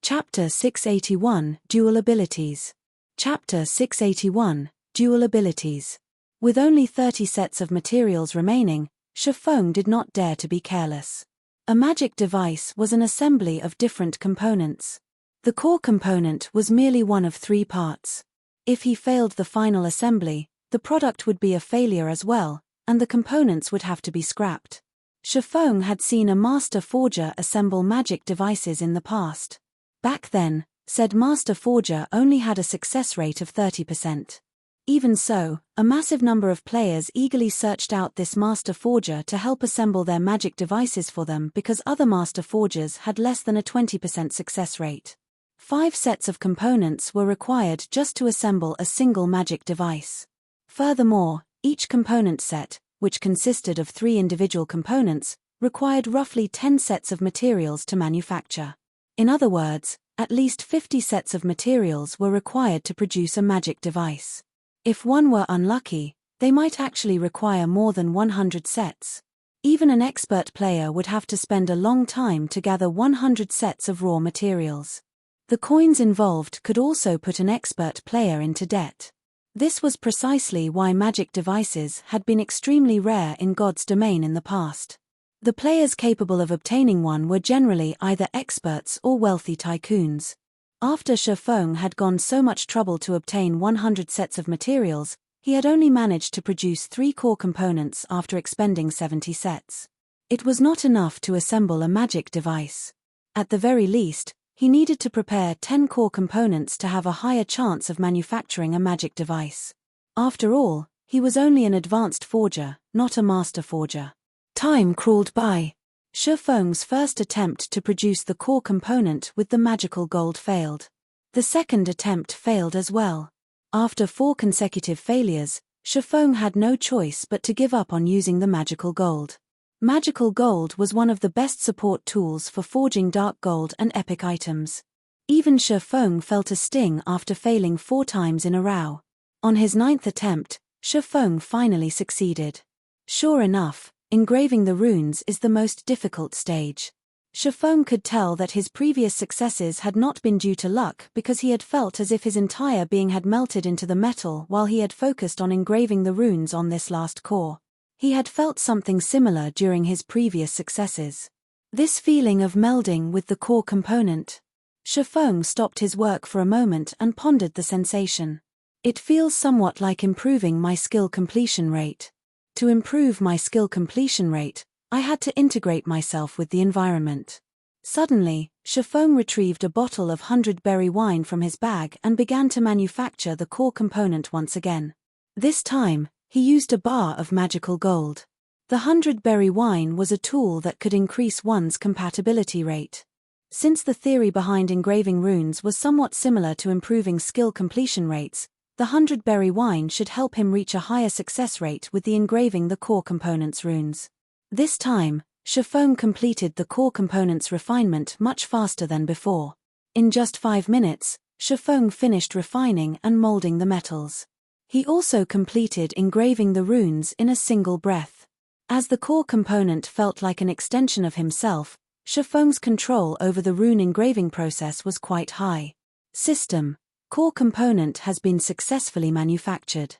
Chapter 681, Dual Abilities. Chapter 681, Dual Abilities. With only 30 sets of materials remaining, Shifeng did not dare to be careless. A magic device was an assembly of different components. The core component was merely one of 3 parts. If he failed the final assembly, the product would be a failure as well, and the components would have to be scrapped. Shifeng had seen a master forger assemble magic devices in the past. Back then, said master forger only had a success rate of 30%. Even so, a massive number of players eagerly searched out this master forger to help assemble their magic devices for them because other master forgers had less than a 20% success rate. 5 sets of components were required just to assemble a single magic device. Furthermore, each component set, which consisted of 3 individual components, required roughly 10 sets of materials to manufacture. In other words, at least 50 sets of materials were required to produce a magic device. If one were unlucky, they might actually require more than 100 sets. Even an expert player would have to spend a long time to gather 100 sets of raw materials. The coins involved could also put an expert player into debt. This was precisely why magic devices had been extremely rare in God's domain in the past. The players capable of obtaining one were generally either experts or wealthy tycoons. After Shifeng had gone so much trouble to obtain 100 sets of materials, he had only managed to produce 3 core components after expending 70 sets. It was not enough to assemble a magic device. At the very least, he needed to prepare 10 core components to have a higher chance of manufacturing a magic device. After all, he was only an advanced forger, not a master forger. Time crawled by. Shifeng's first attempt to produce the core component with the magical gold failed. The second attempt failed as well. After 4 consecutive failures, Shifeng had no choice but to give up on using the magical gold. Magical gold was one of the best support tools for forging dark gold and epic items. Even Shifeng felt a sting after failing 4 times in a row. On his 9th attempt, Shifeng finally succeeded. Sure enough, engraving the runes is the most difficult stage. Shifeng could tell that his previous successes had not been due to luck because he had felt as if his entire being had melted into the metal while he had focused on engraving the runes on this last core. He had felt something similar during his previous successes. This feeling of melding with the core component. Shifeng stopped his work for a moment and pondered the sensation. It feels somewhat like improving my skill completion rate. To improve my skill completion rate, I had to integrate myself with the environment. Suddenly, Shifeng retrieved a bottle of 100-berry wine from his bag and began to manufacture the core component once again. This time, he used a bar of magical gold. The 100-berry wine was a tool that could increase one's compatibility rate. Since the theory behind engraving runes was somewhat similar to improving skill completion rates, the 100-berry wine should help him reach a higher success rate with the engraving the core components runes. This time, Shifeng completed the core components refinement much faster than before. In just 5 minutes, Shifeng finished refining and molding the metals. He also completed engraving the runes in a single breath. As the core component felt like an extension of himself, Shifeng's control over the rune engraving process was quite high. System: core component has been successfully manufactured.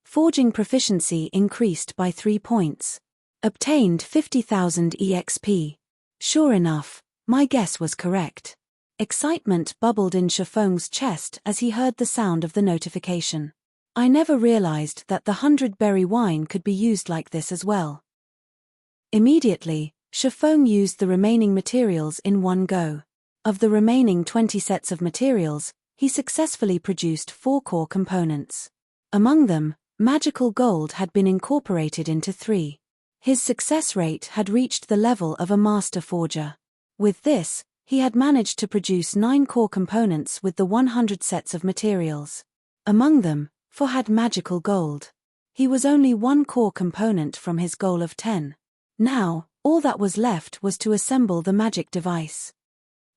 Forging proficiency increased by 3 points. Obtained 50,000 EXP. Sure enough, my guess was correct. Excitement bubbled in Shifeng's chest as he heard the sound of the notification. I never realized that the 100-berry wine could be used like this as well. Immediately, Shifeng used the remaining materials in one go. Of the remaining 20 sets of materials, he successfully produced 4 core components. Among them, magical gold had been incorporated into 3. His success rate had reached the level of a master forger. With this, he had managed to produce 9 core components with the 100 sets of materials. Among them, 4 had magical gold. He was only 1 core component from his goal of 10. Now, all that was left was to assemble the magic device.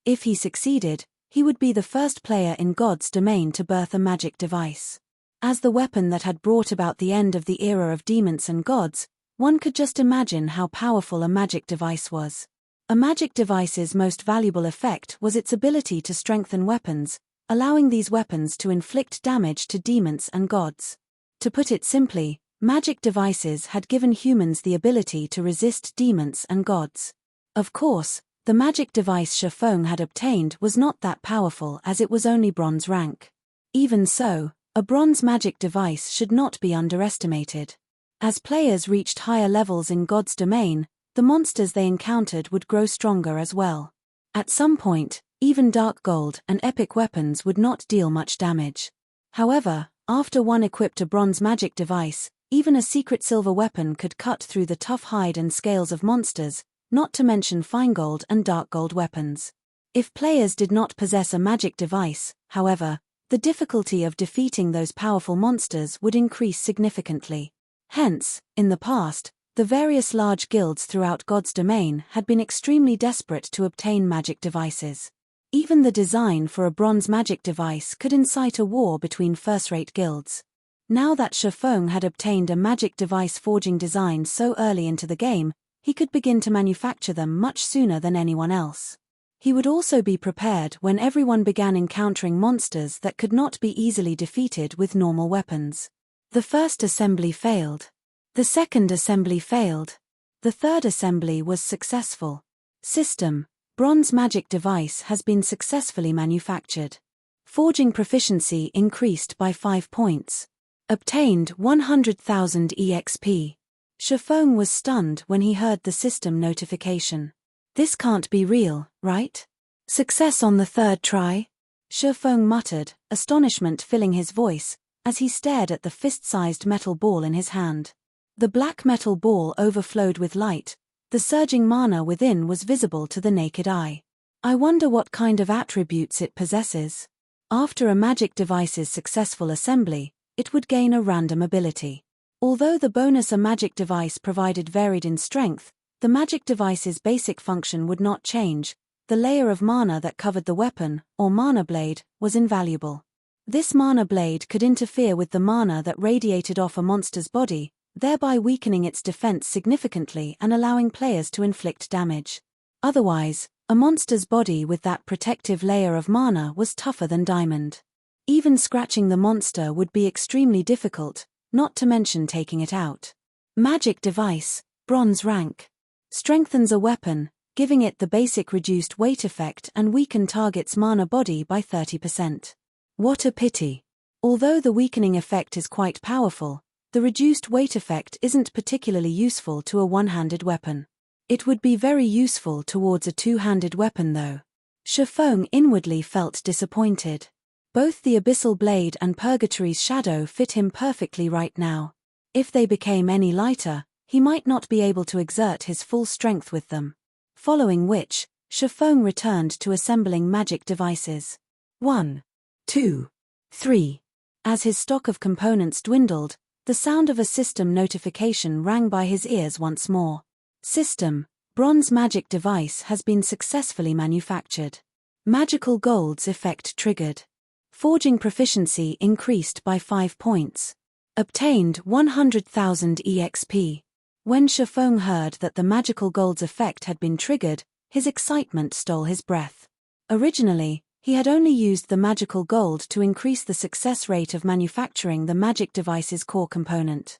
If he succeeded, he would be the first player in God's domain to birth a magic device. As the weapon that had brought about the end of the era of demons and gods, one could just imagine how powerful a magic device was. A magic device's most valuable effect was its ability to strengthen weapons, allowing these weapons to inflict damage to demons and gods. To put it simply, magic devices had given humans the ability to resist demons and gods. Of course, the magic device Shifeng had obtained was not that powerful as it was only bronze rank. Even so, a bronze magic device should not be underestimated. As players reached higher levels in God's domain, the monsters they encountered would grow stronger as well. At some point, even dark gold and epic weapons would not deal much damage. However, after one equipped a bronze magic device, even a secret silver weapon could cut through the tough hide and scales of monsters, not to mention fine gold and dark gold weapons. If players did not possess a magic device, however, the difficulty of defeating those powerful monsters would increase significantly. Hence, in the past, the various large guilds throughout God's domain had been extremely desperate to obtain magic devices. Even the design for a bronze magic device could incite a war between first-rate guilds. Now that Shifeng had obtained a magic device forging design so early into the game, he could begin to manufacture them much sooner than anyone else. He would also be prepared when everyone began encountering monsters that could not be easily defeated with normal weapons. The first assembly failed. The second assembly failed. The third assembly was successful. System: bronze magic device has been successfully manufactured. Forging proficiency increased by 5 points. Obtained 100,000 EXP. Shifeng was stunned when he heard the system notification. This can't be real, right? Success on the third try? Shifeng muttered, astonishment filling his voice, as he stared at the fist-sized metal ball in his hand. The black metal ball overflowed with light. The surging mana within was visible to the naked eye. I wonder what kind of attributes it possesses. After a magic device's successful assembly, it would gain a random ability. Although the bonus a magic device provided varied in strength, the magic device's basic function would not change. The layer of mana that covered the weapon, or mana blade, was invaluable. This mana blade could interfere with the mana that radiated off a monster's body, thereby weakening its defense significantly and allowing players to inflict damage. Otherwise, a monster's body with that protective layer of mana was tougher than diamond. Even scratching the monster would be extremely difficult, not to mention taking it out. Magic device, bronze rank. Strengthens a weapon, giving it the basic reduced weight effect and weaken target's mana body by 30%. What a pity. Although the weakening effect is quite powerful, the reduced weight effect isn't particularly useful to a one-handed weapon. It would be very useful towards a two-handed weapon though. Shifeng inwardly felt disappointed. Both the Abyssal Blade and Purgatory's Shadow fit him perfectly right now. If they became any lighter, he might not be able to exert his full strength with them. Following which, Shifeng returned to assembling magic devices. 1, 2, 3. As his stock of components dwindled, the sound of a system notification rang by his ears once more. System: bronze magic device has been successfully manufactured. Magical gold's effect triggered. Forging proficiency increased by 5 points. Obtained 100,000 EXP. When Shifeng heard that the magical gold's effect had been triggered, his excitement stole his breath. Originally, he had only used the magical gold to increase the success rate of manufacturing the magic device's core component.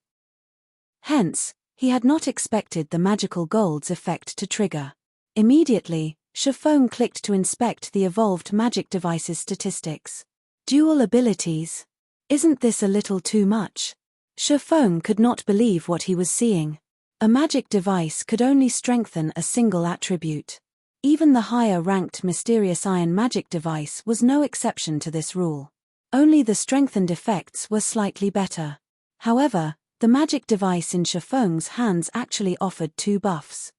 Hence, he had not expected the magical gold's effect to trigger. Immediately, Shifeng clicked to inspect the evolved magic device's statistics. Dual abilities. Isn't this a little too much? Shifeng could not believe what he was seeing. A magic device could only strengthen a single attribute. Even the higher-ranked mysterious iron magic device was no exception to this rule. Only the strengthened effects were slightly better. However, the magic device in Shifeng's hands actually offered 2 buffs.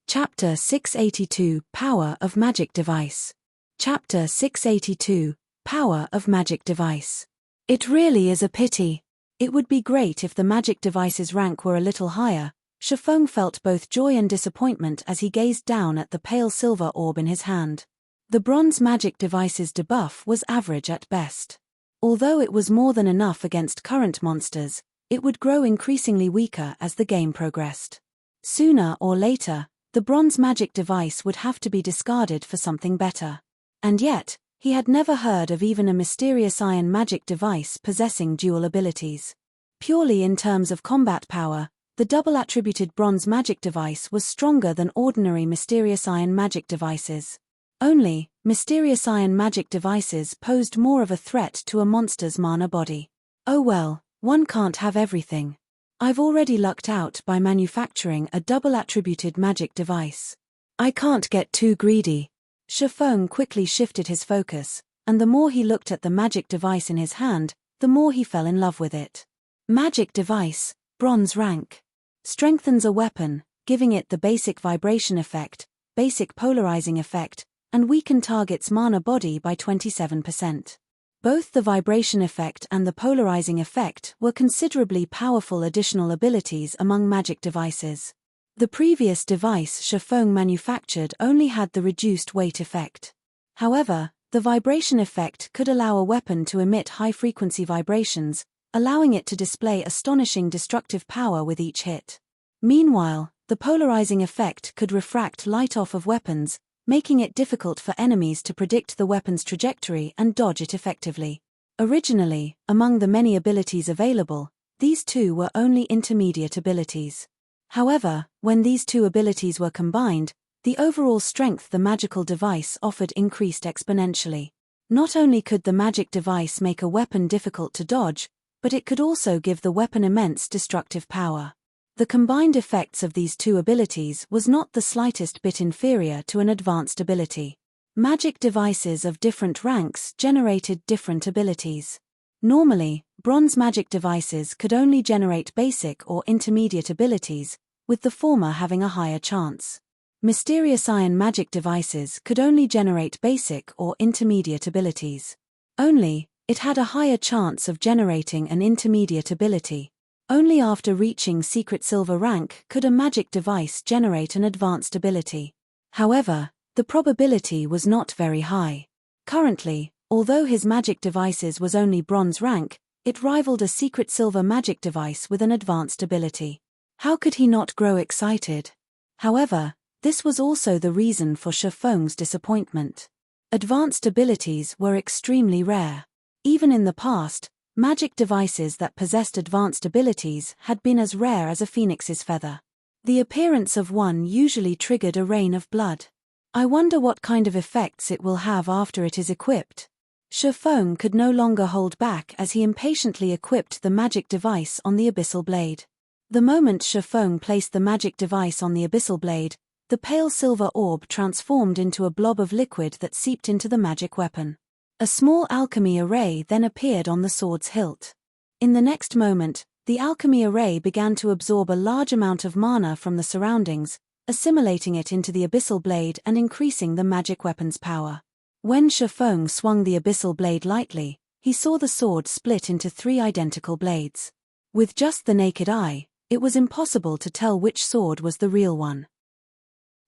Chapter 682 – Power of Magic Device. Chapter 682 – Power of Magic Device. It really is a pity. It would be great if the magic device's rank were a little higher. Shifeng felt both joy and disappointment as he gazed down at the pale silver orb in his hand. The bronze magic device's debuff was average at best. Although it was more than enough against current monsters, it would grow increasingly weaker as the game progressed. Sooner or later, the bronze magic device would have to be discarded for something better. And yet, he had never heard of even a mysterious iron magic device possessing dual abilities. Purely in terms of combat power, the double-attributed bronze magic device was stronger than ordinary mysterious iron magic devices. Only, mysterious iron magic devices posed more of a threat to a monster's mana body. Oh well, one can't have everything. I've already lucked out by manufacturing a double-attributed magic device. I can't get too greedy. Shifeng quickly shifted his focus, and the more he looked at the magic device in his hand, the more he fell in love with it. Magic device, bronze rank. Strengthens a weapon, giving it the basic vibration effect, basic polarizing effect, and weaken target's mana body by 27%. Both the vibration effect and the polarizing effect were considerably powerful additional abilities among magic devices. The previous device Shifeng manufactured only had the reduced weight effect. However, the vibration effect could allow a weapon to emit high-frequency vibrations, allowing it to display astonishing destructive power with each hit. Meanwhile, the polarizing effect could refract light off of weapons, making it difficult for enemies to predict the weapon's trajectory and dodge it effectively. Originally, among the many abilities available, these two were only intermediate abilities. However, when these two abilities were combined, the overall strength the magical device offered increased exponentially. Not only could the magic device make a weapon difficult to dodge, but it could also give the weapon immense destructive power. The combined effects of these two abilities was not the slightest bit inferior to an advanced ability. Magic devices of different ranks generated different abilities. Normally, bronze magic devices could only generate basic or intermediate abilities, with the former having a higher chance. Mysterious iron magic devices could only generate basic or intermediate abilities. Only, it had a higher chance of generating an intermediate ability. Only after reaching secret silver rank could a magic device generate an advanced ability. However, the probability was not very high. Currently, although his magic devices was only bronze rank, it rivaled a secret silver magic device with an advanced ability. How could he not grow excited? However, this was also the reason for Shifeng's disappointment. Advanced abilities were extremely rare. Even in the past, magic devices that possessed advanced abilities had been as rare as a phoenix's feather. The appearance of one usually triggered a rain of blood. I wonder what kind of effects it will have after it is equipped. Shifeng could no longer hold back as he impatiently equipped the magic device on the abyssal blade. The moment Shifeng placed the magic device on the abyssal blade, the pale silver orb transformed into a blob of liquid that seeped into the magic weapon. A small alchemy array then appeared on the sword's hilt. In the next moment, the alchemy array began to absorb a large amount of mana from the surroundings, assimilating it into the abyssal blade and increasing the magic weapon's power. When Shifeng swung the abyssal blade lightly, he saw the sword split into 3 identical blades. With just the naked eye, it was impossible to tell which sword was the real one.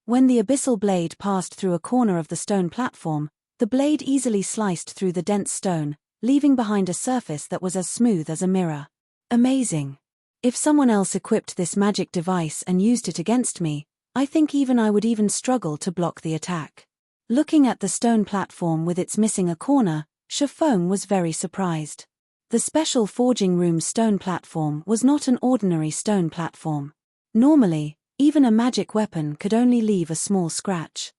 When the abyssal blade passed through a corner of the stone platform, the blade easily sliced through the dense stone, leaving behind a surface that was as smooth as a mirror. Amazing. If someone else equipped this magic device and used it against me, I think I would even struggle to block the attack. Looking at the stone platform with its missing a corner, Shifeng was very surprised. The special forging room's stone platform was not an ordinary stone platform. Normally, even a magic weapon could only leave a small scratch.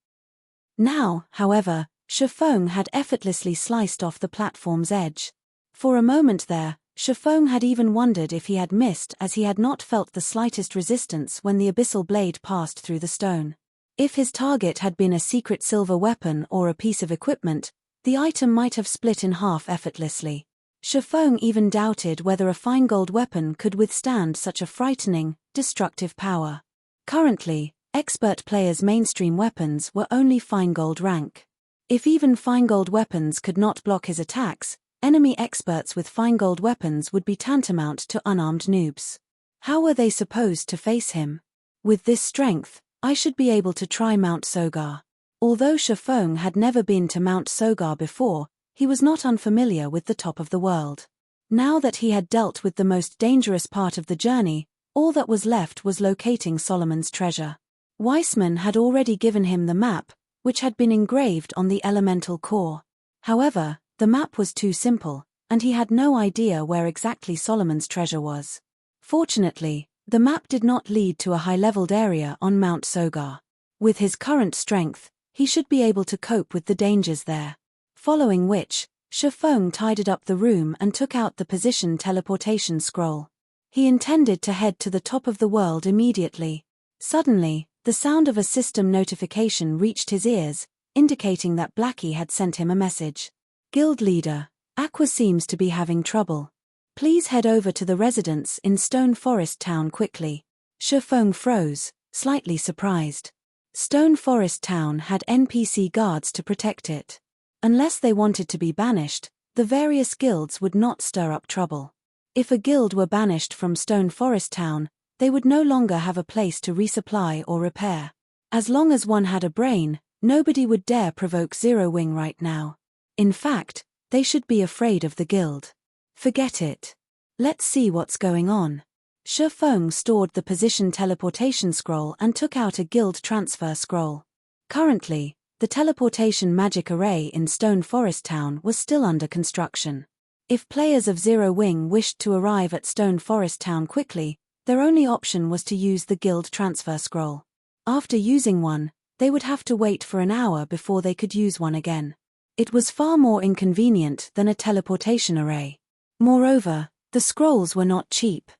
Now, however, Shifeng had effortlessly sliced off the platform's edge. For a moment there, Shifeng had even wondered if he had missed, as he had not felt the slightest resistance when the abyssal blade passed through the stone. If his target had been a secret silver weapon or a piece of equipment, the item might have split in half effortlessly. Shifeng even doubted whether a fine gold weapon could withstand such a frightening, destructive power. Currently, expert players' mainstream weapons were only fine gold rank. If even fine gold weapons could not block his attacks, enemy experts with fine gold weapons would be tantamount to unarmed noobs. How were they supposed to face him? With this strength, I should be able to try Mount Sogar. Although Shifeng had never been to Mount Sogar before, he was not unfamiliar with the top of the world. Now that he had dealt with the most dangerous part of the journey, all that was left was locating Solomon's treasure. Weissman had already given him the map, which had been engraved on the elemental core. However, the map was too simple, and he had no idea where exactly Solomon's treasure was. Fortunately, the map did not lead to a high-leveled area on Mount Sogar. With his current strength, he should be able to cope with the dangers there. Following which, Shifeng tidied up the room and took out the position teleportation scroll. He intended to head to the top of the world immediately. Suddenly, the sound of a system notification reached his ears, indicating that Blackie had sent him a message. Guild leader, Aqua seems to be having trouble. Please head over to the residence in Stone Forest Town quickly. Shifeng froze, slightly surprised. Stone Forest Town had NPC guards to protect it. Unless they wanted to be banished, the various guilds would not stir up trouble. If a guild were banished from Stone Forest Town, they would no longer have a place to resupply or repair. As long as one had a brain, nobody would dare provoke Zero Wing right now. In fact, they should be afraid of the guild. Forget it. Let's see what's going on. Shifeng stored the position teleportation scroll and took out a guild transfer scroll. Currently, the teleportation magic array in Stone Forest Town was still under construction. If players of Zero Wing wished to arrive at Stone Forest Town quickly, their only option was to use the guild transfer scroll. After using one, they would have to wait for an hour before they could use one again. It was far more inconvenient than a teleportation array. Moreover, the scrolls were not cheap.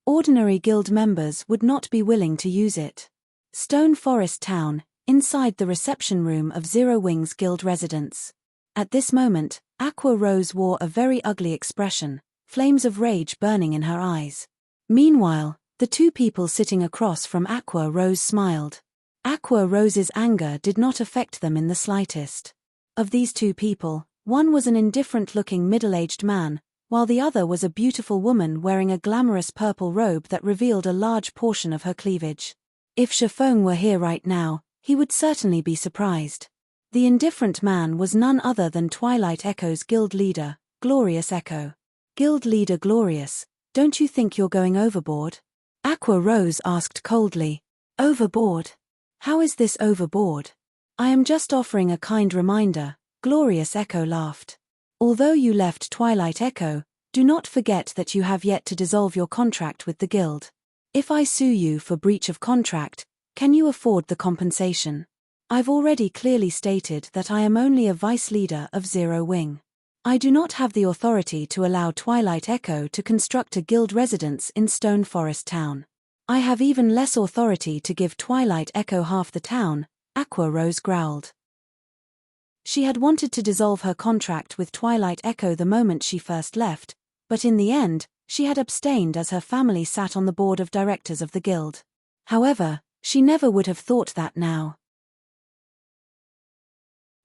Ordinary guild members would not be willing to use it. Stone Forest Town, inside the reception room of Zero Wing's guild residence. At this moment, Aqua Rose wore a very ugly expression, flames of rage burning in her eyes. Meanwhile, the two people sitting across from Aqua Rose smiled. Aqua Rose's anger did not affect them in the slightest. Of these two people, one was an indifferent-looking middle-aged man, while the other was a beautiful woman wearing a glamorous purple robe that revealed a large portion of her cleavage. If Shifeng were here right now, he would certainly be surprised. The indifferent man was none other than Twilight Echo's guild leader, Glorious Echo. Guild leader Glorious, don't you think you're going overboard? Aqua Rose asked coldly. Overboard? How is this overboard? I am just offering a kind reminder, Glorious Echo laughed. Although you left Twilight Echo, do not forget that you have yet to dissolve your contract with the guild. If I sue you for breach of contract, can you afford the compensation? I've already clearly stated that I am only a vice leader of Zero Wing. I do not have the authority to allow Twilight Echo to construct a guild residence in Stone Forest Town. I have even less authority to give Twilight Echo half the town, Aqua Rose growled. She had wanted to dissolve her contract with Twilight Echo the moment she first left, but in the end, she had abstained as her family sat on the board of directors of the guild. However, she never would have thought that now.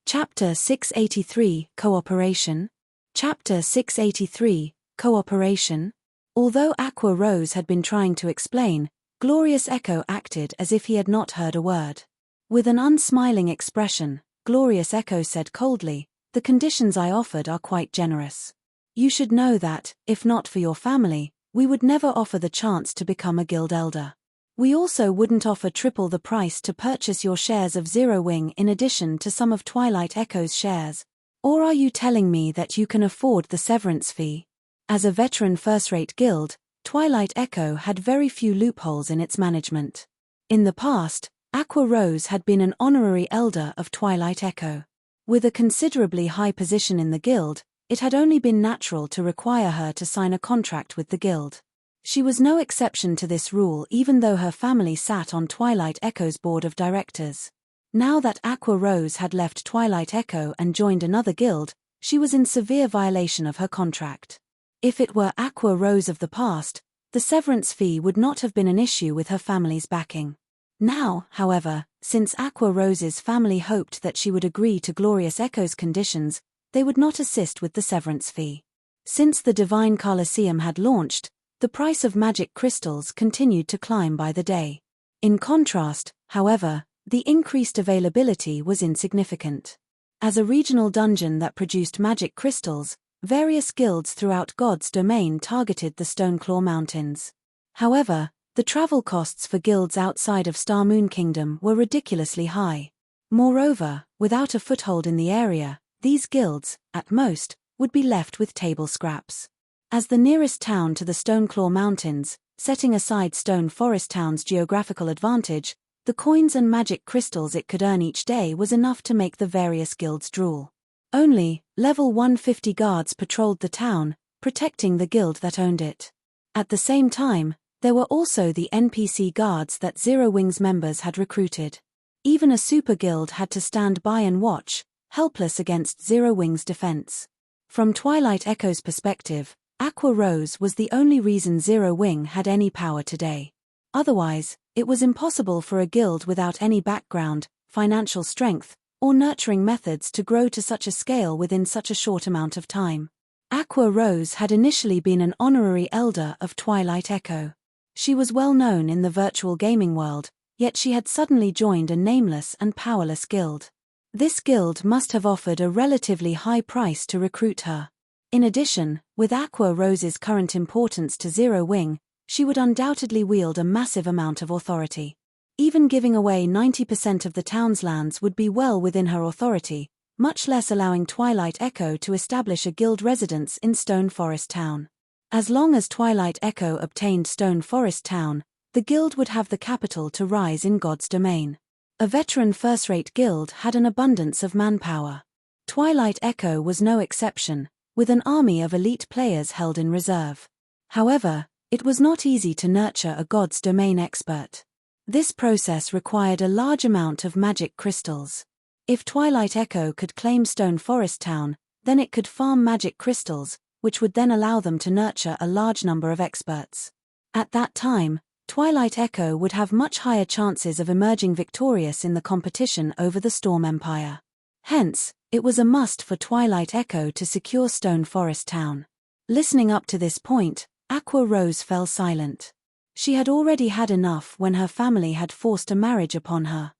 Chapter 683, Cooperation. Chapter 683, Cooperation. Although Aqua Rose had been trying to explain, Glorious Echo acted as if he had not heard a word. With an unsmiling expression, Glorious Echo said coldly, "The conditions I offered are quite generous. You should know that, if not for your family, we would never offer the chance to become a guild elder. We also wouldn't offer triple the price to purchase your shares of Zero Wing in addition to some of Twilight Echo's shares. Or are you telling me that you can afford the severance fee?" As a veteran first-rate guild, Twilight Echo had very few loopholes in its management. In the past, Aqua Rose had been an honorary elder of Twilight Echo. With a considerably high position in the guild, it had only been natural to require her to sign a contract with the guild. She was no exception to this rule even though her family sat on Twilight Echo's board of directors. Now that Aqua Rose had left Twilight Echo and joined another guild, she was in severe violation of her contract. If it were Aqua Rose of the past, the severance fee would not have been an issue with her family's backing. Now, however, since Aqua Rose's family hoped that she would agree to Glorious Echo's conditions, they would not assist with the severance fee. Since the Divine Colosseum had launched, the price of magic crystals continued to climb by the day. In contrast, however, the increased availability was insignificant. As a regional dungeon that produced magic crystals, various guilds throughout God's domain targeted the Stoneclaw Mountains. However, The travel costs for guilds outside of Star Moon Kingdom were ridiculously high. Moreover, without a foothold in the area, these guilds, at most, would be left with table scraps. As the nearest town to the Stoneclaw Mountains, setting aside Stone Forest Town's geographical advantage, the coins and magic crystals it could earn each day was enough to make the various guilds drool. Only, level 150 guards patrolled the town, protecting the guild that owned it. At the same time, there were also the NPC guards that Zero Wings members had recruited. Even a super guild had to stand by and watch, helpless against Zero Wings' defense. From Twilight Echo's perspective, Aqua Rose was the only reason Zero Wing had any power today. Otherwise, it was impossible for a guild without any background, financial strength, or nurturing methods to grow to such a scale within such a short amount of time. Aqua Rose had initially been an honorary elder of Twilight Echo. She was well known in the virtual gaming world, yet she had suddenly joined a nameless and powerless guild. This guild must have offered a relatively high price to recruit her. In addition, with Aqua Rose's current importance to Zero Wing, she would undoubtedly wield a massive amount of authority. Even giving away 90% of the town's lands would be well within her authority, much less allowing Twilight Echo to establish a guild residence in Stone Forest Town. As long as Twilight Echo obtained Stone Forest Town, the guild would have the capital to rise in God's domain. A veteran first-rate guild had an abundance of manpower. Twilight Echo was no exception, with an army of elite players held in reserve. However, it was not easy to nurture a God's domain expert. This process required a large amount of magic crystals. If Twilight Echo could claim Stone Forest Town, then it could farm magic crystals, which would then allow them to nurture a large number of experts. At that time, Twilight Echo would have much higher chances of emerging victorious in the competition over the Storm Empire. Hence, it was a must for Twilight Echo to secure Stone Forest Town. Listening up to this point, Aqua Rose fell silent. She had already had enough when her family had forced a marriage upon her.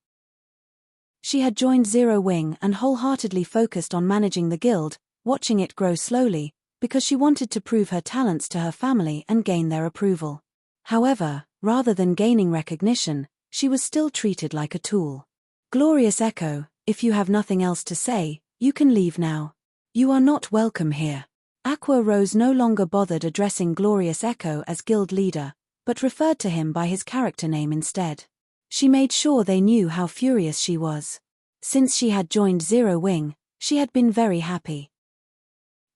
She had joined Zero Wing and wholeheartedly focused on managing the guild, watching it grow slowly, because she wanted to prove her talents to her family and gain their approval. However, rather than gaining recognition, she was still treated like a tool. Glorious Echo, if you have nothing else to say, you can leave now. You are not welcome here. Aqua Rose no longer bothered addressing Glorious Echo as guild leader, but referred to him by his character name instead. She made sure they knew how furious she was. Since she had joined Zero Wing, she had been very happy.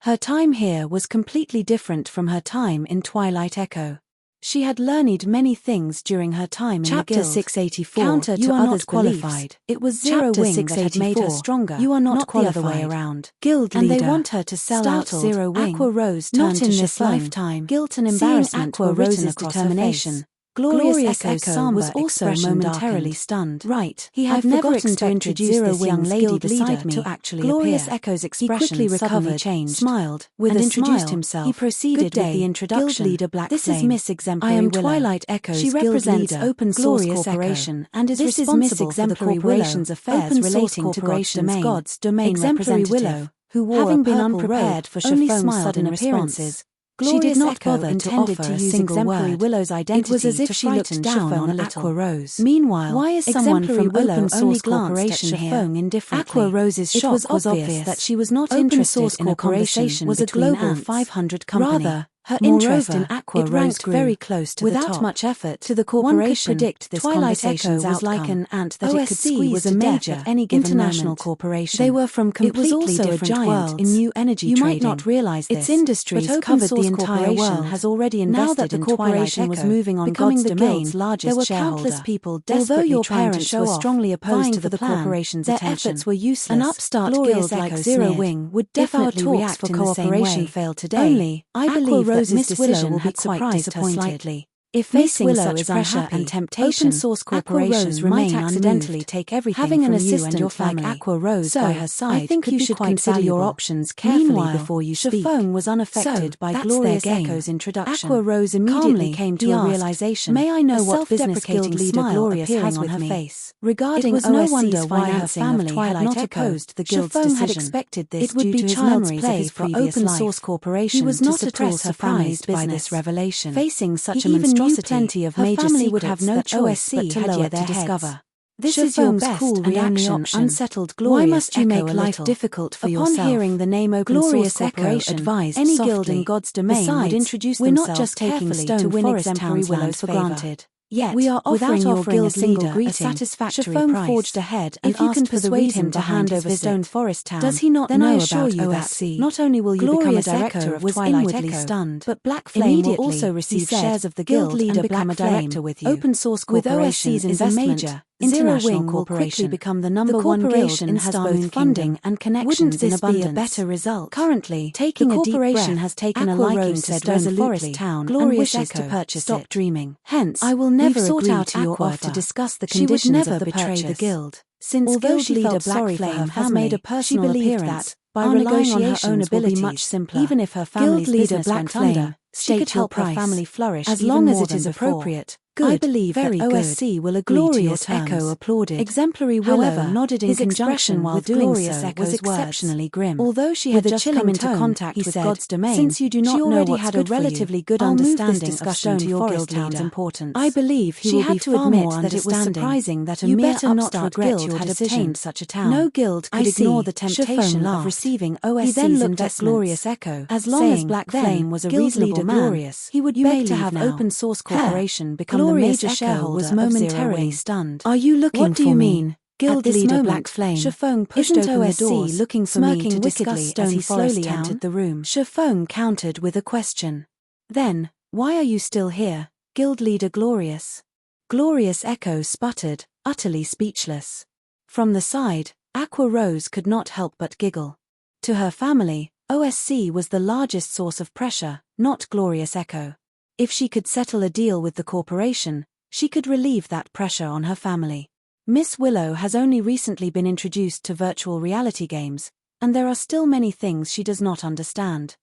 Her time here was completely different from her time in Twilight Echo. She had learned many things during her time in the guild. Chapter 684. Counter to You are others' not qualified. beliefs, it was Zero Chapter Wing that had made her 684. stronger. You are not the other way qualified. around. Guild And leader. they want her to sell out Startled, Zero Wing. Aqua Rose Not turned in to this Chiffon. lifetime. Guilt and Seeing embarrassment Aqua were written Rose's across her determination, face. Glorious Echo's Echo somber was also expression momentarily darkened. stunned. Right, He had I've never forgotten to expected introduce Zero this young Wing's lady guild beside leader me to actually Glorious appear. Echo's He expression quickly suddenly recovered, changed, smiled, with and a introduced smile, himself. He proceeded Good with day, the introduction. Guild leader Black This is Flame. Miss Exemplary I am Willow. Twilight Echo's She guild represents leader, Open Source Glorious Corporation, Echo, and is This is Miss responsible for the Exemplary corporation's Willow, affairs Open Source relating to Corporation's God's domain Exemplary representative, Willow, who wore having a been purple unprepared robe, for only Chiffon's smiled sudden in appearances. response. She did not Echo bother to intended offer to a use single Exemplary word. Willow's identity It was as if to she frighten looked down Chiffon on a little. Aqua Rose. Meanwhile, Why is someone Exemplary from Willow Open only Source glanced at Corporation Chiffon here? indifferently. Aqua Rose's It shock was was obvious that she was not Open interested Source in a Corporation conversation was a between global ants. 500 company. Rather, her Moreover, interest in Aqua it Rose ranked grew very close to the without top. much effort. To the One could corporation, predict this Twilight Echo conversation's was like outcome. an ant that it could OSC squeeze was a to death major at any given international moment. corporation. They were from It completely was also a different giant worlds. in new energy You trading. might not realize this, Its industries but Open covered Source the entire Corporation world. has already Now invested that the in Twilight corporation was Echo, moving on becoming God's the domain, guild's largest there were shareholder. countless people Although desperately your trying to parents show were off, strongly opposed vying to for the plan. corporation's Their attention, efforts were useless. an upstart Glorious guild like Echo Zero sneered. Wing would If our definitely talks react for in the same cooperation way. failed today, Only, I Aqua believe that Rose's Miss decision Willow will had be quite surprised her disappointed. slightly. If Miss facing Willow such is pressure unhappy, and temptation, Open Source Aqua Corporation Rose might remain accidentally unmoved. take everything Having an from you and assistant your like family. Aqua Rose So, by her side I think could you be should quite consider your valuable. options carefully Meanwhile, before you speak. Chiffon was unaffected So, by that's Glorious their game. Echo's introduction. Aqua Rose immediately Calmly, came to he a asked, realization. "May I know a what business self-deprecating guild leader smile Glorious appearing has on with her me?" face. Regarding It was no OSC's wonder why her financing of family had Twilight not Echo, opposed the guild's Chiffon had decision. expected this It would due be to his child's memories play of his for previous Open life. Source Corporation He was to not at all suppress her family's surprised by business. this revelation. Facing such He a even knew monstrosity, plenty of her major family secrets would have no that choice OSC but to had lower yet their to heads. discover. This Shifeng's is your best cool and only reaction, option. unsettled Glorious Why must you Echo make a life little. difficult for Upon yourself? hearing the name Open Glorious Source Echo Corporation, advised any softly. guild in God's domain Besides, would introduce we're not themselves just taking carefully Stone to win Forest exemplary Town's willows land for favor. granted. Yet, We are without offering your offering a guild single leader a greeting, satisfactory Shifeng price. forged ahead and If you can asked for the persuade reason him to behind hand his over visit. Stone Forest Town, Does he not then know I assure about you OSC? that not only will you Glorious become a Echo director of was Twilight inwardly Echo, stunned, but Black Flame will also Immediately, receive he said, shares of the guild guild leader and become a Black Flame, director with you. Open Source With Corporation OSC's is a investment, major, Zero international Wing will quickly corporation. become the The number one guild corporation in has Starmouth both funding Kingdom. and connections Wouldn't in this be a abundance. better result? Currently, Taking the a deep corporation breath, has taken a Aqua liking Rose to said Stone resolutely, Forest Town and Glorious wishes to Echo, purchase stop it. dreaming. Hence, I will we've never sought agree out to your Aqua offer. to discuss the She would conditions never of the betray purchase. the guild. Since Although guild she leader felt Black sorry for Flame her has made a family, she personal believed appearance that, by our relying on her own negotiations will be abilities, much simpler. even if her Guild family's leader business Black went Flame, under, she state could your help her price. family flourish As even long as more it is than before. appropriate. Good, I believe very that good. OSC will agree to your Glorious terms. Echo applauded. Exemplary Willow However, nodded in his conjunction expression while with doing Glorious so Echo's was exceptionally grim. Although she With had a just chilling come into tone, contact he with said, God's domain, since you do not she know already what's had good a relatively for you, good I'll move this understanding of discussion to Stone your Forest guild Town's leader. importance. I believe he She will had be to far admit more that it was understanding. surprising that a You mere better not upstart regret guild your had decision. obtained such a town. No guild could I ignore see. the temptation Shifeng of receiving He OSC's then looked at investments. Glorious Echo, As long as saying, Black then, Flame was a guild reasonable leader man, Glorious, he would you beg may to leave have now. Open Source Corporation become the Glorious major Echo shareholder was of Zero momentarily Wing. stunned. Are you looking What do for you me? mean? Guild At this leader moment, Black Flame, Shifeng pushed isn't open the OSC doors, looking for me smirking to wickedly discuss as Stone he Forest slowly Town? entered the room. Shifeng countered with a question. Then, why are you still here, Guild Leader Glorious? Glorious Echo sputtered, utterly speechless. From the side, Aqua Rose could not help but giggle. To her family, OSC was the largest source of pressure, not Glorious Echo. If she could settle a deal with the corporation, she could relieve that pressure on her family. Miss Willow has only recently been introduced to virtual reality games, and there are still many things she does not understand.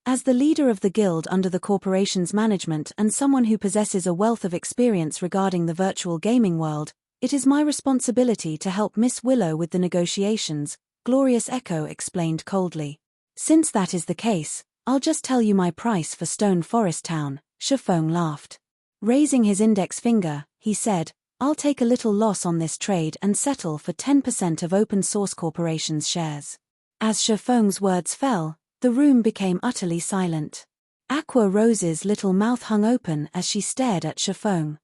As the leader of the guild under the corporation's management and someone who possesses a wealth of experience regarding the virtual gaming world, it is my responsibility to help Miss Willow with the negotiations, Glorious Echo explained coldly. Since that is the case, I'll just tell you my price for Stone Forest Town, Shifeng laughed. Raising his index finger, he said, I'll take a little loss on this trade and settle for 10% of Open Source Corporation's shares. As Shifeng's words fell, the room became utterly silent. Aqua Rose's little mouth hung open as she stared at Shifeng.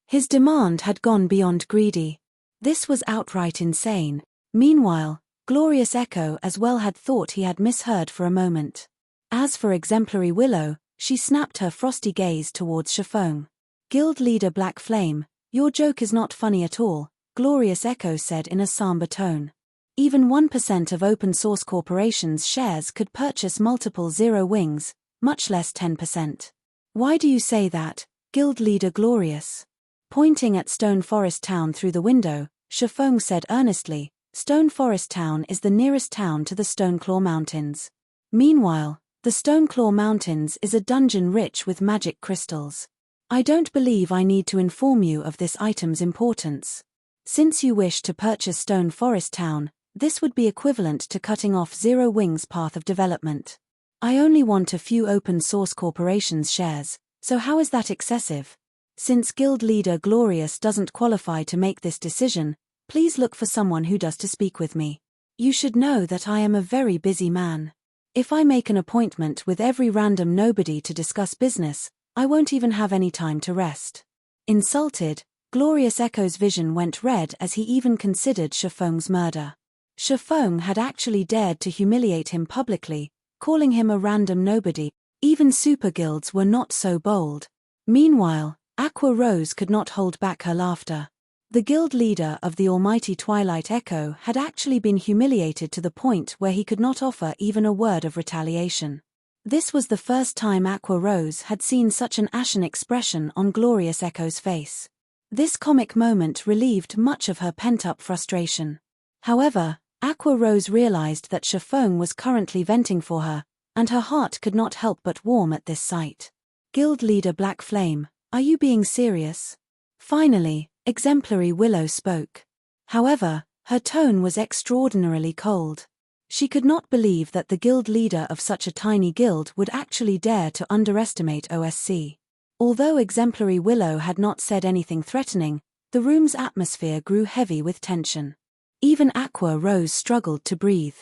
His demand had gone beyond greedy. This was outright insane. Meanwhile, Glorious Echo as well had thought he had misheard for a moment. As for exemplary Willow, she snapped her frosty gaze towards Shifeng. Guild leader Black Flame, your joke is not funny at all, Glorious Echo said in a somber tone. Even 1% of Open Source Corporation's shares could purchase multiple Zero Wings, much less 10%. Why do you say that, Guild leader Glorious? Pointing at Stone Forest Town through the window, Shifeng said earnestly, Stone Forest Town is the nearest town to the Stoneclaw Mountains. Meanwhile, the Stoneclaw Mountains is a dungeon rich with magic crystals. I don't believe I need to inform you of this item's importance. Since you wish to purchase Stone Forest Town, this would be equivalent to cutting off Zero Wing's path of development. I only want a few Open Source Corporation's shares, so how is that excessive? Since Guild Leader Glorious doesn't qualify to make this decision, please look for someone who does to speak with me. You should know that I am a very busy man. If I make an appointment with every random nobody to discuss business, I won't even have any time to rest. Insulted, Glorious Echo's vision went red as he even considered Shifeng's murder. Shifeng had actually dared to humiliate him publicly, calling him a random nobody. Even super guilds were not so bold. Meanwhile, Aqua Rose could not hold back her laughter. The guild leader of the almighty Twilight Echo had actually been humiliated to the point where he could not offer even a word of retaliation. This was the first time Aqua Rose had seen such an ashen expression on Glorious Echo's face. This comic moment relieved much of her pent-up frustration. However, Aqua Rose realized that Shifeng was currently venting for her, and her heart could not help but warm at this sight. Guild leader Black Flame, are you being serious? Finally, exemplary Willow spoke. However, her tone was extraordinarily cold. She could not believe that the guild leader of such a tiny guild would actually dare to underestimate OSC. Although exemplary Willow had not said anything threatening, the room's atmosphere grew heavy with tension. Even Aqua Rose struggled to breathe.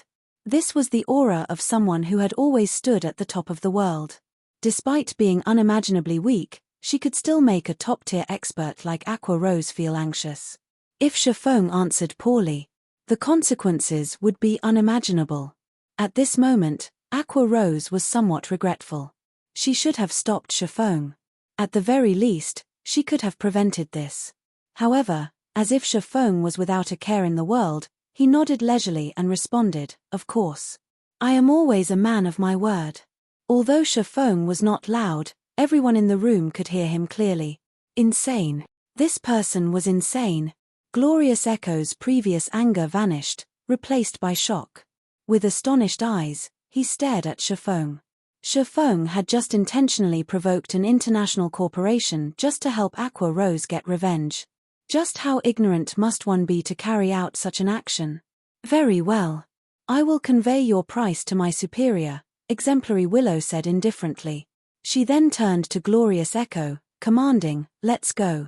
This was the aura of someone who had always stood at the top of the world. Despite being unimaginably weak, she could still make a top-tier expert like Aqua Rose feel anxious. If Shifeng answered poorly, the consequences would be unimaginable. At this moment, Aqua Rose was somewhat regretful. She should have stopped Shifeng. At the very least, she could have prevented this. However, as if Shifeng was without a care in the world, he nodded leisurely and responded, "Of course. I am always a man of my word." Although Shifeng was not loud, everyone in the room could hear him clearly. Insane. This person was insane. Glorious Echo's previous anger vanished, replaced by shock. With astonished eyes, he stared at Shifeng. Shifeng had just intentionally provoked an international corporation just to help Aqua Rose get revenge. Just how ignorant must one be to carry out such an action? "Very well. I will convey your price to my superior," exemplary Willow said indifferently. She then turned to Glorious Echo, commanding, "Let's go."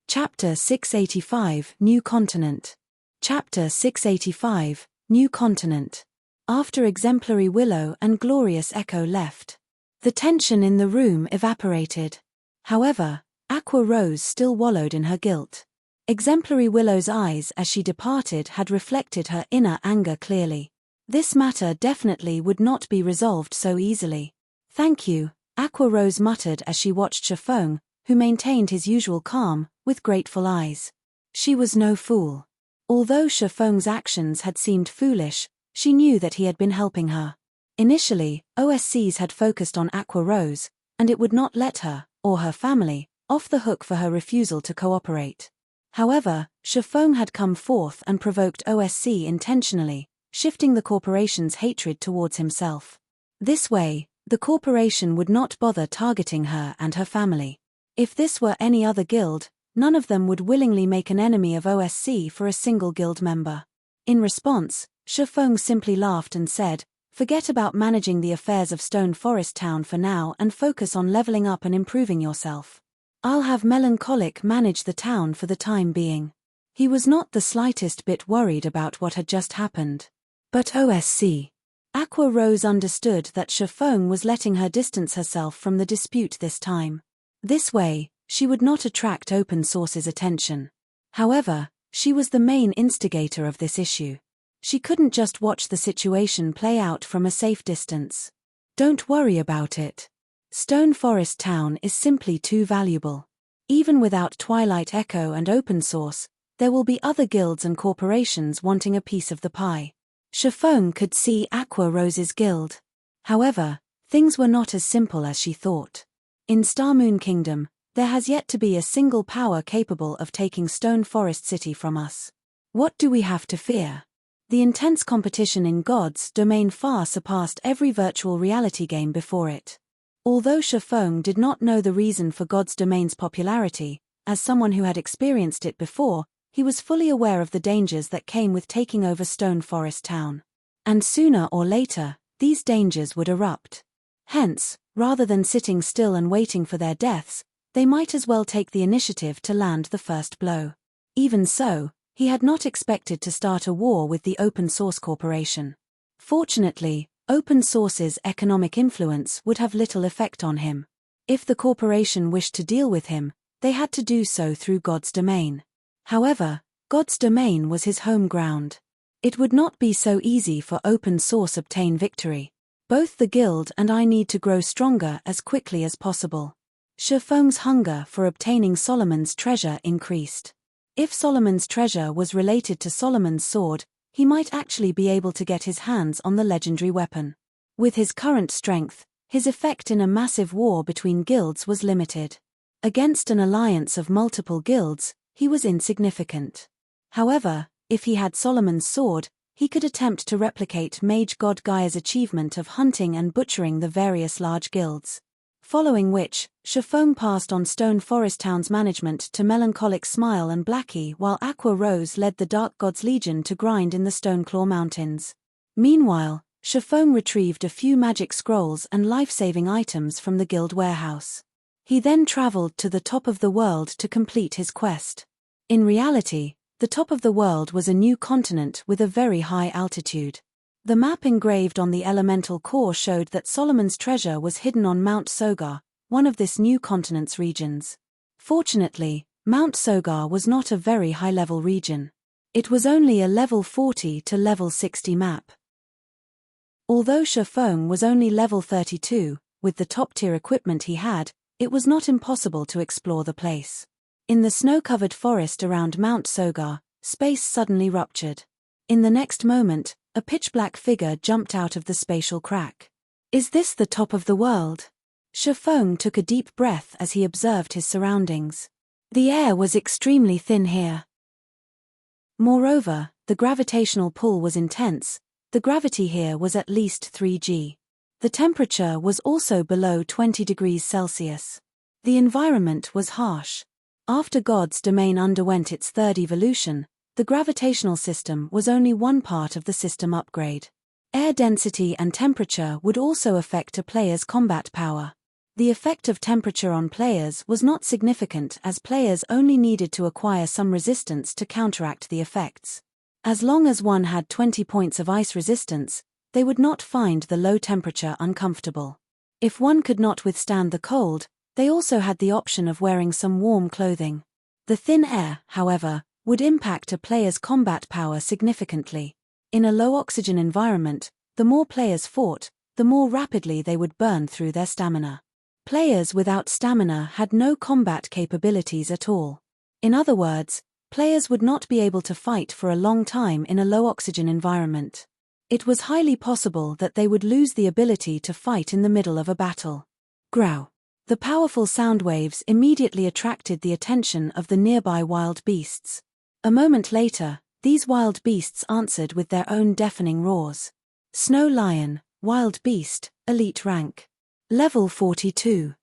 Chapter 685, New Continent. Chapter 685, New Continent. After exemplary Willow and Glorious Echo left, the tension in the room evaporated. However, Aqua Rose still wallowed in her guilt. Exemplary Willow's eyes as she departed had reflected her inner anger clearly. This matter definitely would not be resolved so easily. "Thank you," Aqua Rose muttered as she watched Shifeng, who maintained his usual calm, with grateful eyes. She was no fool. Although Shifeng's actions had seemed foolish, she knew that he had been helping her. Initially, OSCs had focused on Aqua Rose, and it would not let her, or her family, off the hook for her refusal to cooperate. However, Shifeng had come forth and provoked OSC intentionally, shifting the corporation's hatred towards himself. This way, the corporation would not bother targeting her and her family. If this were any other guild, none of them would willingly make an enemy of OSC for a single guild member. In response, Shifeng simply laughed and said, "Forget about managing the affairs of Stone Forest Town for now and focus on leveling up and improving yourself. I'll have Melancholic manage the town for the time being." He was not the slightest bit worried about what had just happened. But OSC. Aqua Rose understood that Shifeng was letting her distance herself from the dispute this time. This way, she would not attract Open Source's attention. However, she was the main instigator of this issue. She couldn't just watch the situation play out from a safe distance. "Don't worry about it. Stone Forest Town is simply too valuable. Even without Twilight Echo and Open Source, there will be other guilds and corporations wanting a piece of the pie." Shifeng could see Aqua Rose's guild. However, things were not as simple as she thought. In Starmoon Kingdom, there has yet to be a single power capable of taking Stone Forest City from us. What do we have to fear? The intense competition in God's domain far surpassed every virtual reality game before it. Although Shifeng did not know the reason for God's domain's popularity, as someone who had experienced it before, he was fully aware of the dangers that came with taking over Stone Forest Town. And sooner or later, these dangers would erupt. Hence, rather than sitting still and waiting for their deaths, they might as well take the initiative to land the first blow. Even so, he had not expected to start a war with the Open Source Corporation. Fortunately, Open Source's economic influence would have little effect on him. If the corporation wished to deal with him, they had to do so through God's domain. However, God's domain was his home ground. It would not be so easy for Open Source obtain victory. Both the guild and I need to grow stronger as quickly as possible. Shifeng's hunger for obtaining Solomon's treasure increased. If Solomon's treasure was related to Solomon's sword, he might actually be able to get his hands on the legendary weapon. With his current strength, his effect in a massive war between guilds was limited. Against an alliance of multiple guilds, he was insignificant. However, if he had Solomon's sword, he could attempt to replicate Mage God Gaia's achievement of hunting and butchering the various large guilds. Following which, Shifeng passed on Stone Forest Town's management to Melancholic Smile and Blackie, while Aqua Rose led the Dark Gods Legion to grind in the Stoneclaw Mountains. Meanwhile, Shifeng retrieved a few magic scrolls and life-saving items from the guild warehouse. He then traveled to the top of the world to complete his quest. In reality, the top of the world was a new continent with a very high altitude. The map engraved on the elemental core showed that Solomon's treasure was hidden on Mount Sogar, one of this new continent's regions. Fortunately, Mount Sogar was not a very high-level region. It was only a level 40 to level 60 map. Although Shifeng was only level 32, with the top-tier equipment he had, it was not impossible to explore the place. In the snow-covered forest around Mount Sogar, space suddenly ruptured. In the next moment, a pitch-black figure jumped out of the spatial crack. Is this the top of the world? Shifeng took a deep breath as he observed his surroundings. The air was extremely thin here. Moreover, the gravitational pull was intense. The gravity here was at least 3G. The temperature was also below 20 degrees Celsius. The environment was harsh. After God's domain underwent its third evolution, the gravitational system was only one part of the system upgrade. Air density and temperature would also affect a player's combat power. The effect of temperature on players was not significant as players only needed to acquire some resistance to counteract the effects. As long as one had 20 points of ice resistance, they would not find the low temperature uncomfortable. If one could not withstand the cold, they also had the option of wearing some warm clothing. The thin air, however, would impact a player's combat power significantly. In a low-oxygen environment, the more players fought, the more rapidly they would burn through their stamina. Players without stamina had no combat capabilities at all. In other words, players would not be able to fight for a long time in a low-oxygen environment. It was highly possible that they would lose the ability to fight in the middle of a battle. Growl. The powerful sound waves immediately attracted the attention of the nearby wild beasts. A moment later, these wild beasts answered with their own deafening roars. Snow Lion, Wild Beast, Elite Rank. Level 42.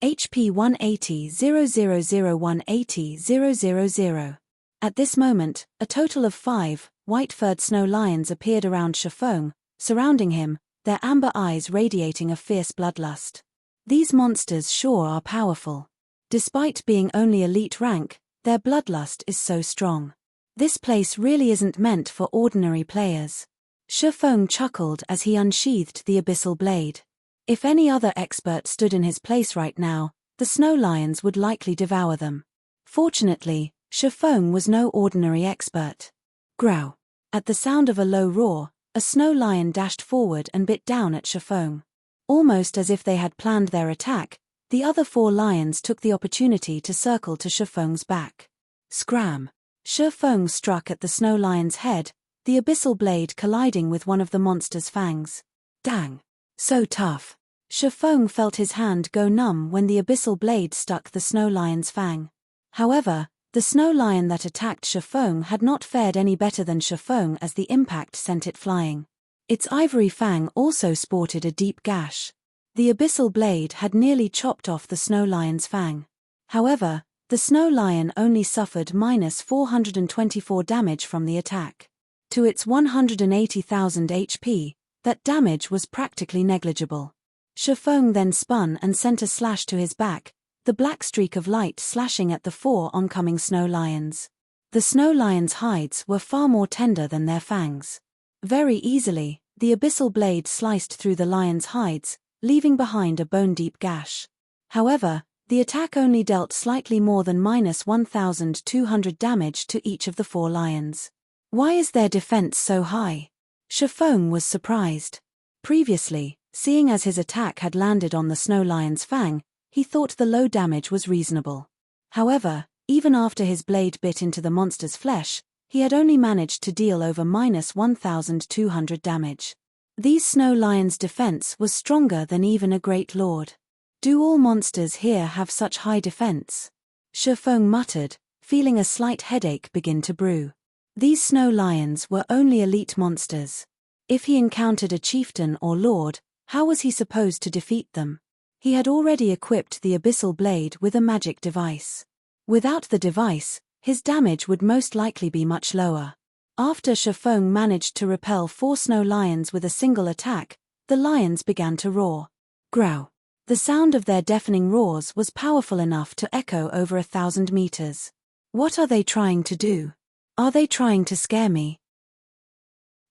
HP 180 000 180 000. At this moment, a total of 5 white-furred snow lions appeared around Shifeng, surrounding him, their amber eyes radiating a fierce bloodlust. These monsters sure are powerful. Despite being only elite rank, their bloodlust is so strong. This place really isn't meant for ordinary players. Shifeng chuckled as he unsheathed the abyssal blade. If any other expert stood in his place right now, the snow lions would likely devour them. Fortunately, Shifeng was no ordinary expert. Growl. At the sound of a low roar, a snow lion dashed forward and bit down at Shifeng. Almost as if they had planned their attack, the other 4 lions took the opportunity to circle to Shifeng's back. Scram. Shifeng struck at the snow lion's head, the abyssal blade colliding with one of the monster's fangs. Dang. So tough. Shifeng felt his hand go numb when the abyssal blade stuck the snow lion's fang. However, the snow lion that attacked Shifeng had not fared any better than Shifeng as the impact sent it flying. Its ivory fang also sported a deep gash. The abyssal blade had nearly chopped off the snow lion's fang. However, the snow lion only suffered minus 424 damage from the attack. To its 180,000 HP, that damage was practically negligible. Shifeng then spun and sent a slash to his back, the black streak of light slashing at the 4 oncoming snow lions. The snow lions' hides were far more tender than their fangs. Very easily, the abyssal blade sliced through the lions' hides, leaving behind a bone-deep gash. However, the attack only dealt slightly more than minus 1,200 damage to each of the 4 lions. Why is their defense so high? Shifeng was surprised. Previously, seeing as his attack had landed on the snow lion's fang, he thought the low damage was reasonable. However, even after his blade bit into the monster's flesh, he had only managed to deal over minus 1,200 damage. These snow lions' defense was stronger than even a great lord. Do all monsters here have such high defense? Shifeng muttered, feeling a slight headache begin to brew. These snow lions were only elite monsters. If he encountered a chieftain or lord, how was he supposed to defeat them? He had already equipped the abyssal blade with a magic device. Without the device, his damage would most likely be much lower. After Shifeng managed to repel 4 snow lions with a single attack, the lions began to roar. Growl. The sound of their deafening roars was powerful enough to echo over 1,000 meters. What are they trying to do? Are they trying to scare me?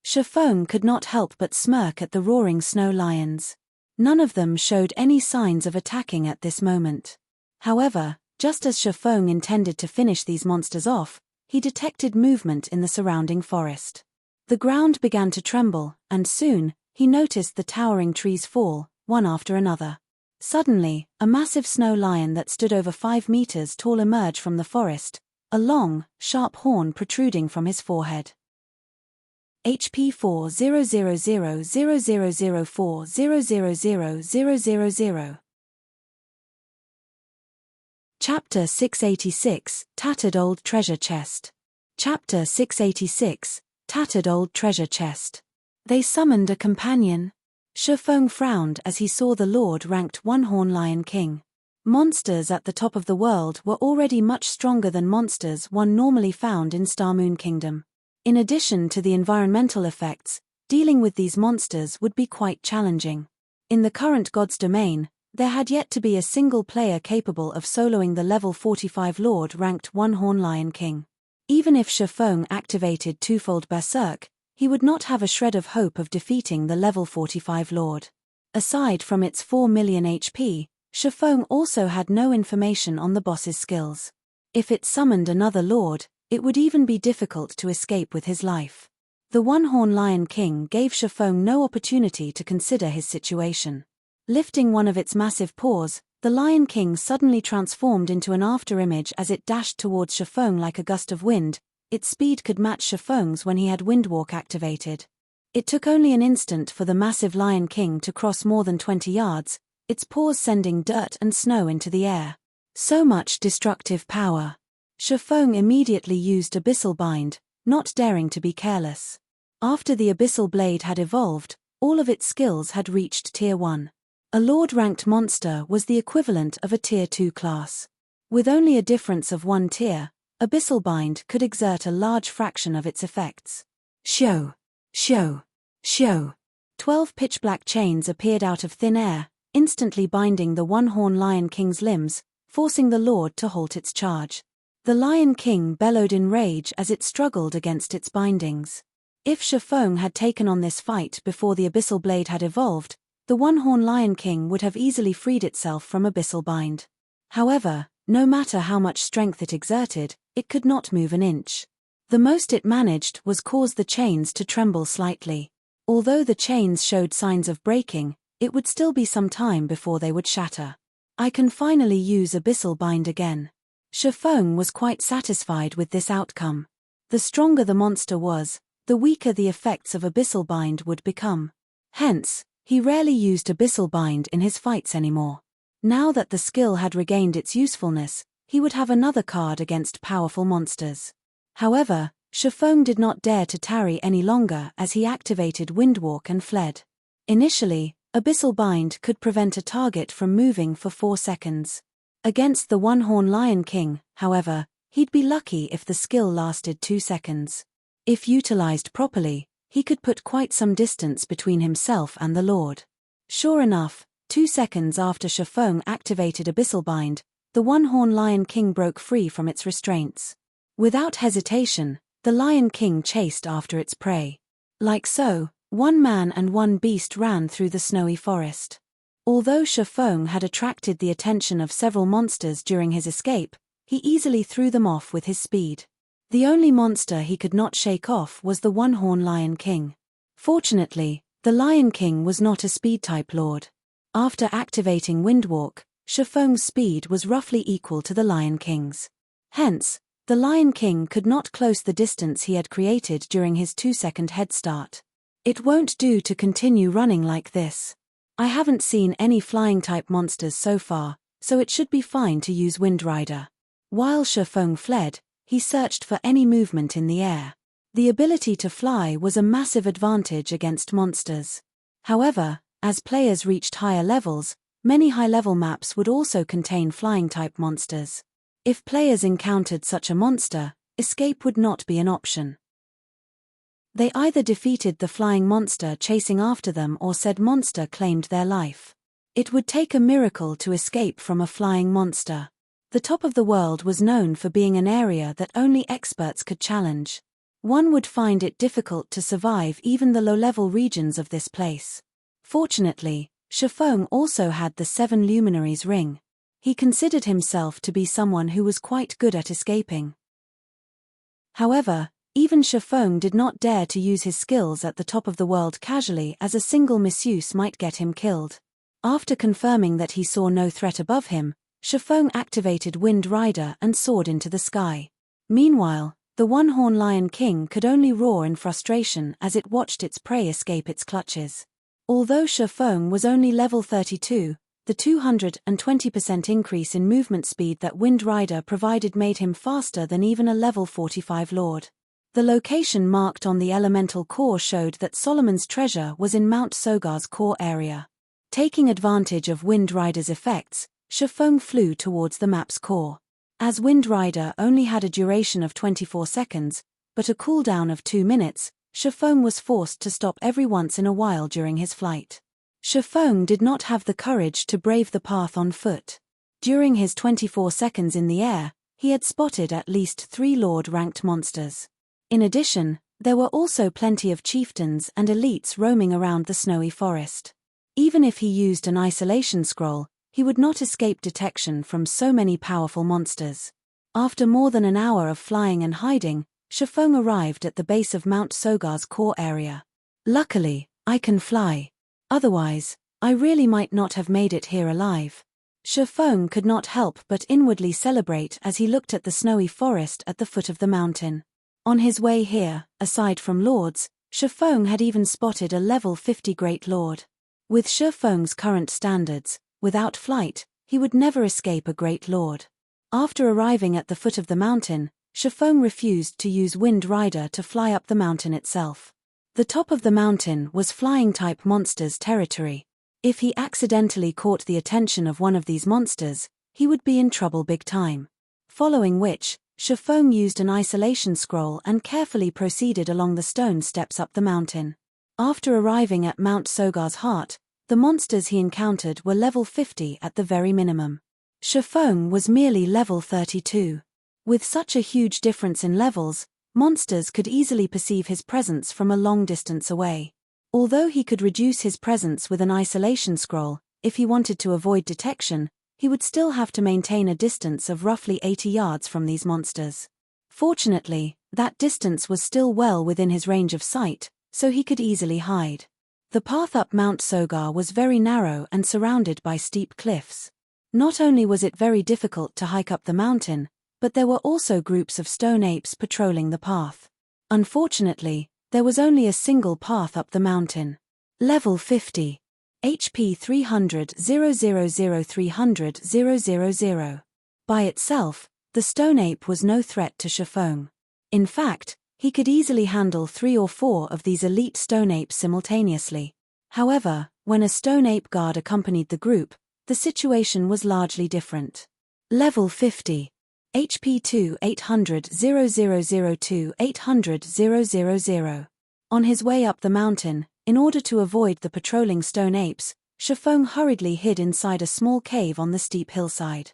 Shifeng could not help but smirk at the roaring snow lions. None of them showed any signs of attacking at this moment. However, just as Shifeng intended to finish these monsters off, he detected movement in the surrounding forest. The ground began to tremble, and soon, he noticed the towering trees fall, one after another. Suddenly, a massive snow lion that stood over 5 meters tall emerged from the forest, a long, sharp horn protruding from his forehead. HP 400004000000. Chapter 686, Tattered Old Treasure Chest. Chapter 686, Tattered Old Treasure Chest. They summoned a companion. Shifeng frowned as he saw the Lord-ranked One-Horn Lion King. Monsters at the top of the world were already much stronger than monsters one normally found in Star Moon Kingdom. In addition to the environmental effects, dealing with these monsters would be quite challenging. In the current God's Domain, there had yet to be a single player capable of soloing the level 45 Lord-ranked One-Horn Lion King. Even if Shifeng activated twofold Berserk, he would not have a shred of hope of defeating the level 45 Lord. Aside from its 4 million HP, Shifeng also had no information on the boss's skills. If it summoned another Lord, it would even be difficult to escape with his life. The One-Horn Lion King gave Shifeng no opportunity to consider his situation. Lifting one of its massive paws, the Lion King suddenly transformed into an afterimage as it dashed towards Shifeng like a gust of wind. Its speed could match Shifeng's when he had Windwalk activated. It took only an instant for the massive Lion King to cross more than 20 yards, its paws sending dirt and snow into the air. So much destructive power. Shifeng immediately used Abyssal Bind, not daring to be careless. After the Abyssal Blade had evolved, all of its skills had reached Tier 1. A Lord-ranked monster was the equivalent of a Tier 2 class. With only a difference of 1 tier, Abyssal Bind could exert a large fraction of its effects. Show! Show! Show! 12 pitch-black chains appeared out of thin air, instantly binding the One-Horn Lion King's limbs, forcing the Lord to halt its charge. The Lion King bellowed in rage as it struggled against its bindings. If Shifeng had taken on this fight before the Abyssal Blade had evolved, the One-Horn Lion King would have easily freed itself from Abyssal Bind. However, no matter how much strength it exerted, it could not move an inch. The most it managed was cause the chains to tremble slightly. Although the chains showed signs of breaking, it would still be some time before they would shatter. I can finally use Abyssal Bind again. Shifeng was quite satisfied with this outcome. The stronger the monster was, the weaker the effects of Abyssal Bind would become. Hence, he rarely used Abyssal Bind in his fights anymore. Now that the skill had regained its usefulness, he would have another card against powerful monsters. However, Shifeng did not dare to tarry any longer as he activated Windwalk and fled. Initially, Abyssal Bind could prevent a target from moving for 4 seconds. Against the One-Horn Lion King, however, he'd be lucky if the skill lasted 2 seconds. If utilized properly, he could put quite some distance between himself and the Lord. Sure enough, 2 seconds after Shifeng activated Abyssal Bind, the One-Horn Lion King broke free from its restraints. Without hesitation, the Lion King chased after its prey. Like so, 1 man and 1 beast ran through the snowy forest. Although Shifeng had attracted the attention of several monsters during his escape, he easily threw them off with his speed. The only monster he could not shake off was the One-Horn Lion King. Fortunately, the Lion King was not a speed-type lord. After activating Windwalk, Shifeng's speed was roughly equal to the Lion King's. Hence, the Lion King could not close the distance he had created during his 2-second head start. It won't do to continue running like this. I haven't seen any flying-type monsters so far, so it should be fine to use Wind Rider. While Shifeng fled, he searched for any movement in the air. The ability to fly was a massive advantage against monsters. However, as players reached higher levels, many high-level maps would also contain flying-type monsters. If players encountered such a monster, escape would not be an option. They either defeated the flying monster chasing after them or said monster claimed their life. It would take a miracle to escape from a flying monster. The top of the world was known for being an area that only experts could challenge. One would find it difficult to survive even the low-level regions of this place. Fortunately, Shifeng also had the 7 luminaries ring. He considered himself to be someone who was quite good at escaping. However, even Shifeng did not dare to use his skills at the top of the world casually, as a single misuse might get him killed. After confirming that he saw no threat above him, Shifeng activated Wind Rider and soared into the sky. Meanwhile, the one-horn Lion King could only roar in frustration as it watched its prey escape its clutches. Although Shifeng was only level 32, the 220% increase in movement speed that Wind Rider provided made him faster than even a level 45 lord. The location marked on the elemental core showed that Solomon's treasure was in Mount Sogar's core area. Taking advantage of Wind Rider's effects, Shifeng flew towards the map's core. As Wind Rider only had a duration of 24 seconds, but a cooldown of 2 minutes, Shifeng was forced to stop every once in a while during his flight. Shifeng did not have the courage to brave the path on foot. During his 24 seconds in the air, he had spotted at least 3 Lord-ranked monsters. In addition, there were also plenty of chieftains and elites roaming around the snowy forest. Even if he used an isolation scroll, he would not escape detection from so many powerful monsters. After more than an hour of flying and hiding, Shifeng arrived at the base of Mount Sogar's core area. Luckily, I can fly. Otherwise, I really might not have made it here alive. Shifeng could not help but inwardly celebrate as he looked at the snowy forest at the foot of the mountain. On his way here, aside from lords, Shifeng had even spotted a level 50 Great Lord. With Shifeng's current standards, without flight, he would never escape a Great Lord. After arriving at the foot of the mountain, Shifeng refused to use Wind Rider to fly up the mountain itself. The top of the mountain was flying-type monsters' territory. If he accidentally caught the attention of one of these monsters, he would be in trouble big time. Following which, Shifeng used an isolation scroll and carefully proceeded along the stone steps up the mountain. After arriving at Mount Sogar's heart, the monsters he encountered were level 50 at the very minimum. Shifeng was merely level 32. With such a huge difference in levels, monsters could easily perceive his presence from a long distance away. Although he could reduce his presence with an isolation scroll, if he wanted to avoid detection, he would still have to maintain a distance of roughly 80 yards from these monsters. Fortunately, that distance was still well within his range of sight, so he could easily hide. The path up Mount Sogar was very narrow and surrounded by steep cliffs. Not only was it very difficult to hike up the mountain, but there were also groups of stone apes patrolling the path. Unfortunately, there was only a single path up the mountain. Level 50. HP 300 000 300 000. By itself, the stone ape was no threat to Shifeng. In fact, he could easily handle 3 or 4 of these elite stone apes simultaneously. However, when a stone ape guard accompanied the group, the situation was largely different. Level 50. HP 2 800 0002 800 000. On his way up the mountain, in order to avoid the patrolling stone apes, Shifeng hurriedly hid inside a small cave on the steep hillside.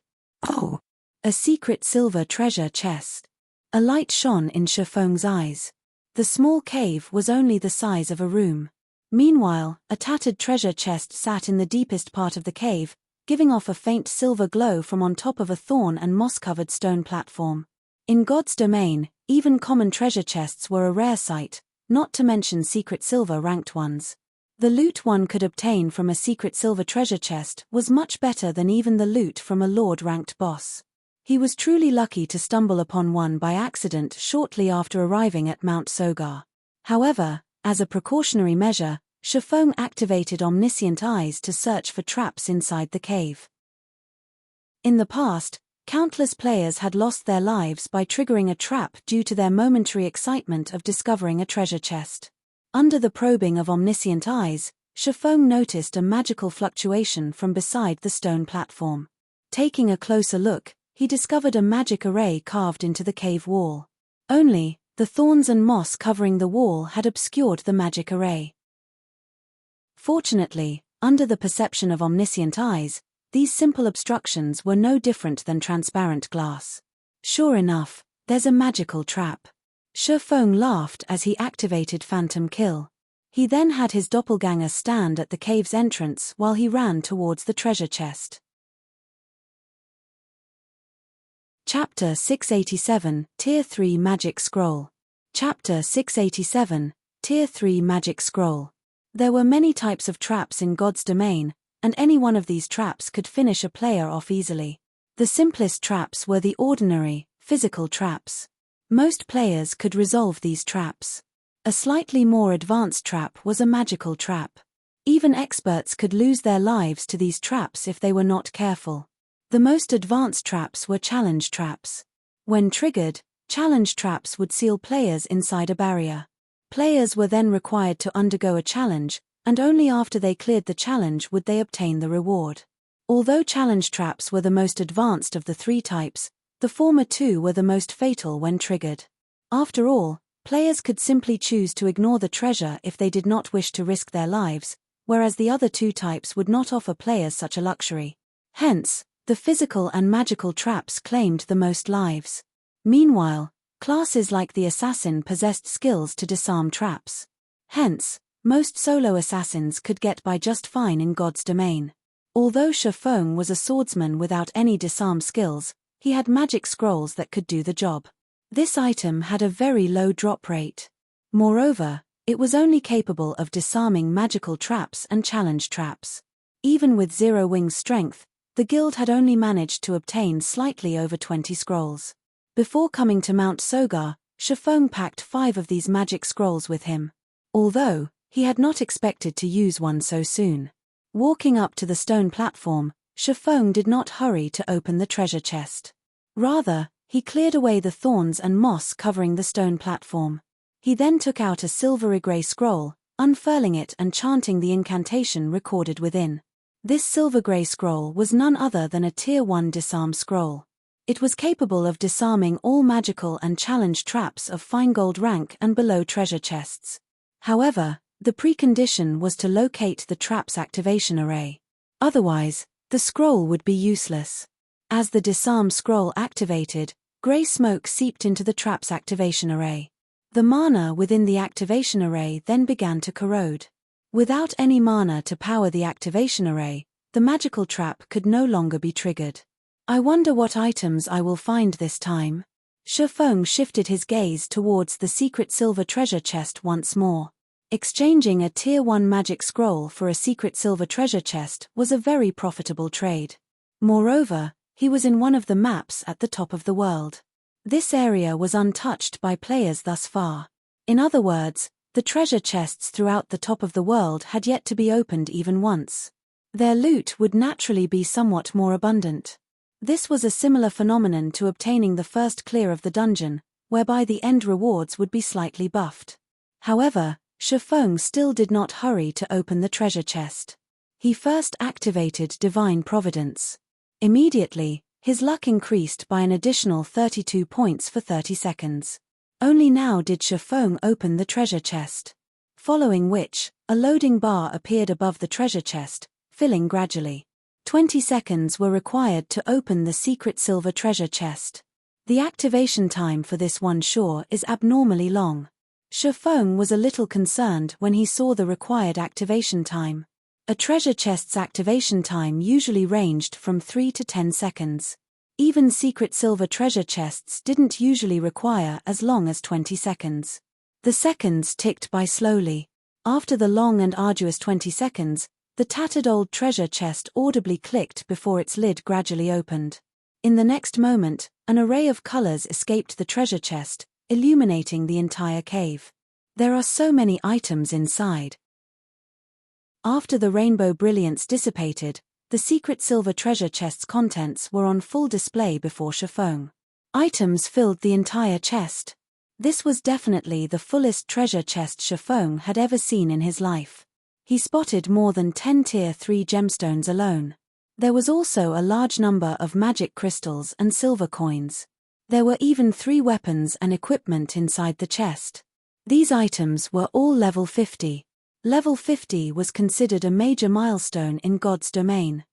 Oh! A secret silver treasure chest. A light shone in Shifeng's eyes. The small cave was only the size of a room. Meanwhile, a tattered treasure chest sat in the deepest part of the cave, giving off a faint silver glow from on top of a thorn and moss-covered stone platform. In God's domain, even common treasure chests were a rare sight, not to mention secret silver-ranked ones. The loot one could obtain from a secret silver treasure chest was much better than even the loot from a lord-ranked boss. He was truly lucky to stumble upon one by accident shortly after arriving at Mount Sogar. However, as a precautionary measure, Shifeng activated omniscient eyes to search for traps inside the cave. In the past, countless players had lost their lives by triggering a trap due to their momentary excitement of discovering a treasure chest. Under the probing of omniscient eyes, Shifeng noticed a magical fluctuation from beside the stone platform. Taking a closer look, he discovered a magic array carved into the cave wall. Only, The thorns and moss covering the wall had obscured the magic array. Fortunately, under the perception of omniscient eyes, these simple obstructions were no different than transparent glass. Sure enough, there's a magical trap. Shifeng laughed as he activated Phantom Kill. He then had his doppelganger stand at the cave's entrance while he ran towards the treasure chest. Chapter 687, Tier 3 Magic Scroll. Chapter 687, Tier 3 Magic Scroll. There were many types of traps in God's domain, and any one of these traps could finish a player off easily. The simplest traps were the ordinary, physical traps. Most players could resolve these traps. A slightly more advanced trap was a magical trap. Even experts could lose their lives to these traps if they were not careful. The most advanced traps were challenge traps. When triggered, challenge traps would seal players inside a barrier. Players were then required to undergo a challenge, and only after they cleared the challenge would they obtain the reward. Although challenge traps were the most advanced of the three types, the former two were the most fatal when triggered. After all, players could simply choose to ignore the treasure if they did not wish to risk their lives, whereas the other two types would not offer players such a luxury. Hence, the physical and magical traps claimed the most lives. Meanwhile, classes like the assassin possessed skills to disarm traps. Hence, most solo assassins could get by just fine in God's domain. Although Shifeng was a swordsman without any disarm skills, he had magic scrolls that could do the job. This item had a very low drop rate. Moreover, it was only capable of disarming magical traps and challenge traps. Even with 0 wings strength, the guild had only managed to obtain slightly over 20 scrolls. Before coming to Mount Sogar, Shifeng packed 5 of these magic scrolls with him. Although, he had not expected to use one so soon. Walking up to the stone platform, Shifeng did not hurry to open the treasure chest. Rather, he cleared away the thorns and moss covering the stone platform. He then took out a silvery grey scroll, unfurling it and chanting the incantation recorded within. This silver grey scroll was none other than a Tier 1 disarm scroll. It was capable of disarming all magical and challenge traps of fine gold rank and below treasure chests. However, the precondition was to locate the trap's activation array. Otherwise, the scroll would be useless. As the disarm scroll activated, grey smoke seeped into the trap's activation array. The mana within the activation array then began to corrode. Without any mana to power the activation array, the magical trap could no longer be triggered. I wonder what items I will find this time. Shifeng shifted his gaze towards the secret silver treasure chest once more. Exchanging a Tier 1 magic scroll for a secret silver treasure chest was a very profitable trade. Moreover, he was in one of the maps at the top of the world. This area was untouched by players thus far. In other words, the treasure chests throughout the top of the world had yet to be opened even once. Their loot would naturally be somewhat more abundant. This was a similar phenomenon to obtaining the first clear of the dungeon, whereby the end rewards would be slightly buffed. However, Shifeng still did not hurry to open the treasure chest. He first activated Divine Providence. Immediately, his luck increased by an additional 32 points for 30 seconds. Only now did Shifeng open the treasure chest. Following which, a loading bar appeared above the treasure chest, filling gradually. 20 seconds were required to open the secret silver treasure chest. The activation time for this one sure is abnormally long. Shifeng was a little concerned when he saw the required activation time. A treasure chest's activation time usually ranged from 3 to 10 seconds. Even secret silver treasure chests didn't usually require as long as 20 seconds. The seconds ticked by slowly. After the long and arduous 20 seconds, the tattered old treasure chest audibly clicked before its lid gradually opened. In the next moment, an array of colors escaped the treasure chest, illuminating the entire cave. There are so many items inside. After the rainbow brilliance dissipated, the secret silver treasure chest's contents were on full display before Shifeng. Items filled the entire chest. This was definitely the fullest treasure chest Shifeng had ever seen in his life. He spotted more than 10 Tier 3 gemstones alone. There was also a large number of magic crystals and silver coins. There were even 3 weapons and equipment inside the chest. These items were all level 50. Level 50 was considered a major milestone in God's domain.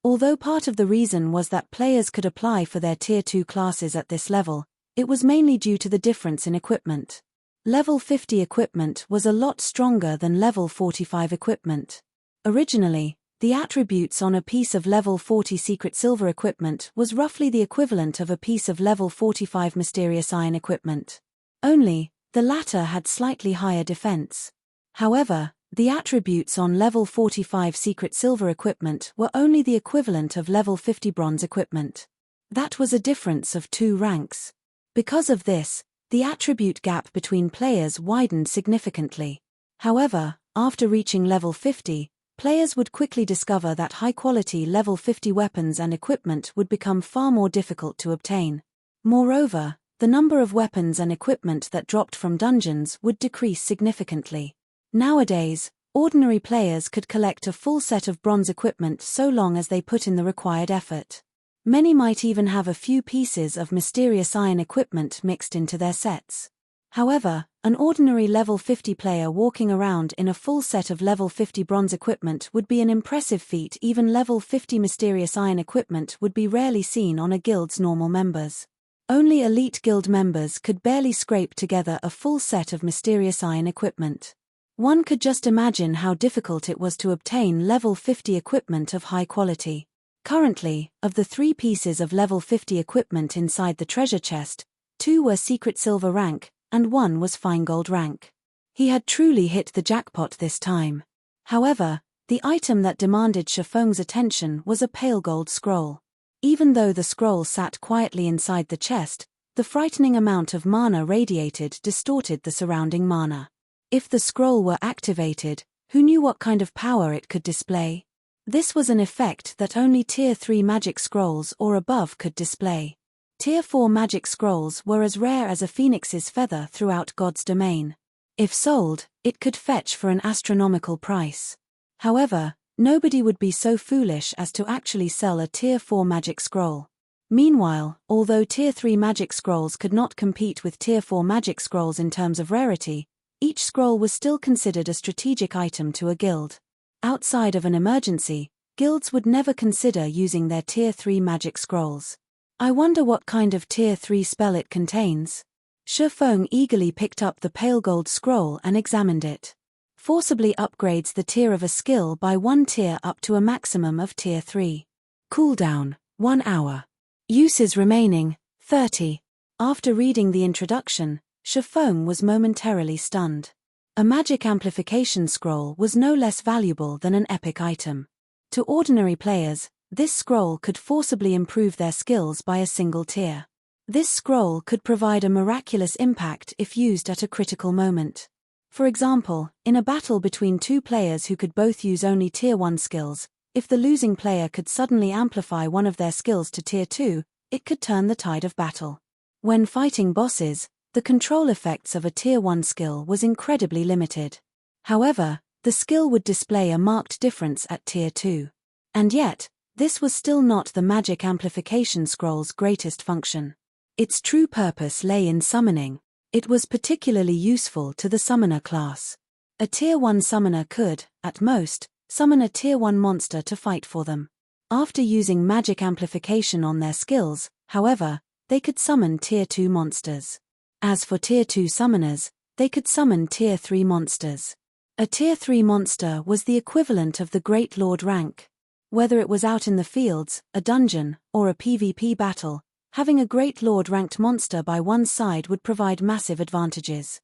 Although part of the reason was that players could apply for their Tier 2 classes at this level, it was mainly due to the difference in equipment. Level 50 equipment was a lot stronger than level 45 equipment. Originally, the attributes on a piece of level 40 secret silver equipment was roughly the equivalent of a piece of level 45 mysterious iron equipment. Only, the latter had slightly higher defense. However, the attributes on level 45 secret silver equipment were only the equivalent of level 50 bronze equipment. That was a difference of 2 ranks. Because of this, the attribute gap between players widened significantly. However, after reaching level 50, players would quickly discover that high-quality level 50 weapons and equipment would become far more difficult to obtain. Moreover, the number of weapons and equipment that dropped from dungeons would decrease significantly. Nowadays, ordinary players could collect a full set of bronze equipment so long as they put in the required effort. Many might even have a few pieces of mysterious iron equipment mixed into their sets. However, an ordinary level 50 player walking around in a full set of level 50 bronze equipment would be an impressive feat. Even level 50 mysterious iron equipment would be rarely seen on a guild's normal members. Only elite guild members could barely scrape together a full set of mysterious iron equipment. One could just imagine how difficult it was to obtain level 50 equipment of high quality. Currently, of the 3 pieces of level 50 equipment inside the treasure chest, 2 were secret silver rank, and 1 was fine gold rank. He had truly hit the jackpot this time. However, the item that demanded Shifeng's attention was a pale gold scroll. Even though the scroll sat quietly inside the chest, the frightening amount of mana radiated distorted the surrounding mana. If the scroll were activated, who knew what kind of power it could display? This was an effect that only Tier 3 magic scrolls or above could display. Tier 4 magic scrolls were as rare as a phoenix's feather throughout God's domain. If sold, it could fetch for an astronomical price. However, nobody would be so foolish as to actually sell a Tier 4 magic scroll. Meanwhile, although Tier 3 magic scrolls could not compete with Tier 4 magic scrolls in terms of rarity, each scroll was still considered a strategic item to a guild. Outside of an emergency, guilds would never consider using their Tier 3 magic scrolls. I wonder what kind of Tier 3 spell it contains. Shifeng eagerly picked up the pale gold scroll and examined it. Forcibly upgrades the tier of a skill by 1 tier up to a maximum of Tier 3. Cooldown, 1 hour. Uses remaining, 30. After reading the introduction, Shifeng was momentarily stunned. A magic amplification scroll was no less valuable than an epic item. To ordinary players, this scroll could forcibly improve their skills by a single tier. This scroll could provide a miraculous impact if used at a critical moment. For example, in a battle between 2 players who could both use only Tier 1 skills, if the losing player could suddenly amplify one of their skills to Tier 2, it could turn the tide of battle. When fighting bosses, the control effects of a Tier 1 skill was incredibly limited. However, the skill would display a marked difference at Tier 2. And yet, this was still not the magic amplification scroll's greatest function. Its true purpose lay in summoning. It was particularly useful to the summoner class. A Tier 1 summoner could, at most, summon a Tier 1 monster to fight for them. After using magic amplification on their skills, however, they could summon Tier 2 monsters. As for Tier 2 summoners, they could summon Tier 3 monsters. A Tier 3 monster was the equivalent of the Great Lord rank. Whether it was out in the fields, a dungeon, or a PvP battle, having a Great Lord ranked monster by one's side would provide massive advantages.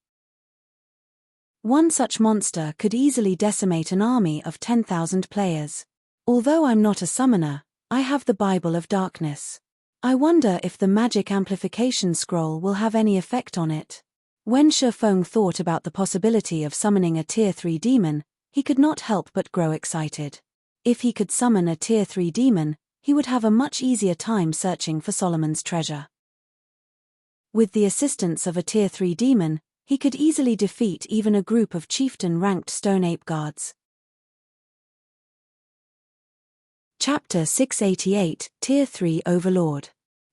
One such monster could easily decimate an army of 10,000 players. Although I'm not a summoner, I have the Bible of Darkness. I wonder if the magic amplification scroll will have any effect on it. When Shifeng thought about the possibility of summoning a Tier 3 demon, he could not help but grow excited. If he could summon a Tier 3 demon, he would have a much easier time searching for Solomon's treasure. With the assistance of a Tier 3 demon, he could easily defeat even a group of chieftain-ranked stone ape guards. Chapter 688, Tier 3 Overlord.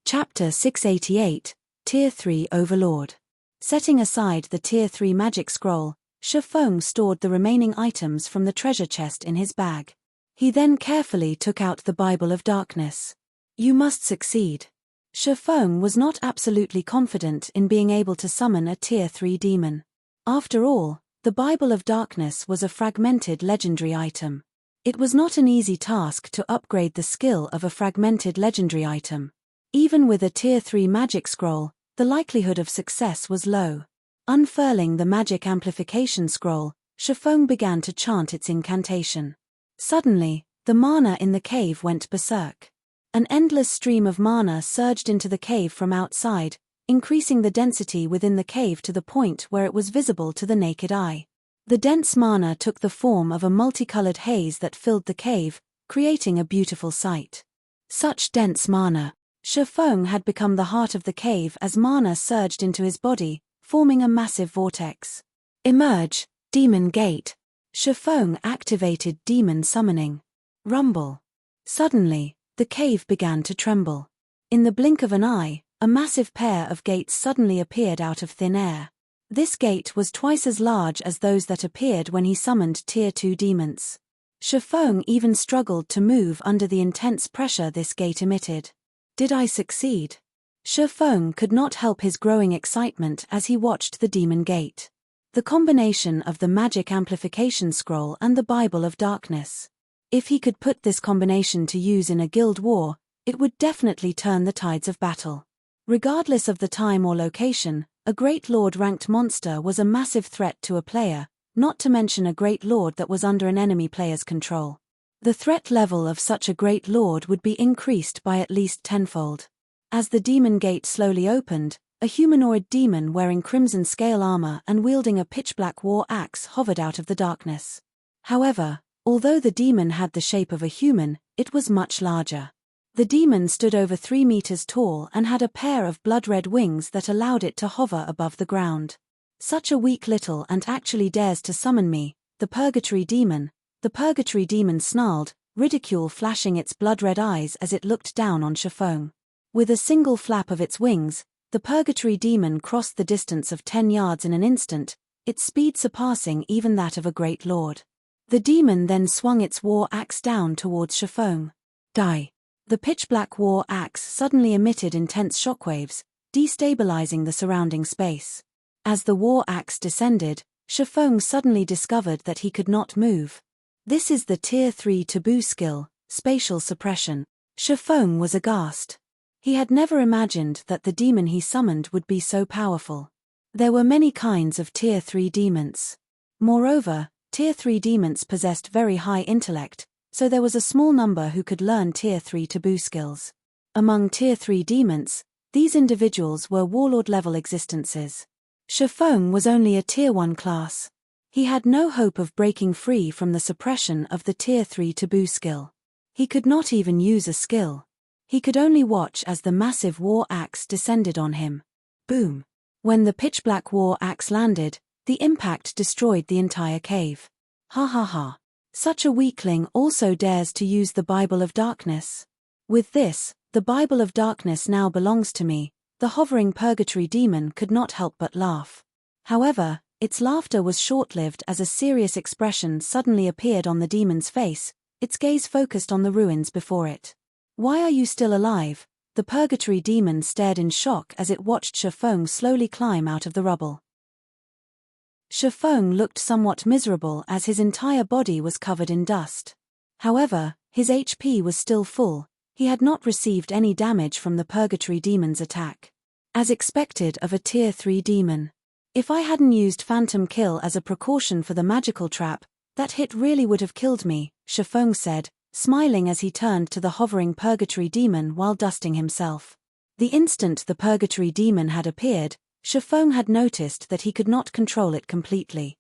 Chapter 688, Tier 3 Overlord. Setting aside the Tier 3 magic scroll, Shifeng stored the remaining items from the treasure chest in his bag. He then carefully took out the Bible of Darkness. You must succeed. Shifeng was not absolutely confident in being able to summon a Tier 3 demon. After all, the Bible of Darkness was a fragmented legendary item. It was not an easy task to upgrade the skill of a fragmented legendary item. Even with a Tier 3 magic scroll, the likelihood of success was low. Unfurling the magic amplification scroll, Shifeng began to chant its incantation. Suddenly, the mana in the cave went berserk. An endless stream of mana surged into the cave from outside, increasing the density within the cave to the point where it was visible to the naked eye. The dense mana took the form of a multicolored haze that filled the cave, creating a beautiful sight. Such dense mana. Shifeng had become the heart of the cave as mana surged into his body, forming a massive vortex. Emerge, Demon Gate. Shifeng activated demon summoning. Rumble. Suddenly, the cave began to tremble. In the blink of an eye, a massive pair of gates suddenly appeared out of thin air. This gate was twice as large as those that appeared when he summoned Tier 2 demons. Shifeng even struggled to move under the intense pressure this gate emitted. Did I succeed? Shifeng could not help his growing excitement as he watched the demon gate. The combination of the magic amplification scroll and the Bible of Darkness. If he could put this combination to use in a guild war, it would definitely turn the tides of battle. Regardless of the time or location, a Great Lord ranked monster was a massive threat to a player, not to mention a Great Lord that was under an enemy player's control. The threat level of such a Great Lord would be increased by at least tenfold. As the demon gate slowly opened, a humanoid demon wearing crimson scale armor and wielding a pitch-black war axe hovered out of the darkness. However, although the demon had the shape of a human, it was much larger. The demon stood over 3 meters tall and had a pair of blood-red wings that allowed it to hover above the ground. Such a weak little ant actually dares to summon me, the Purgatory Demon. The Purgatory Demon snarled, ridicule flashing its blood-red eyes as it looked down on Shifeng. With a single flap of its wings, the Purgatory Demon crossed the distance of 10 yards in an instant, its speed surpassing even that of a Great Lord. The demon then swung its war axe down towards Shifeng. Die. The pitch-black war axe suddenly emitted intense shockwaves, destabilizing the surrounding space. As the war axe descended, Shifeng suddenly discovered that he could not move. This is the Tier 3 taboo skill, spatial suppression. Shifeng was aghast. He had never imagined that the demon he summoned would be so powerful. There were many kinds of Tier 3 demons. Moreover, Tier 3 demons possessed very high intellect, so there was a small number who could learn Tier 3 taboo skills. Among Tier 3 demons, these individuals were warlord-level existences. Shifeng was only a Tier 1 class. He had no hope of breaking free from the suppression of the Tier 3 taboo skill. He could not even use a skill. He could only watch as the massive war axe descended on him. Boom! When the pitch-black war axe landed, the impact destroyed the entire cave. Ha ha ha. Such a weakling also dares to use the Bible of Darkness. With this, the Bible of Darkness now belongs to me. The hovering Purgatory Demon could not help but laugh. However, its laughter was short-lived as a serious expression suddenly appeared on the demon's face, its gaze focused on the ruins before it. Why are you still alive? The Purgatory Demon stared in shock as it watched Shifeng slowly climb out of the rubble. Shifeng looked somewhat miserable as his entire body was covered in dust. However, his HP was still full. He had not received any damage from the Purgatory Demon's attack. As expected of a Tier 3 demon. If I hadn't used Phantom Kill as a precaution for the magical trap, that hit really would have killed me, Shifeng said, smiling as he turned to the hovering Purgatory Demon while dusting himself. The instant the Purgatory Demon had appeared, Shifeng had noticed that he could not control it completely.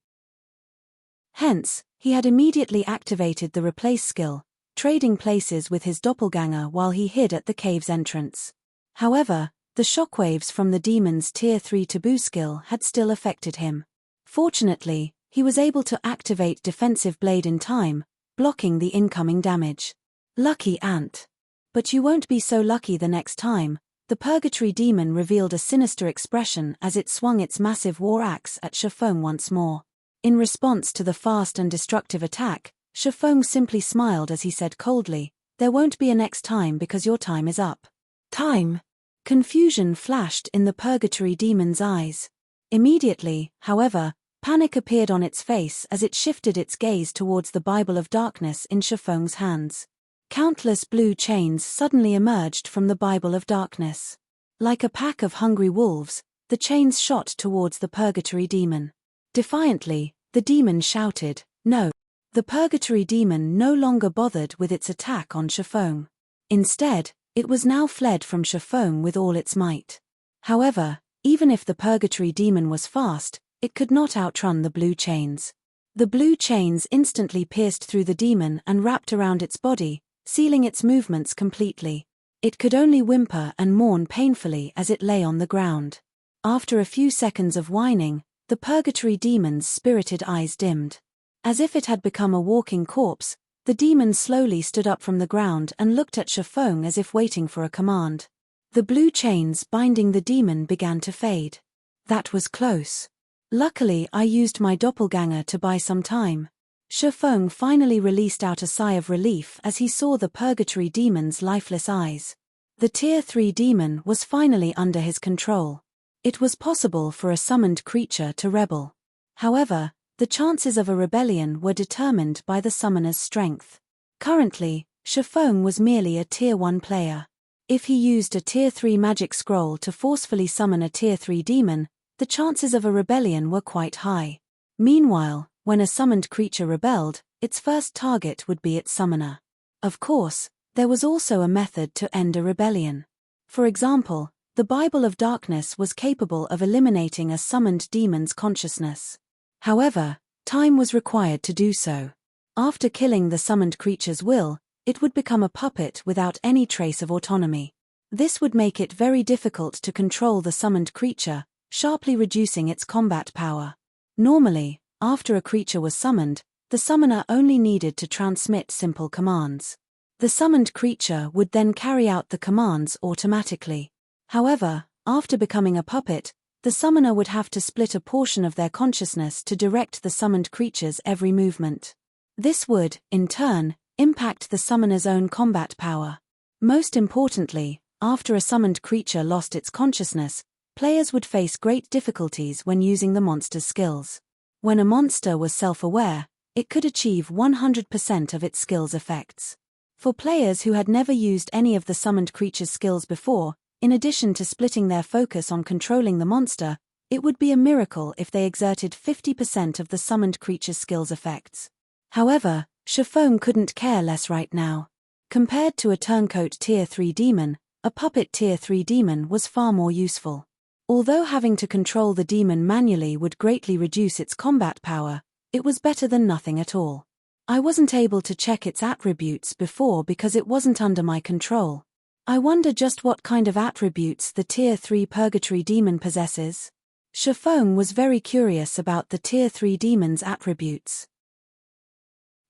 Hence, he had immediately activated the replace skill, trading places with his doppelganger while he hid at the cave's entrance. However, the shockwaves from the demon's Tier 3 taboo skill had still affected him. Fortunately, he was able to activate Defensive Blade in time, blocking the incoming damage. Lucky ant. But you won't be so lucky the next time. The Purgatory Demon revealed a sinister expression as it swung its massive war axe at Shifeng once more. In response to the fast and destructive attack, Shifeng simply smiled as he said coldly, "There won't be a next time because your time is up." Time? Confusion flashed in the Purgatory Demon's eyes. Immediately, however, panic appeared on its face as it shifted its gaze towards the Bible of Darkness in Shifeng's hands. Countless blue chains suddenly emerged from the Bible of Darkness. Like a pack of hungry wolves, the chains shot towards the Purgatory Demon. Defiantly, the demon shouted, "No." The Purgatory Demon no longer bothered with its attack on Shifeng. Instead, it was now fled from Shifeng with all its might. However, even if the Purgatory Demon was fast, it could not outrun the blue chains. The blue chains instantly pierced through the demon and wrapped around its body, sealing its movements completely. It could only whimper and mourn painfully as it lay on the ground. After a few seconds of whining, the Purgatory Demon's spirited eyes dimmed. As if it had become a walking corpse, the demon slowly stood up from the ground and looked at Shifeng as if waiting for a command. The blue chains binding the demon began to fade. That was close. Luckily, I used my doppelganger to buy some time. Shifeng finally released out a sigh of relief as he saw the Purgatory Demon's lifeless eyes. The Tier 3 demon was finally under his control. It was possible for a summoned creature to rebel. However, the chances of a rebellion were determined by the summoner's strength. Currently, Shifeng was merely a Tier 1 player. If he used a Tier 3 magic scroll to forcefully summon a Tier 3 demon, the chances of a rebellion were quite high. Meanwhile, when a summoned creature rebelled, its first target would be its summoner. Of course, there was also a method to end a rebellion. For example, the Bible of Darkness was capable of eliminating a summoned demon's consciousness. However, time was required to do so. After killing the summoned creature's will, it would become a puppet without any trace of autonomy. This would make it very difficult to control the summoned creature, sharply reducing its combat power. Normally, after a creature was summoned, the summoner only needed to transmit simple commands. The summoned creature would then carry out the commands automatically. However, after becoming a puppet, the summoner would have to split a portion of their consciousness to direct the summoned creature's every movement. This would, in turn, impact the summoner's own combat power. Most importantly, after a summoned creature lost its consciousness, players would face great difficulties when using the monster's skills. When a monster was self-aware, it could achieve 100% of its skills' effects. For players who had never used any of the summoned creature's skills before, in addition to splitting their focus on controlling the monster, it would be a miracle if they exerted 50% of the summoned creature's skills' effects. However, Shifeng couldn't care less right now. Compared to a turncoat Tier 3 demon, a puppet Tier 3 demon was far more useful. Although having to control the demon manually would greatly reduce its combat power, it was better than nothing at all. I wasn't able to check its attributes before because it wasn't under my control. I wonder just what kind of attributes the Tier 3 Purgatory Demon possesses. Shifeng was very curious about the Tier 3 demon's attributes.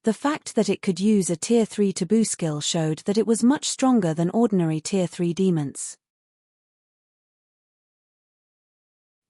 The fact that it could use a Tier 3 taboo skill showed that it was much stronger than ordinary Tier 3 demons.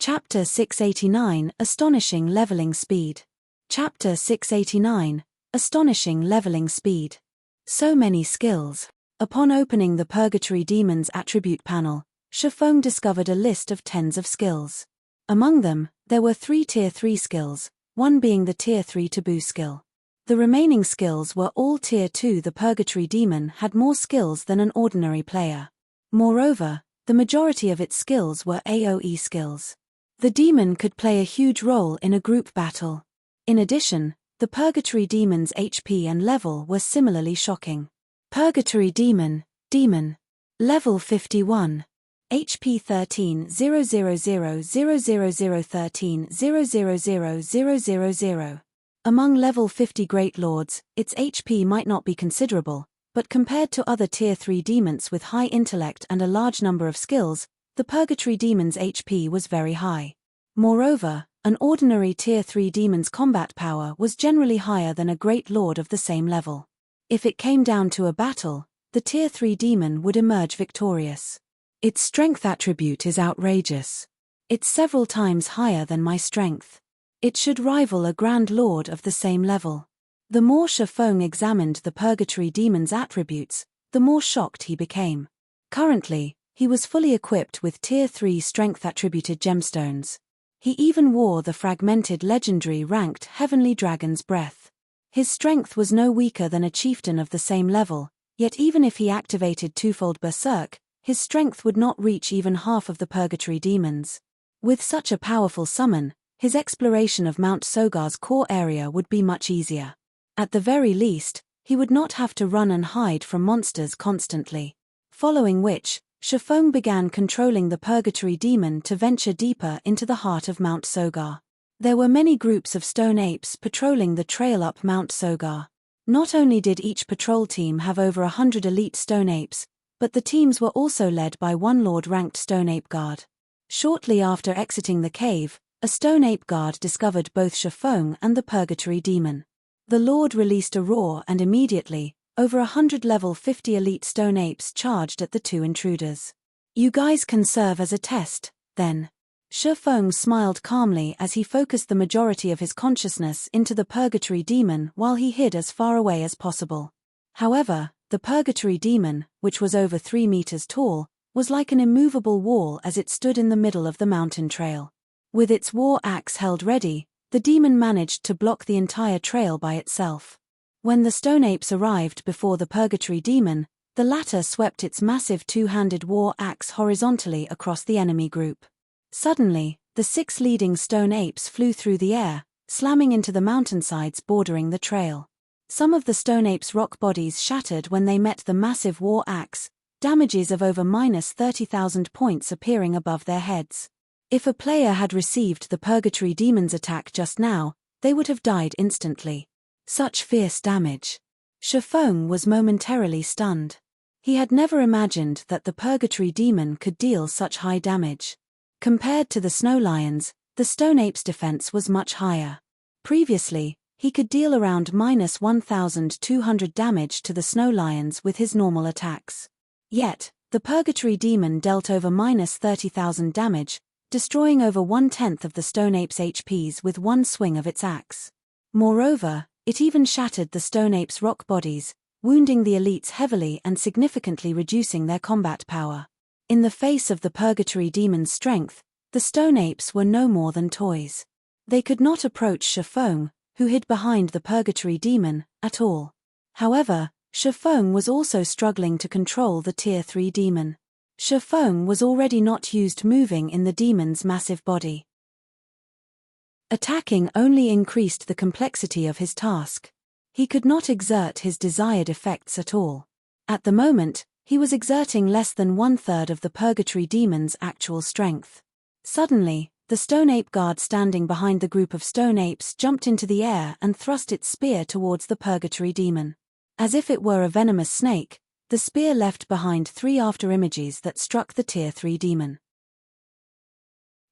Chapter 689 Astonishing Leveling Speed. Chapter 689 Astonishing Leveling Speed. So many skills. Upon opening the Purgatory Demon's attribute panel, Shifeng discovered a list of tens of skills. Among them, there were 3 Tier 3 skills, one being the Tier 3 taboo skill. The remaining skills were all Tier 2. The Purgatory Demon had more skills than an ordinary player. Moreover, the majority of its skills were AoE skills. The demon could play a huge role in a group battle. In addition, the Purgatory Demon's HP and level were similarly shocking. Purgatory Demon, Demon. Level 51. HP 13 0000013 000000. Among level 50 Great Lords, its HP might not be considerable, but compared to other Tier 3 demons with high intellect and a large number of skills, the Purgatory Demon's HP was very high. Moreover, an ordinary Tier 3 demon's combat power was generally higher than a Great Lord of the same level. If it came down to a battle, the Tier 3 demon would emerge victorious. Its strength attribute is outrageous. It's several times higher than my strength. It should rival a Grand Lord of the same level. The more Shifeng examined the Purgatory Demon's attributes, the more shocked he became. Currently, he was fully equipped with Tier 3 strength-attributed gemstones. He even wore the fragmented legendary ranked Heavenly Dragon's Breath. His strength was no weaker than a chieftain of the same level, yet even if he activated twofold Berserk, his strength would not reach even half of the Purgatory Demon's. With such a powerful summon, his exploration of Mount Sogar's core area would be much easier. At the very least, he would not have to run and hide from monsters constantly. Following which, Shifeng began controlling the Purgatory Demon to venture deeper into the heart of Mount Sogar. There were many groups of stone apes patrolling the trail up Mount Sogar. Not only did each patrol team have over 100 elite stone apes, but the teams were also led by one Lord-ranked stone ape guard. Shortly after exiting the cave, a stone ape guard discovered both Shifeng and the Purgatory Demon. The Lord released a roar and immediately, over 100 level 50 elite stone apes charged at the two intruders. "You guys can serve as a test, then." Shifeng smiled calmly as he focused the majority of his consciousness into the Purgatory Demon while he hid as far away as possible. However, the Purgatory Demon, which was over 3 meters tall, was like an immovable wall as it stood in the middle of the mountain trail. With its war axe held ready, the demon managed to block the entire trail by itself. When the stone apes arrived before the Purgatory Demon, the latter swept its massive two-handed war axe horizontally across the enemy group. Suddenly, the 6 leading stone apes flew through the air, slamming into the mountainsides bordering the trail. Some of the stone apes' rock bodies shattered when they met the massive war axe, damages of over -30,000 points appearing above their heads. If a player had received the Purgatory Demon's attack just now, they would have died instantly. Such fierce damage. Shifeng was momentarily stunned. He had never imagined that the Purgatory Demon could deal such high damage. Compared to the Snow Lions, the Stone Ape's defense was much higher. Previously, he could deal around -1,200 damage to the Snow Lions with his normal attacks. Yet, the Purgatory Demon dealt over -30,000 damage, destroying over 1/10 of the Stone Ape's HPs with one swing of its axe. Moreover, it even shattered the Stone Ape's rock bodies, wounding the elites heavily and significantly reducing their combat power. In the face of the Purgatory Demon's strength, the Stone Apes were no more than toys. They could not approach Shifeng, who hid behind the Purgatory Demon, at all. However, Shifeng was also struggling to control the Tier 3 demon. Shifeng was already not used moving in the demon's massive body. Attacking only increased the complexity of his task. He could not exert his desired effects at all. At the moment, he was exerting less than 1/3 of the Purgatory Demon's actual strength. Suddenly, the Stone Ape guard standing behind the group of Stone Apes jumped into the air and thrust its spear towards the Purgatory Demon. As if it were a venomous snake, the spear left behind 3 afterimages that struck the Tier 3 demon.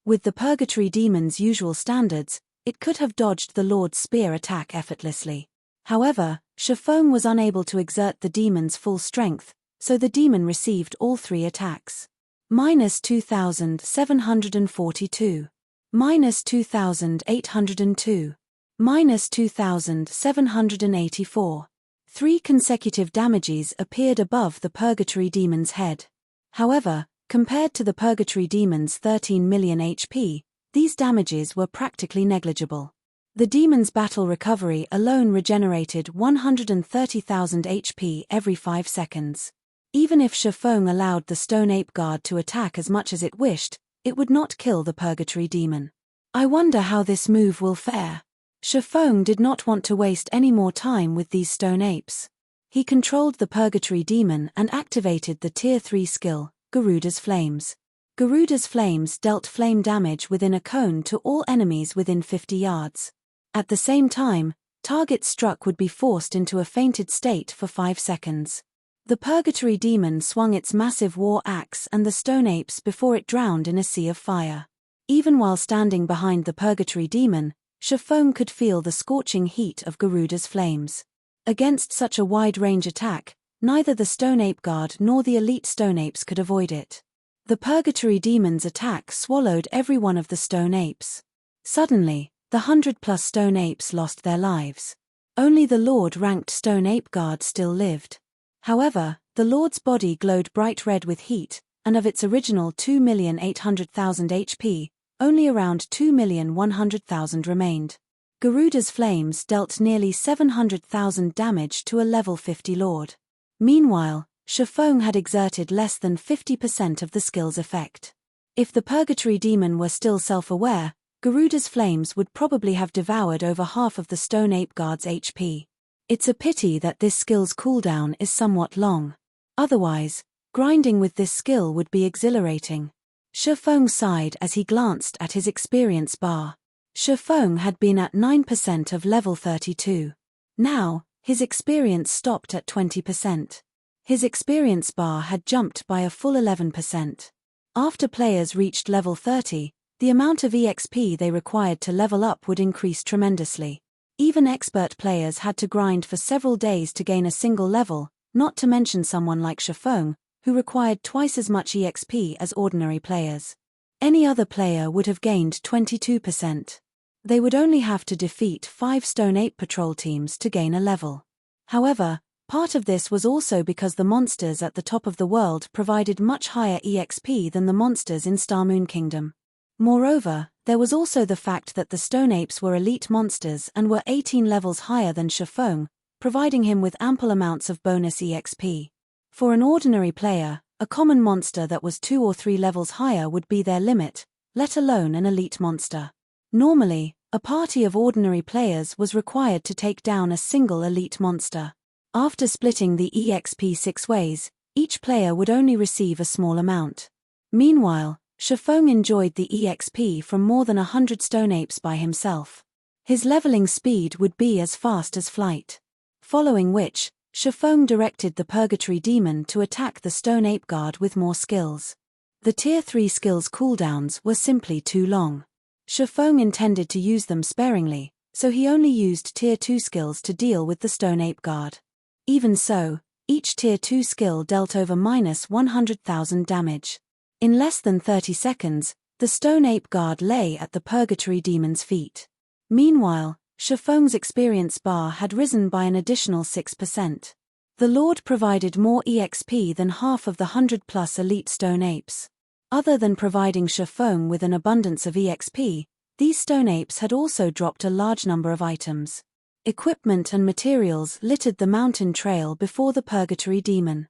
With the Purgatory Demon's usual standards, it could have dodged the Lord's spear attack effortlessly. However, Shifeng was unable to exert the demon's full strength, so the demon received all 3 attacks. -2,742. -2,802. -2,784. 3 consecutive damages appeared above the Purgatory Demon's head. However, compared to the Purgatory Demon's 13 million HP, these damages were practically negligible. The demon's battle recovery alone regenerated 130,000 HP every 5 seconds. Even if Shifeng allowed the Stone Ape guard to attack as much as it wished, it would not kill the Purgatory Demon. I wonder how this move will fare. Shifeng did not want to waste any more time with these Stone Apes. He controlled the Purgatory Demon and activated the Tier 3 skill, Garuda's Flames. Garuda's Flames dealt flame damage within a cone to all enemies within 50 yards. At the same time, targets struck would be forced into a fainted state for 5 seconds. The Purgatory Demon swung its massive war axe and the Stone Apes before it drowned in a sea of fire. Even while standing behind the Purgatory Demon, Shifeng could feel the scorching heat of Garuda's Flames. Against such a wide-range attack, neither the Stone Ape Guard nor the elite Stone Apes could avoid it. The Purgatory Demon's attack swallowed every one of the stone apes. Suddenly, the 100+ stone apes lost their lives. Only the Lord-ranked stone ape guard still lived. However, the Lord's body glowed bright red with heat, and of its original 2,800,000 HP, only around 2,100,000 remained. Garuda's flames dealt nearly 700,000 damage to a level 50 Lord. Meanwhile, Shifeng had exerted less than 50% of the skill's effect. If the Purgatory Demon were still self-aware, Garuda's flames would probably have devoured over half of the Stone Ape Guard's HP. It's a pity that this skill's cooldown is somewhat long. Otherwise, grinding with this skill would be exhilarating. Shifeng sighed as he glanced at his experience bar. Shifeng had been at 9% of level 32. Now, his experience stopped at 20%. His experience bar had jumped by a full 11%. After players reached level 30, the amount of EXP they required to level up would increase tremendously. Even expert players had to grind for several days to gain a single level, not to mention someone like Shifeng, who required twice as much EXP as ordinary players. Any other player would have gained 22%. They would only have to defeat 5 Stone Ape Patrol teams to gain a level. However, part of this was also because the monsters at the top of the world provided much higher EXP than the monsters in Star Moon Kingdom. Moreover, there was also the fact that the Stone Apes were elite monsters and were 18 levels higher than Shifeng, providing him with ample amounts of bonus EXP. For an ordinary player, a common monster that was 2 or 3 levels higher would be their limit, let alone an elite monster. Normally, a party of ordinary players was required to take down a single elite monster. After splitting the EXP 6 ways, each player would only receive a small amount. Meanwhile, Shifeng enjoyed the EXP from more than 100 stone apes by himself. His leveling speed would be as fast as flight. Following which, Shifeng directed the Purgatory Demon to attack the Stone Ape Guard with more skills. The Tier 3 skills cooldowns were simply too long. Shifeng intended to use them sparingly, so he only used Tier 2 skills to deal with the Stone Ape Guard. Even so, each Tier 2 skill dealt over -100,000 damage. In less than 30 seconds, the Stone Ape Guard lay at the Purgatory Demon's feet. Meanwhile, Shifeng's experience bar had risen by an additional 6%. The Lord provided more EXP than half of the 100+ elite Stone Apes. Other than providing Shifeng with an abundance of EXP, these Stone Apes had also dropped a large number of items. Equipment and materials littered the mountain trail before the Purgatory Demon.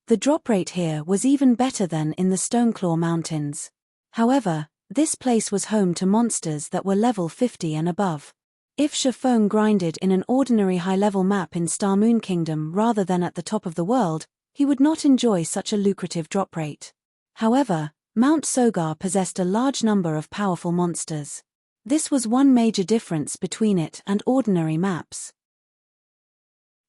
The drop rate here was even better than in the Stoneclaw Mountains. However, this place was home to monsters that were level 50 and above. If Shifeng grinded in an ordinary high-level map in Star Moon Kingdom rather than at the top of the world, he would not enjoy such a lucrative drop rate. However, Mount Sogar possessed a large number of powerful monsters. This was one major difference between it and ordinary maps.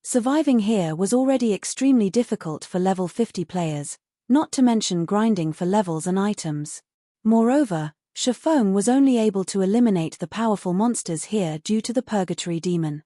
Surviving here was already extremely difficult for level 50 players, not to mention grinding for levels and items. Moreover, Shifeng was only able to eliminate the powerful monsters here due to the Purgatory Demon.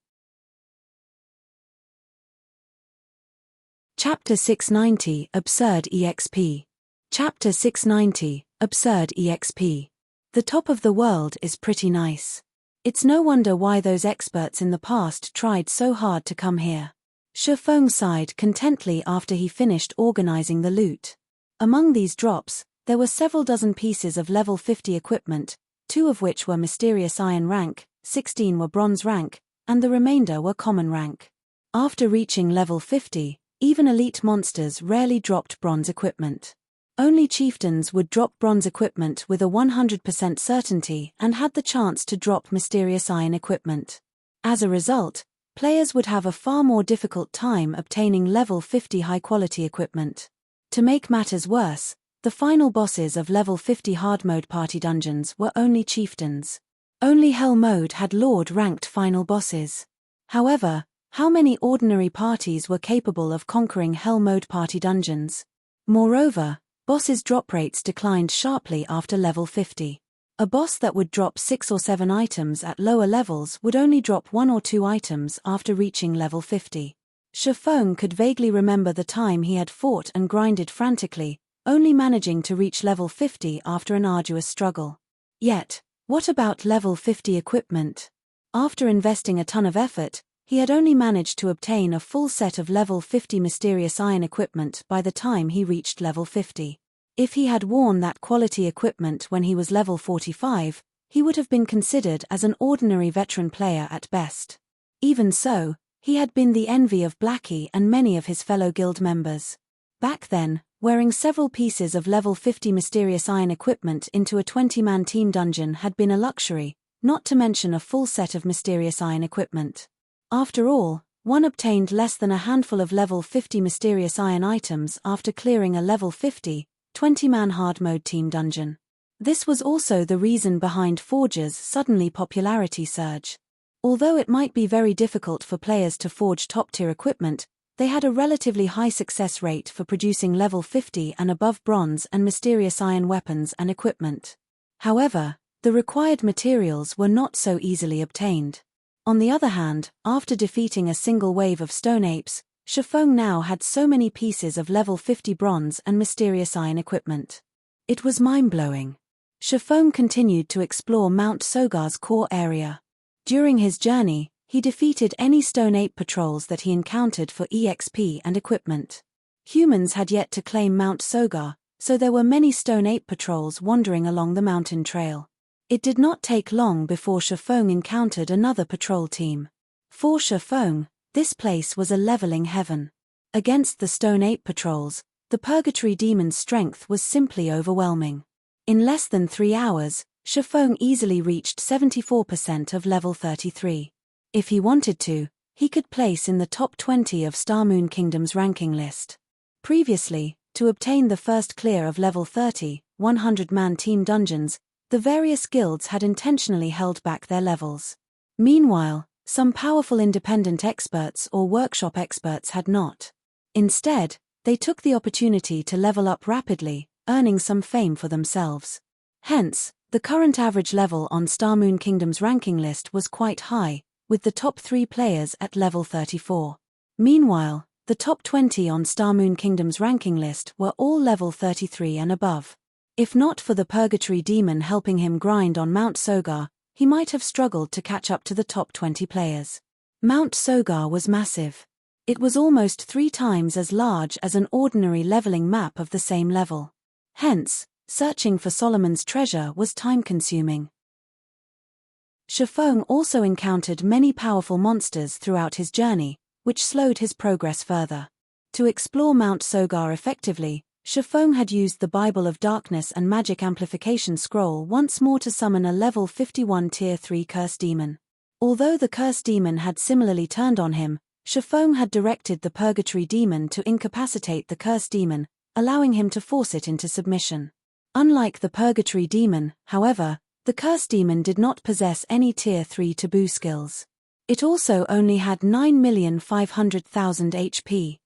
Chapter 690 Absurd EXP. Chapter 690 Absurd EXP. The top of the world is pretty nice. It's no wonder why those experts in the past tried so hard to come here. Shifeng sighed contentedly after he finished organizing the loot. Among these drops, there were several dozen pieces of level 50 equipment, 2 of which were mysterious iron rank, 16 were bronze rank, and the remainder were common rank. After reaching level 50, even elite monsters rarely dropped bronze equipment. Only chieftains would drop bronze equipment with a 100% certainty and had the chance to drop mysterious iron equipment. As a result, players would have a far more difficult time obtaining level 50 high-quality equipment. To make matters worse, the final bosses of level 50 hard mode party dungeons were only chieftains. Only Hell mode had Lord-ranked final bosses. However, how many ordinary parties were capable of conquering Hell mode party dungeons? Moreover, bosses' drop rates declined sharply after level 50. A boss that would drop 6 or 7 items at lower levels would only drop 1 or 2 items after reaching level 50. Shifeng could vaguely remember the time he had fought and grinded frantically, only managing to reach level 50 after an arduous struggle. Yet, what about level 50 equipment? After investing a ton of effort, he had only managed to obtain a full set of level 50 mysterious iron equipment by the time he reached level 50. If he had worn that quality equipment when he was level 45, he would have been considered as an ordinary veteran player at best. Even so, he had been the envy of Blackie and many of his fellow guild members. Back then, wearing several pieces of level 50 mysterious iron equipment into a 20-man team dungeon had been a luxury, not to mention a full set of mysterious iron equipment. After all, one obtained less than a handful of level 50 mysterious iron items after clearing a level 50, 20-man hard mode team dungeon. This was also the reason behind Forge's suddenly popularity surge. Although it might be very difficult for players to forge top-tier equipment, they had a relatively high success rate for producing level 50 and above bronze and mysterious iron weapons and equipment. However, the required materials were not so easily obtained. On the other hand, after defeating a single wave of stone apes, Shifeng now had so many pieces of level 50 bronze and mysterious iron equipment. It was mind-blowing. Shifeng continued to explore Mount Sogar's core area. During his journey, he defeated any stone ape patrols that he encountered for EXP and equipment. Humans had yet to claim Mount Sogar, so there were many stone ape patrols wandering along the mountain trail. It did not take long before Shifeng encountered another patrol team. For Shifeng, this place was a leveling heaven. Against the stone ape patrols, the Purgatory Demon's strength was simply overwhelming. In less than 3 hours, Shifeng easily reached 74% of level 33. If he wanted to, he could place in the top 20 of Star Moon Kingdom's ranking list. Previously, to obtain the first clear of level 30, 100-man team dungeons, the various guilds had intentionally held back their levels. Meanwhile, some powerful independent experts or workshop experts had not. Instead, they took the opportunity to level up rapidly, earning some fame for themselves. Hence, the current average level on Star Moon Kingdom's ranking list was quite high, with the top 3 players at level 34. Meanwhile, the top 20 on Star Moon Kingdom's ranking list were all level 33 and above. If not for the Purgatory Demon helping him grind on Mount Sogar, he might have struggled to catch up to the top 20 players. Mount Sogar was massive. It was almost 3 times as large as an ordinary leveling map of the same level. Hence, searching for Solomon's treasure was time-consuming. Shifeng also encountered many powerful monsters throughout his journey, which slowed his progress further. To explore Mount Sogar effectively, Shifeng had used the Bible of Darkness and Magic Amplification Scroll once more to summon a level 51 Tier 3 Curse Demon. Although the Curse Demon had similarly turned on him, Shifeng had directed the Purgatory Demon to incapacitate the Curse Demon, allowing him to force it into submission. Unlike the Purgatory Demon, however, the Curse Demon did not possess any Tier 3 taboo skills. It also only had 9,500,000 HP.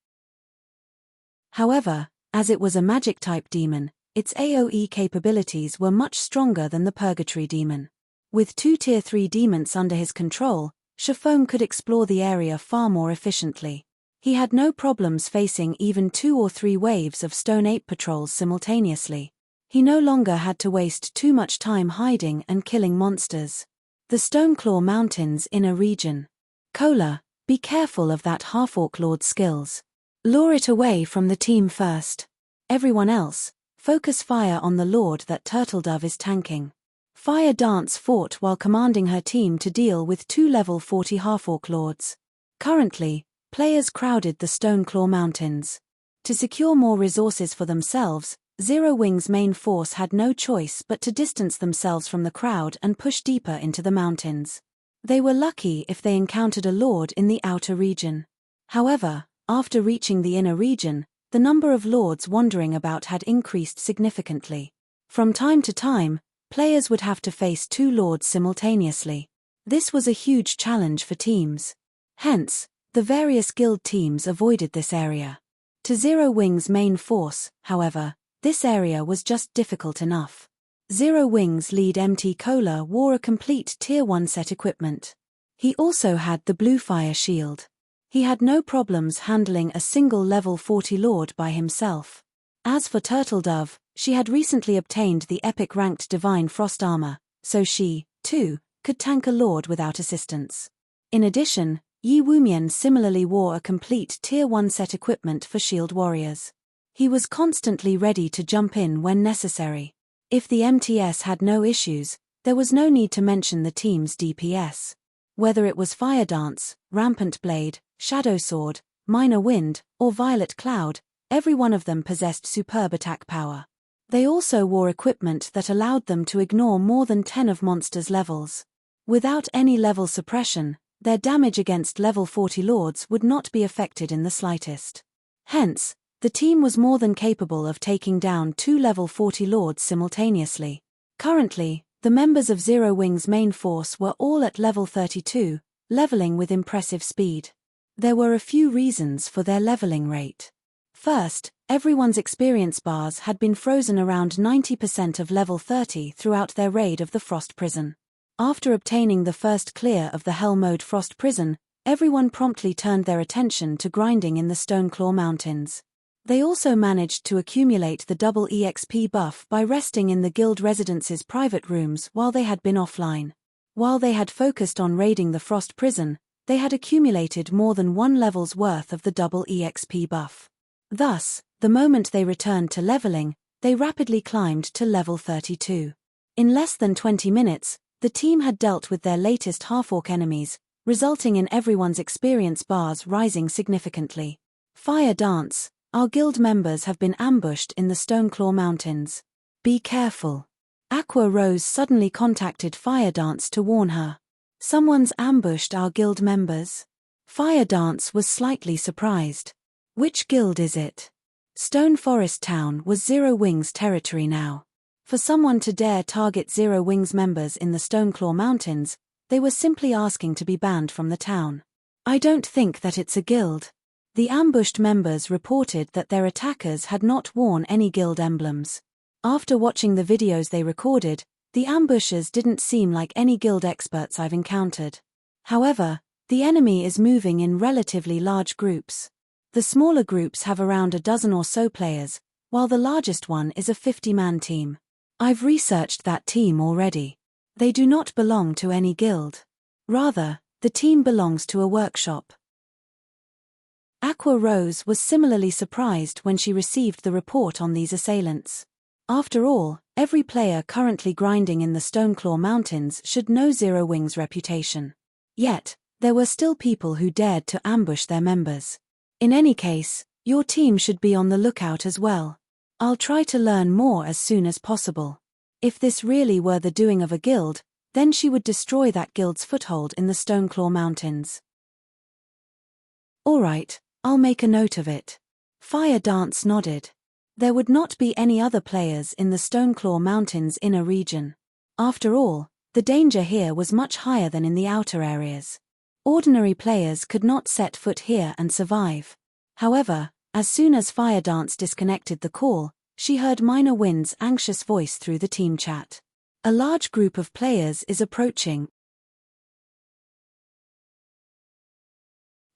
However, as it was a magic-type demon, its AoE capabilities were much stronger than the Purgatory Demon. With 2 Tier 3 demons under his control, Shifeng could explore the area far more efficiently. He had no problems facing even 2 or 3 waves of stone ape patrols simultaneously. He no longer had to waste too much time hiding and killing monsters. The Stoneclaw Mountains Inner Region. Cola, be careful of that half-orc lord's skills. Lure it away from the team first. Everyone else, focus fire on the lord that Turtledove is tanking. Fire Dance fought while commanding her team to deal with 2 level 40 half-orc lords. Currently, players crowded the Stoneclaw Mountains. To secure more resources for themselves, Zero Wing's main force had no choice but to distance themselves from the crowd and push deeper into the mountains. They were lucky if they encountered a lord in the outer region. However, after reaching the inner region, the number of lords wandering about had increased significantly. From time to time, players would have to face 2 lords simultaneously. This was a huge challenge for teams. Hence, the various guild teams avoided this area. To Zero Wing's main force, however, this area was just difficult enough. Zero Wing's lead MT Cola wore a complete Tier 1 set equipment. He also had the Blue Fire Shield. He had no problems handling a single level 40 lord by himself. As for Turtledove, she had recently obtained the epic ranked divine frost armor, so she, too, could tank a lord without assistance. In addition, Yi Wumian similarly wore a complete Tier 1 set equipment for shield warriors. He was constantly ready to jump in when necessary. If the MTS had no issues, there was no need to mention the team's DPS. Whether it was Fire Dance, Rampant Blade, Shadow Sword, Minor Wind, or Violet Cloud, every one of them possessed superb attack power. They also wore equipment that allowed them to ignore more than 10 of monsters' levels. Without any level suppression, their damage against level 40 lords would not be affected in the slightest. Hence, the team was more than capable of taking down 2 level 40 lords simultaneously. Currently, the members of Zero Wing's main force were all at level 32, leveling with impressive speed. There were a few reasons for their leveling rate. First, everyone's experience bars had been frozen around 90% of level 30 throughout their raid of the Frost Prison. After obtaining the first clear of the Hell Mode Frost Prison, everyone promptly turned their attention to grinding in the Stoneclaw Mountains. They also managed to accumulate the double EXP buff by resting in the guild residence's private rooms while they had been offline. While they had focused on raiding the Frost Prison, they had accumulated more than 1 level's worth of the double EXP buff. Thus, the moment they returned to leveling, they rapidly climbed to level 32. In less than 20 minutes, the team had dealt with their latest half-orc enemies, resulting in everyone's experience bars rising significantly. Fire Dance, our guild members have been ambushed in the Stoneclaw Mountains. Be careful. Aqua Rose suddenly contacted Fire Dance to warn her. Someone's ambushed our guild members. Fire Dance was slightly surprised. Which guild is it? Stone Forest Town was Zero Wing's territory now. For someone to dare target Zero Wing's members in the Stoneclaw Mountains, they were simply asking to be banned from the town. I don't think that it's a guild. The ambushed members reported that their attackers had not worn any guild emblems. After watching the videos they recorded, the ambushers didn't seem like any guild experts I've encountered. However, the enemy is moving in relatively large groups. The smaller groups have around a dozen or so players, while the largest one is a 50-man team. I've researched that team already. They do not belong to any guild. Rather, the team belongs to a workshop. Aqua Rose was similarly surprised when she received the report on these assailants. After all, every player currently grinding in the Stoneclaw Mountains should know Zero Wing's reputation. Yet, there were still people who dared to ambush their members. In any case, your team should be on the lookout as well. I'll try to learn more as soon as possible. If this really were the doing of a guild, then she would destroy that guild's foothold in the Stoneclaw Mountains. Alright, I'll make a note of it. Fire Dance nodded. There would not be any other players in the Stoneclaw Mountains inner region. After all, the danger here was much higher than in the outer areas. Ordinary players could not set foot here and survive. However, as soon as Fire Dance disconnected the call, she heard Minor Wind's anxious voice through the team chat. A large group of players is approaching.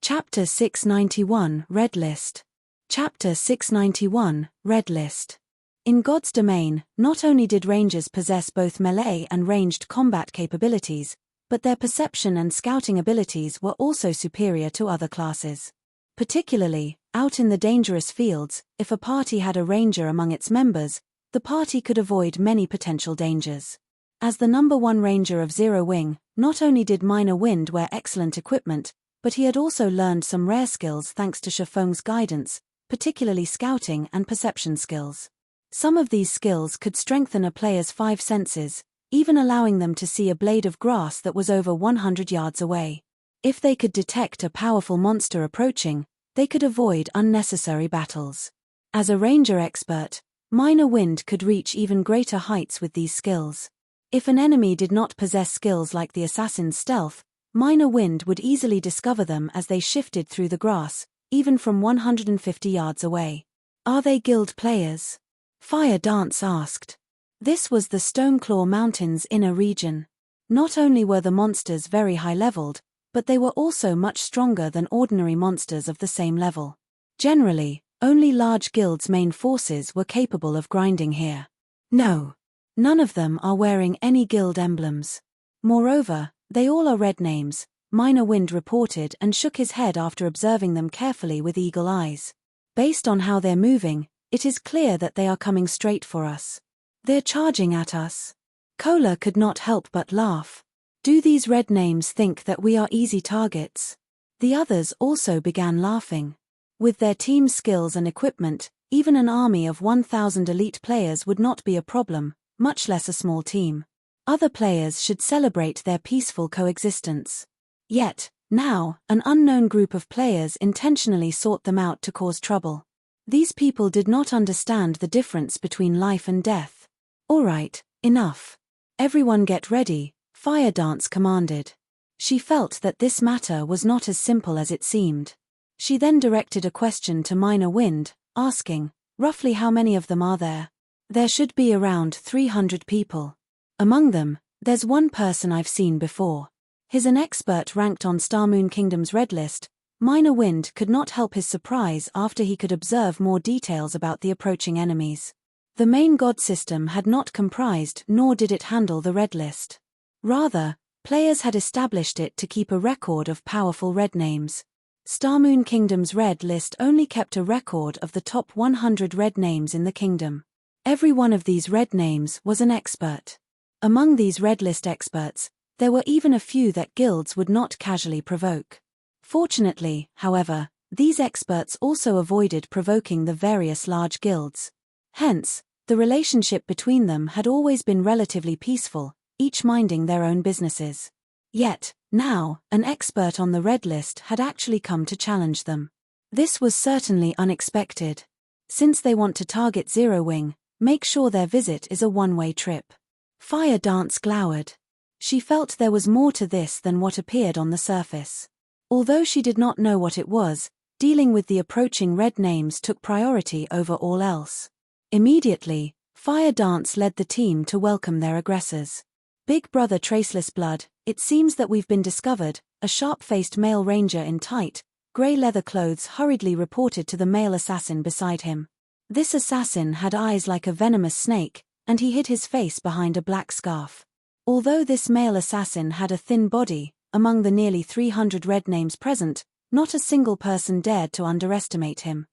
Chapter 691, Red List. Chapter 691, Red List. In God's domain, not only did rangers possess both melee and ranged combat capabilities, but their perception and scouting abilities were also superior to other classes. Particularly, out in the dangerous fields, if a party had a ranger among its members, the party could avoid many potential dangers. As the number 1 ranger of Zero Wing, not only did Minor Wind wear excellent equipment, but he had also learned some rare skills thanks to Shifeng's guidance, particularly scouting and perception skills. Some of these skills could strengthen a player's 5 senses, even allowing them to see a blade of grass that was over 100 yards away. If they could detect a powerful monster approaching, they could avoid unnecessary battles. As a ranger expert, Minor Wind could reach even greater heights with these skills. If an enemy did not possess skills like the assassin's stealth, Minor Wind would easily discover them as they shifted through the grass, even from 150 yards away. Are they guild players? Fire Dance asked. This was the Stoneclaw Mountains inner region. Not only were the monsters very high-leveled, but they were also much stronger than ordinary monsters of the same level. Generally, only large guilds' main forces were capable of grinding here. No. None of them are wearing any guild emblems. Moreover, they all are red names, Minor Wind reported and shook his head after observing them carefully with eagle eyes. Based on how they're moving, it is clear that they are coming straight for us. They're charging at us. Kola could not help but laugh. Do these red names think that we are easy targets? The others also began laughing. With their team skills and equipment, even an army of 1,000 elite players would not be a problem, much less a small team. Other players should celebrate their peaceful coexistence. Yet, now, an unknown group of players intentionally sought them out to cause trouble. These people did not understand the difference between life and death. All right, enough. Everyone get ready, Fire Dance commanded. She felt that this matter was not as simple as it seemed. She then directed a question to Minor Wind, asking, roughly how many of them are there? There should be around 300 people. Among them, there's one person I've seen before. He's an expert ranked on Star Moon Kingdom's red list. Minor Wind could not help his surprise after he could observe more details about the approaching enemies. The main god system had not comprised nor did it handle the red list. Rather, players had established it to keep a record of powerful red names. Star Moon Kingdom's red list only kept a record of the top 100 red names in the kingdom. Every one of these red names was an expert. Among these red list experts, there were even a few that guilds would not casually provoke. Fortunately, however, these experts also avoided provoking the various large guilds. Hence, the relationship between them had always been relatively peaceful, each minding their own businesses. Yet, now, an expert on the red list had actually come to challenge them. This was certainly unexpected. Since they want to target Zero Wing, make sure their visit is a one-way trip. Fire Dance glowered. She felt there was more to this than what appeared on the surface. Although she did not know what it was, dealing with the approaching red names took priority over all else. Immediately, Fire Dance led the team to welcome their aggressors. Big Brother Traceless Blood, it seems that we've been discovered, a sharp-faced male ranger in tight, grey leather clothes hurriedly reported to the male assassin beside him. This assassin had eyes like a venomous snake, and he hid his face behind a black scarf. Although this male assassin had a thin body, among the nearly 300 red names present, not a single person dared to underestimate him.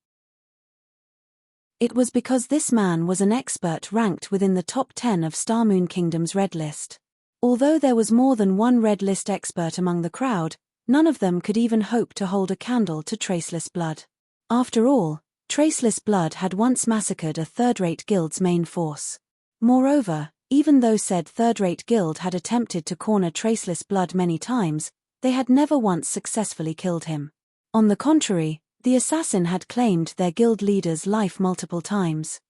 It was because this man was an expert ranked within the top 10 of Star Moon Kingdom's red list. Although there was more than one red list expert among the crowd, none of them could even hope to hold a candle to Traceless Blood. After all, Traceless Blood had once massacred a third-rate guild's main force. Moreover, even though said third-rate guild had attempted to corner Traceless Blood many times, they had never once successfully killed him. On the contrary, the assassin had claimed their guild leader's life multiple times.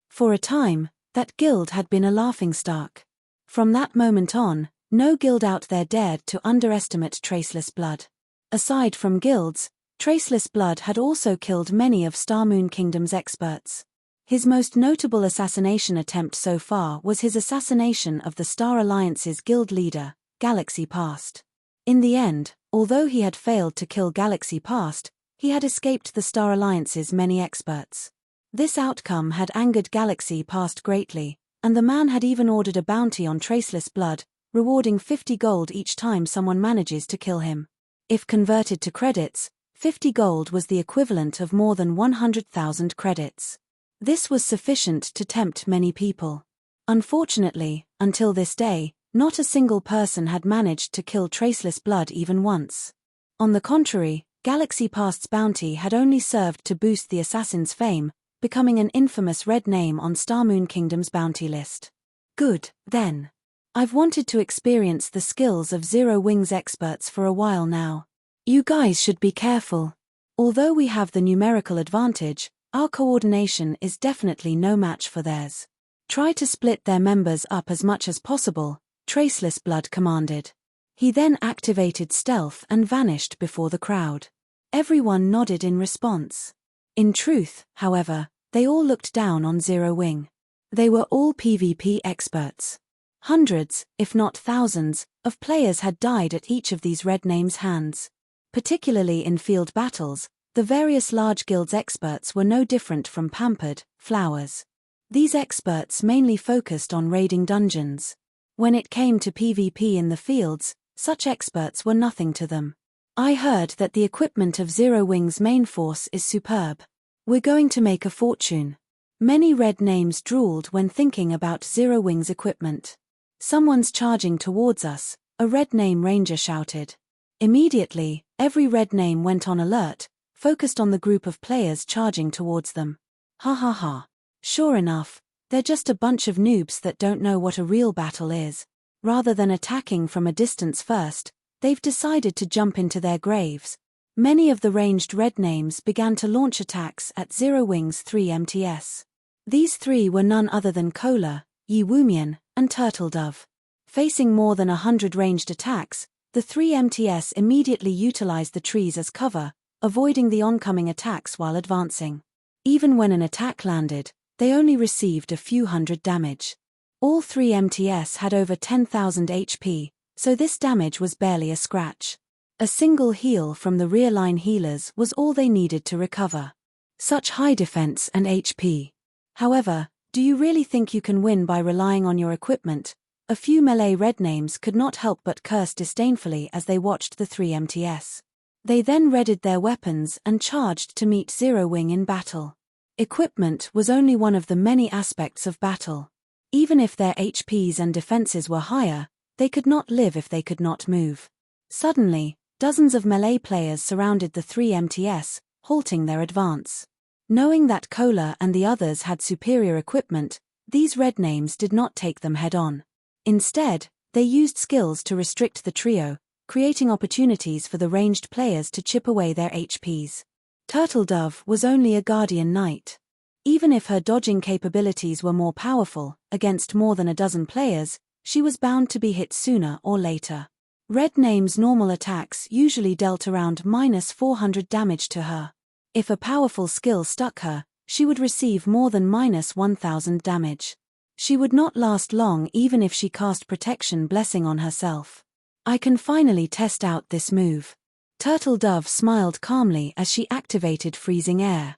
For a time, that guild had been a laughingstock. From that moment on, no guild out there dared to underestimate Traceless Blood. Aside from guilds, Traceless Blood had also killed many of Star Moon Kingdom's experts. His most notable assassination attempt so far was his assassination of the Star Alliance's guild leader, Galaxy Past. In the end, although he had failed to kill Galaxy Past, he had escaped the Star Alliance's many experts. This outcome had angered Galaxy Past greatly, and the man had even ordered a bounty on Traceless Blood, rewarding 50 gold each time someone manages to kill him. If converted to credits, 50 gold was the equivalent of more than 100,000 credits. This was sufficient to tempt many people. Unfortunately, until this day, not a single person had managed to kill Traceless Blood even once. On the contrary, Galaxy Past's bounty had only served to boost the assassin's fame, becoming an infamous red name on Star Moon Kingdom's bounty list. Good, then. I've wanted to experience the skills of Zero Wing's experts for a while now. You guys should be careful. Although we have the numerical advantage, our coordination is definitely no match for theirs. Try to split their members up as much as possible, Traceless Blood commanded. He then activated stealth and vanished before the crowd. Everyone nodded in response. In truth, however, they all looked down on Zero Wing. They were all PvP experts. Hundreds, if not thousands, of players had died at each of these red names' hands. Particularly in field battles, the various large guilds' experts were no different from pampered flowers. These experts mainly focused on raiding dungeons. When it came to PvP in the fields, such experts were nothing to them. I heard that the equipment of Zero Wing's main force is superb. We're going to make a fortune. Many red names drooled when thinking about Zero Wing's equipment. Someone's charging towards us, a red name ranger shouted. Immediately, every red name went on alert, focused on the group of players charging towards them. Ha ha ha. Sure enough, they're just a bunch of noobs that don't know what a real battle is. Rather than attacking from a distance first, they've decided to jump into their graves. Many of the ranged red names began to launch attacks at Zero Wing's 3 MTS. These three were none other than Cola, Yi Wumian, and Turtle Dove. Facing more than 100 ranged attacks, the 3 MTS immediately utilized the trees as cover, avoiding the oncoming attacks while advancing. Even when an attack landed, they only received a few hundred damage. All 3 MTS had over 10,000 HP, so this damage was barely a scratch. A single heal from the rear line healers was all they needed to recover. Such high defense and HP. However, do you really think you can win by relying on your equipment? A few melee red names could not help but curse disdainfully as they watched the 3 MTS. They then readied their weapons and charged to meet Zero Wing in battle. Equipment was only one of the many aspects of battle. Even if their HPs and defenses were higher, they could not live if they could not move. Suddenly, dozens of melee players surrounded the 3 MTS, halting their advance. Knowing that Cola and the others had superior equipment, these red names did not take them head-on. Instead, they used skills to restrict the trio, creating opportunities for the ranged players to chip away their HPs. Turtle Dove was only a guardian knight. Even if her dodging capabilities were more powerful, against more than a dozen players, she was bound to be hit sooner or later. Red name's normal attacks usually dealt around -400 damage to her. If a powerful skill stuck her, she would receive more than -1000 damage. She would not last long even if she cast Protection Blessing on herself. I can finally test out this move. Turtle Dove smiled calmly as she activated Freezing Air.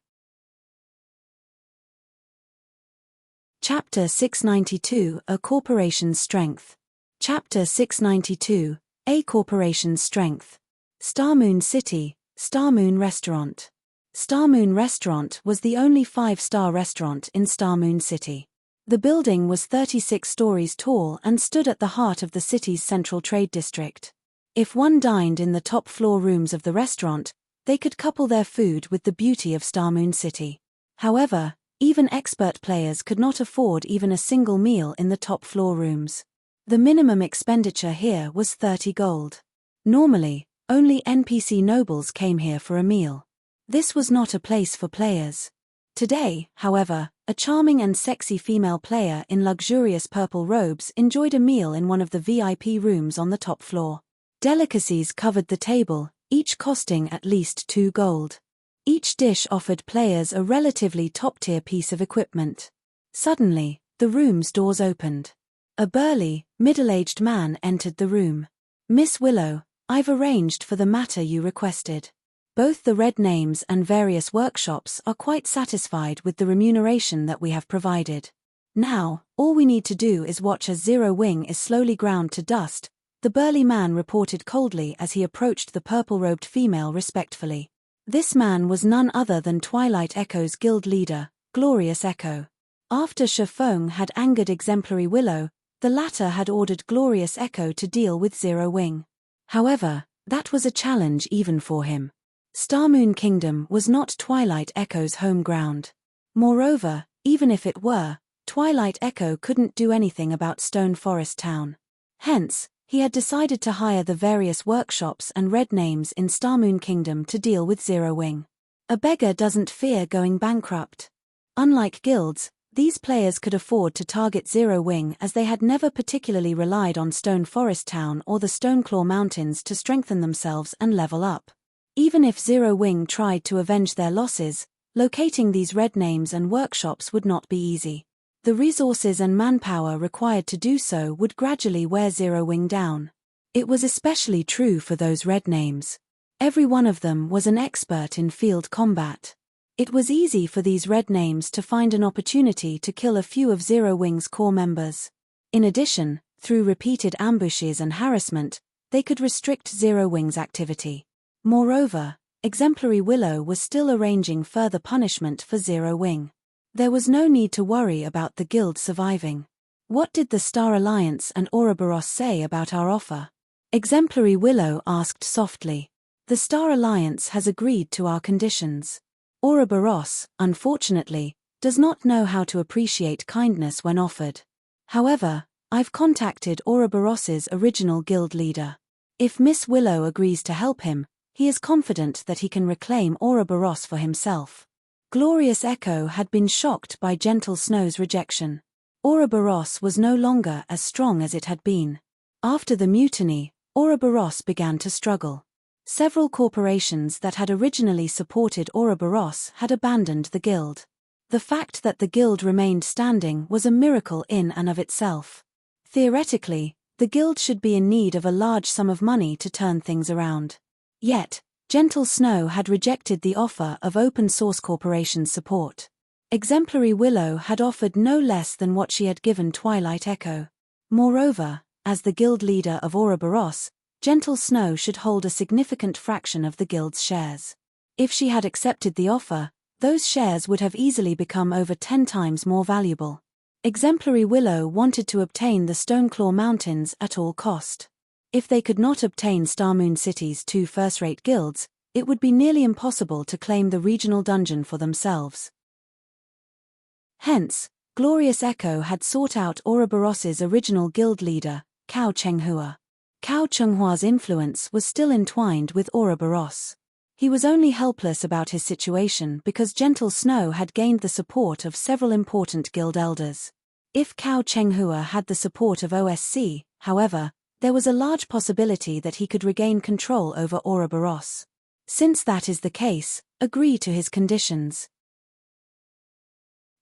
Chapter 692, A Corporation's Strength. Chapter 692, A Corporation's Strength. Starmoon City, Starmoon Restaurant. Starmoon Restaurant was the only 5-star restaurant in Starmoon City. The building was 36 stories tall and stood at the heart of the city's central trade district. If one dined in the top-floor rooms of the restaurant, they could couple their food with the beauty of Starmoon City. However, even expert players could not afford even a single meal in the top-floor rooms. The minimum expenditure here was 30 gold. Normally, only NPC nobles came here for a meal. This was not a place for players. Today, however, a charming and sexy female player in luxurious purple robes enjoyed a meal in one of the VIP rooms on the top floor. Delicacies covered the table, each costing at least 2 gold. Each dish offered players a relatively top-tier piece of equipment. Suddenly, the room's doors opened. A burly, middle-aged man entered the room. "Miss Willow, I've arranged for the matter you requested. Both the red names and various workshops are quite satisfied with the remuneration that we have provided. Now, all we need to do is watch as Zero Wing is slowly ground to dust," the burly man reported coldly as he approached the purple-robed female respectfully. This man was none other than Twilight Echo's guild leader, Glorious Echo. After Shifeng had angered exemplary Willow, the latter had ordered Glorious Echo to deal with Zero Wing. However, that was a challenge even for him. Starmoon Kingdom was not Twilight Echo's home ground. Moreover, even if it were, Twilight Echo couldn't do anything about Stone Forest Town. Hence, he had decided to hire the various workshops and red names in Starmoon Kingdom to deal with Zero Wing. A beggar doesn't fear going bankrupt. Unlike guilds, these players could afford to target Zero Wing as they had never particularly relied on Stone Forest Town or the Stoneclaw Mountains to strengthen themselves and level up. Even if Zero Wing tried to avenge their losses, locating these red names and workshops would not be easy. The resources and manpower required to do so would gradually wear Zero Wing down. It was especially true for those red names. Every one of them was an expert in field combat. It was easy for these red names to find an opportunity to kill a few of Zero Wing's core members. In addition, through repeated ambushes and harassment, they could restrict Zero Wing's activity. Moreover, Exemplary Willow was still arranging further punishment for Zero Wing. There was no need to worry about the guild surviving. What did the Star Alliance and Ouroboros say about our offer? Exemplary Willow asked softly. The Star Alliance has agreed to our conditions. Ouroboros, unfortunately, does not know how to appreciate kindness when offered. However, I've contacted Ouroboros's original guild leader. If Miss Willow agrees to help him, he is confident that he can reclaim Ouroboros for himself. Glorious Echo had been shocked by Gentle Snow's rejection. Ouroboros was no longer as strong as it had been. After the mutiny, Ouroboros began to struggle. Several corporations that had originally supported Ouroboros had abandoned the guild. The fact that the guild remained standing was a miracle in and of itself. Theoretically, the guild should be in need of a large sum of money to turn things around. Yet, Gentle Snow had rejected the offer of Open Source Corporation's support. Exemplary Willow had offered no less than what she had given Twilight Echo. Moreover, as the guild leader of Ouroboros, Gentle Snow should hold a significant fraction of the guild's shares. If she had accepted the offer, those shares would have easily become over 10 times more valuable. Exemplary Willow wanted to obtain the Stoneclaw Mountains at all cost. If they could not obtain Starmoon City's 2 first-rate guilds, it would be nearly impossible to claim the regional dungeon for themselves. Hence, Glorious Echo had sought out Ouroboros's original guild leader, Cao Chenghua. Cao Chenghua's influence was still entwined with Ouroboros. He was only helpless about his situation because Gentle Snow had gained the support of several important guild elders. If Cao Chenghua had the support of OSC, however, there was a large possibility that he could regain control over Ouroboros. Since that is the case, agree to his conditions.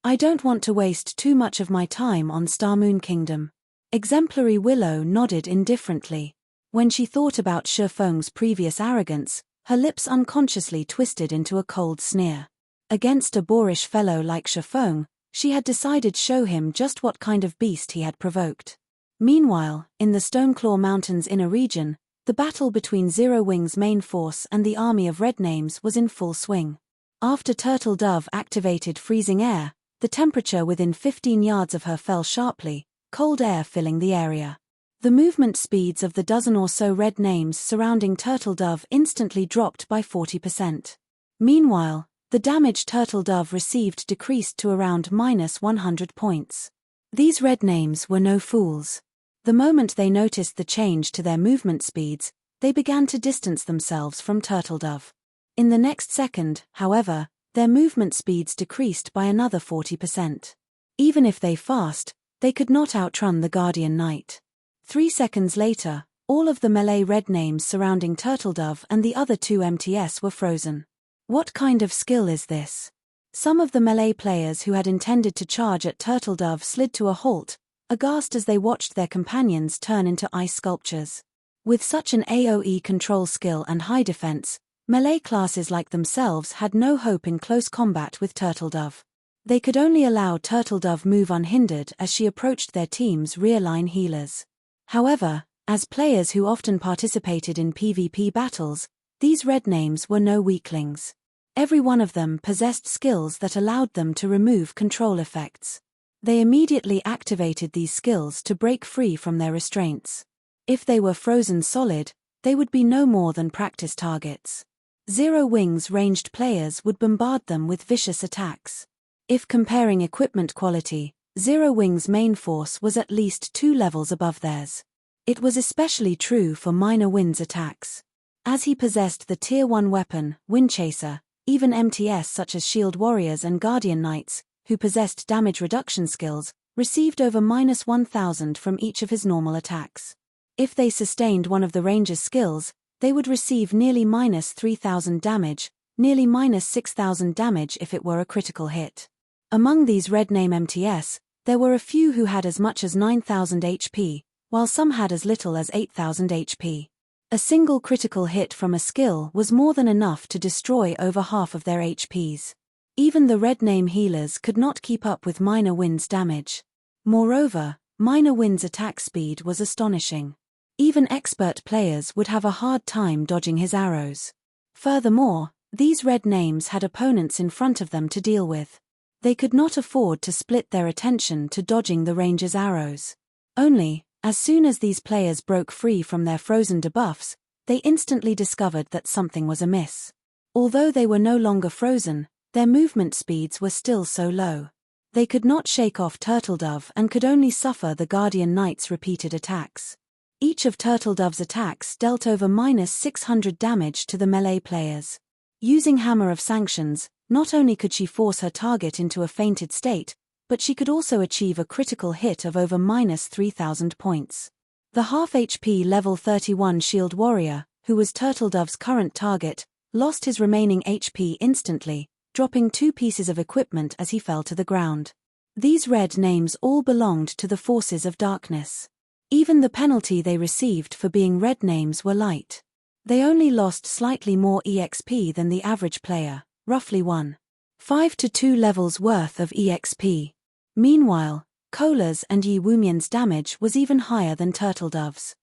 I don't want to waste too much of my time on Starmoon Kingdom. Exemplary Willow nodded indifferently. When she thought about Shifeng's previous arrogance, her lips unconsciously twisted into a cold sneer. Against a boorish fellow like Shifeng, she had decided to show him just what kind of beast he had provoked. Meanwhile, in the Stoneclaw Mountains inner region, the battle between Zero Wing's main force and the army of Red Names was in full swing. After Turtle Dove activated freezing air, the temperature within 15 yards of her fell sharply, cold air filling the area. The movement speeds of the dozen or so Red Names surrounding Turtle Dove instantly dropped by 40%. Meanwhile, the damage Turtle Dove received decreased to around -100 points. These Red Names were no fools. The moment they noticed the change to their movement speeds, they began to distance themselves from Turtle Dove. In the next second, however, their movement speeds decreased by another 40%. Even if they fast, they could not outrun the Guardian Knight. 3 seconds later, all of the melee Red Names surrounding Turtle Dove and the other 2 MTS were frozen. What kind of skill is this? Some of the melee players who had intended to charge at Turtle Dove slid to a halt, aghast as they watched their companions turn into ice sculptures. With such an AoE control skill and high defense, melee classes like themselves had no hope in close combat with Turtle Dove. They could only allow Turtle Dove move unhindered as she approached their team's rear-line healers. However, as players who often participated in PvP battles, these Red Names were no weaklings. Every one of them possessed skills that allowed them to remove control effects. They immediately activated these skills to break free from their restraints. If they were frozen solid, they would be no more than practice targets. Zero Wing's ranged players would bombard them with vicious attacks. If comparing equipment quality, Zero Wing's main force was at least 2 levels above theirs. It was especially true for Minor Wind's attacks. As he possessed the Tier 1 weapon, Windchaser, even MTS such as Shield Warriors and Guardian Knights, who possessed damage reduction skills, received over -1000 from each of his normal attacks. If they sustained one of the ranger's skills, they would receive nearly -3000 damage, nearly -6000 damage if it were a critical hit. Among these Red Name MTS, There were a few who had as much as 9,000 HP, while some had as little as 8,000 HP. A single critical hit from a skill was more than enough to destroy over half of their HPs. Even the red name healers could not keep up with Minor Wind's damage. Moreover, Minor Wind's attack speed was astonishing. Even expert players would have a hard time dodging his arrows. Furthermore, these red names had opponents in front of them to deal with. They could not afford to split their attention to dodging the ranger's arrows. Only, as soon as these players broke free from their frozen debuffs, they instantly discovered that something was amiss. Although they were no longer frozen, their movement speeds were still so low. They could not shake off Turtledove and could only suffer the Guardian Knight's repeated attacks. Each of Turtledove's attacks dealt over -600 damage to the melee players. Using Hammer of Sanctions, not only could she force her target into a fainted state, but she could also achieve a critical hit of over -3,000 points. The half-HP level 31 Shield Warrior, who was Turtledove's current target, lost his remaining HP instantly, dropping 2 pieces of equipment as he fell to the ground. These red names all belonged to the forces of darkness. Even the penalty they received for being red names were light. They only lost slightly more EXP than the average player, roughly 1.5 to 2 levels worth of EXP. Meanwhile, Cola's and Yi Wumian's damage was even higher than Turtledove's.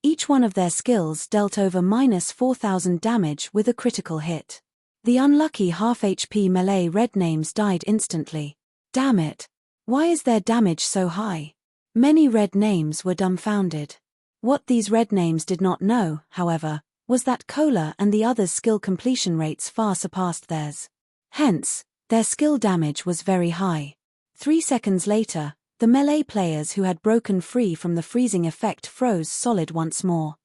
Each one of their skills dealt over -4,000 damage with a critical hit. The unlucky half-HP melee red names died instantly. Damn it! Why is their damage so high? Many red names were dumbfounded. What these red names did not know, however, was that Cola and the others' skill completion rates far surpassed theirs. Hence, their skill damage was very high. 3 seconds later, the melee players who had broken free from the freezing effect froze solid once more.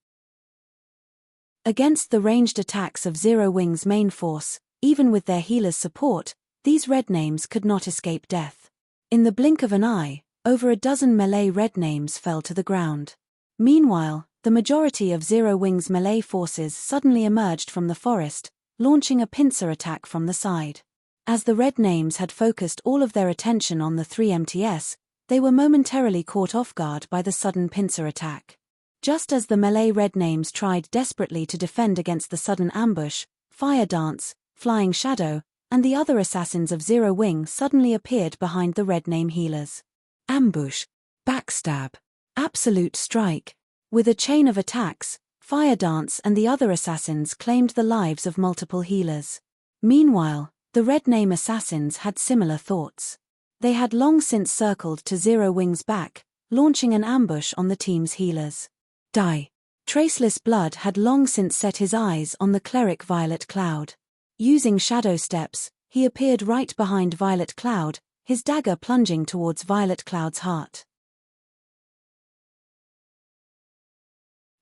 Against the ranged attacks of Zero Wing's main force, even with their healer's support, these red names could not escape death. In the blink of an eye, over a dozen melee red names fell to the ground. Meanwhile, the majority of Zero Wing's melee forces suddenly emerged from the forest, launching a pincer attack from the side. As the red names had focused all of their attention on the 3 MTS, they were momentarily caught off guard by the sudden pincer attack. Just as the melee red names tried desperately to defend against the sudden ambush, Fire Dance, Flying Shadow, and the other assassins of Zero Wing suddenly appeared behind the red name healers. Ambush, Backstab, Absolute Strike. With a chain of attacks, Fire Dance and the other assassins claimed the lives of multiple healers. Meanwhile, the red name assassins had similar thoughts. They had long since circled to Zero Wing's back, launching an ambush on the team's healers. Die. Traceless Blood had long since set his eyes on the cleric Violet Cloud. Using shadow steps, he appeared right behind Violet Cloud, his dagger plunging towards Violet Cloud's heart.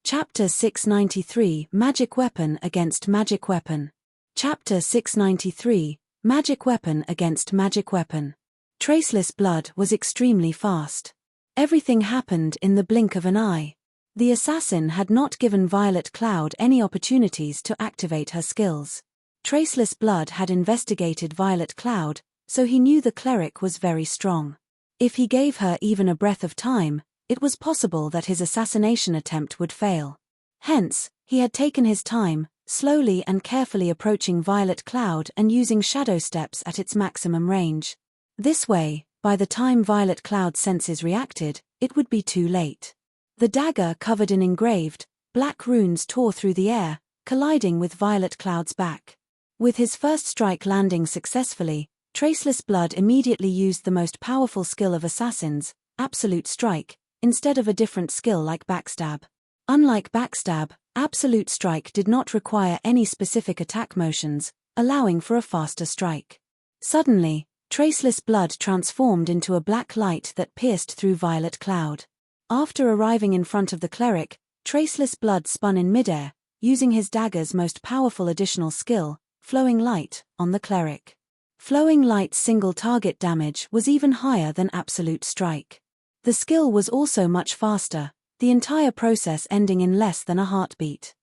Chapter 693 Magic Weapon Against Magic Weapon. Chapter 693 Magic Weapon Against Magic Weapon. Traceless Blood was extremely fast. Everything happened in the blink of an eye. The assassin had not given Violet Cloud any opportunities to activate her skills. Traceless Blood had investigated Violet Cloud, so he knew the cleric was very strong. If he gave her even a breath of time, it was possible that his assassination attempt would fail. Hence, he had taken his time, slowly and carefully approaching Violet Cloud and using shadow steps at its maximum range. This way, by the time Violet Cloud's senses reacted, it would be too late. The dagger covered in engraved, black runes tore through the air, colliding with Violet Cloud's back. With his first strike landing successfully, Traceless Blood immediately used the most powerful skill of assassins, Absolute Strike, instead of a different skill like Backstab. Unlike Backstab, Absolute Strike did not require any specific attack motions, allowing for a faster strike. Suddenly, Traceless Blood transformed into a black light that pierced through Violet Cloud. After arriving in front of the cleric, Traceless Blood spun in midair, using his dagger's most powerful additional skill, Flowing Light, on the cleric. Flowing Light's single target damage was even higher than Absolute Strike. The skill was also much faster, the entire process ending in less than a heartbeat.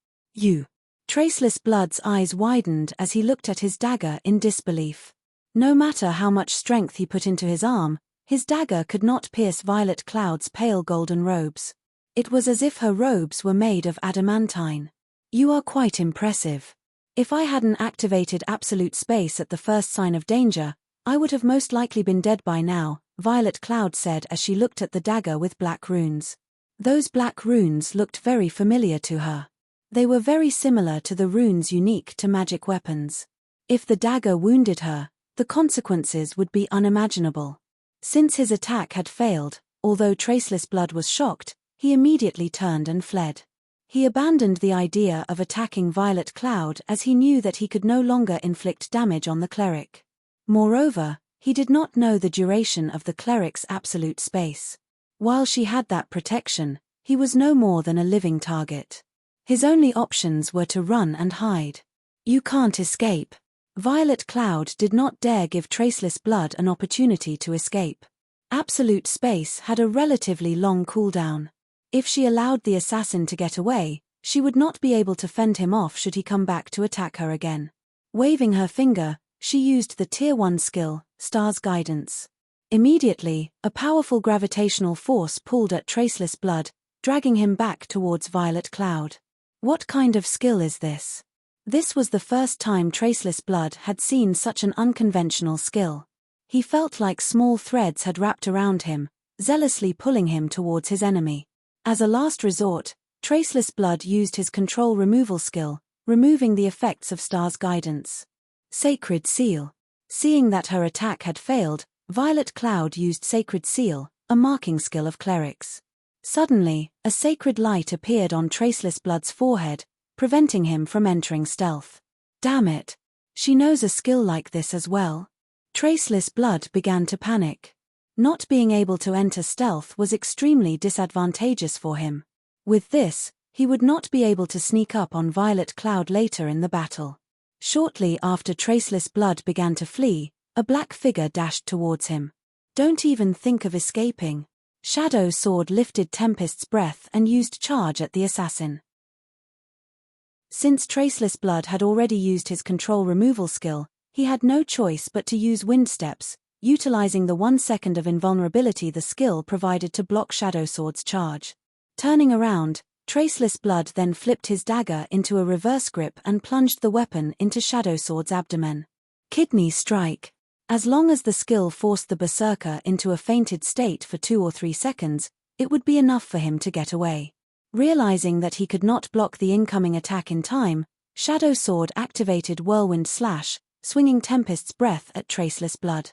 Traceless Blood's eyes widened as he looked at his dagger in disbelief. No matter how much strength he put into his arm, his dagger could not pierce Violet Cloud's pale golden robes. It was as if her robes were made of adamantine. You are quite impressive. If I hadn't activated absolute space at the first sign of danger, I would have most likely been dead by now, Violet Cloud said as she looked at the dagger with black runes. Those black runes looked very familiar to her. They were very similar to the runes unique to magic weapons. If the dagger wounded her, the consequences would be unimaginable. Since his attack had failed, although Traceless Blood was shocked, he immediately turned and fled. He abandoned the idea of attacking Violet Cloud as he knew that he could no longer inflict damage on the cleric. Moreover, he did not know the duration of the cleric's absolute space. While she had that protection, he was no more than a living target. His only options were to run and hide. You can't escape. Violet Cloud did not dare give Traceless Blood an opportunity to escape. Absolute space had a relatively long cooldown. If she allowed the assassin to get away, she would not be able to fend him off should he come back to attack her again. Waving her finger, she used the Tier 1 skill, Star's Guidance. Immediately, a powerful gravitational force pulled at Traceless Blood, dragging him back towards Violet Cloud. What kind of skill is this? This was the first time Traceless Blood had seen such an unconventional skill. He felt like small threads had wrapped around him, zealously pulling him towards his enemy. As a last resort, Traceless Blood used his control removal skill, removing the effects of Star's Guidance. Sacred Seal. Seeing that her attack had failed, Violet Cloud used Sacred Seal, a marking skill of clerics. Suddenly, a sacred light appeared on Traceless Blood's forehead, preventing him from entering stealth. Damn it! She knows a skill like this as well. Traceless Blood began to panic. Not being able to enter stealth was extremely disadvantageous for him. With this, he would not be able to sneak up on Violet Cloud later in the battle. Shortly after Traceless Blood began to flee, a black figure dashed towards him. Don't even think of escaping. Shadow Sword lifted Tempest's breath and used charge at the assassin. Since Traceless Blood had already used his control removal skill, he had no choice but to use Wind Steps, utilizing the 1 second of invulnerability the skill provided to block Shadow Sword's charge. Turning around, Traceless Blood then flipped his dagger into a reverse grip and plunged the weapon into Shadow Sword's abdomen. Kidney Strike. As long as the skill forced the berserker into a fainted state for 2 or 3 seconds, it would be enough for him to get away. Realizing that he could not block the incoming attack in time, Shadow Sword activated Whirlwind Slash, swinging Tempest's breath at Traceless Blood.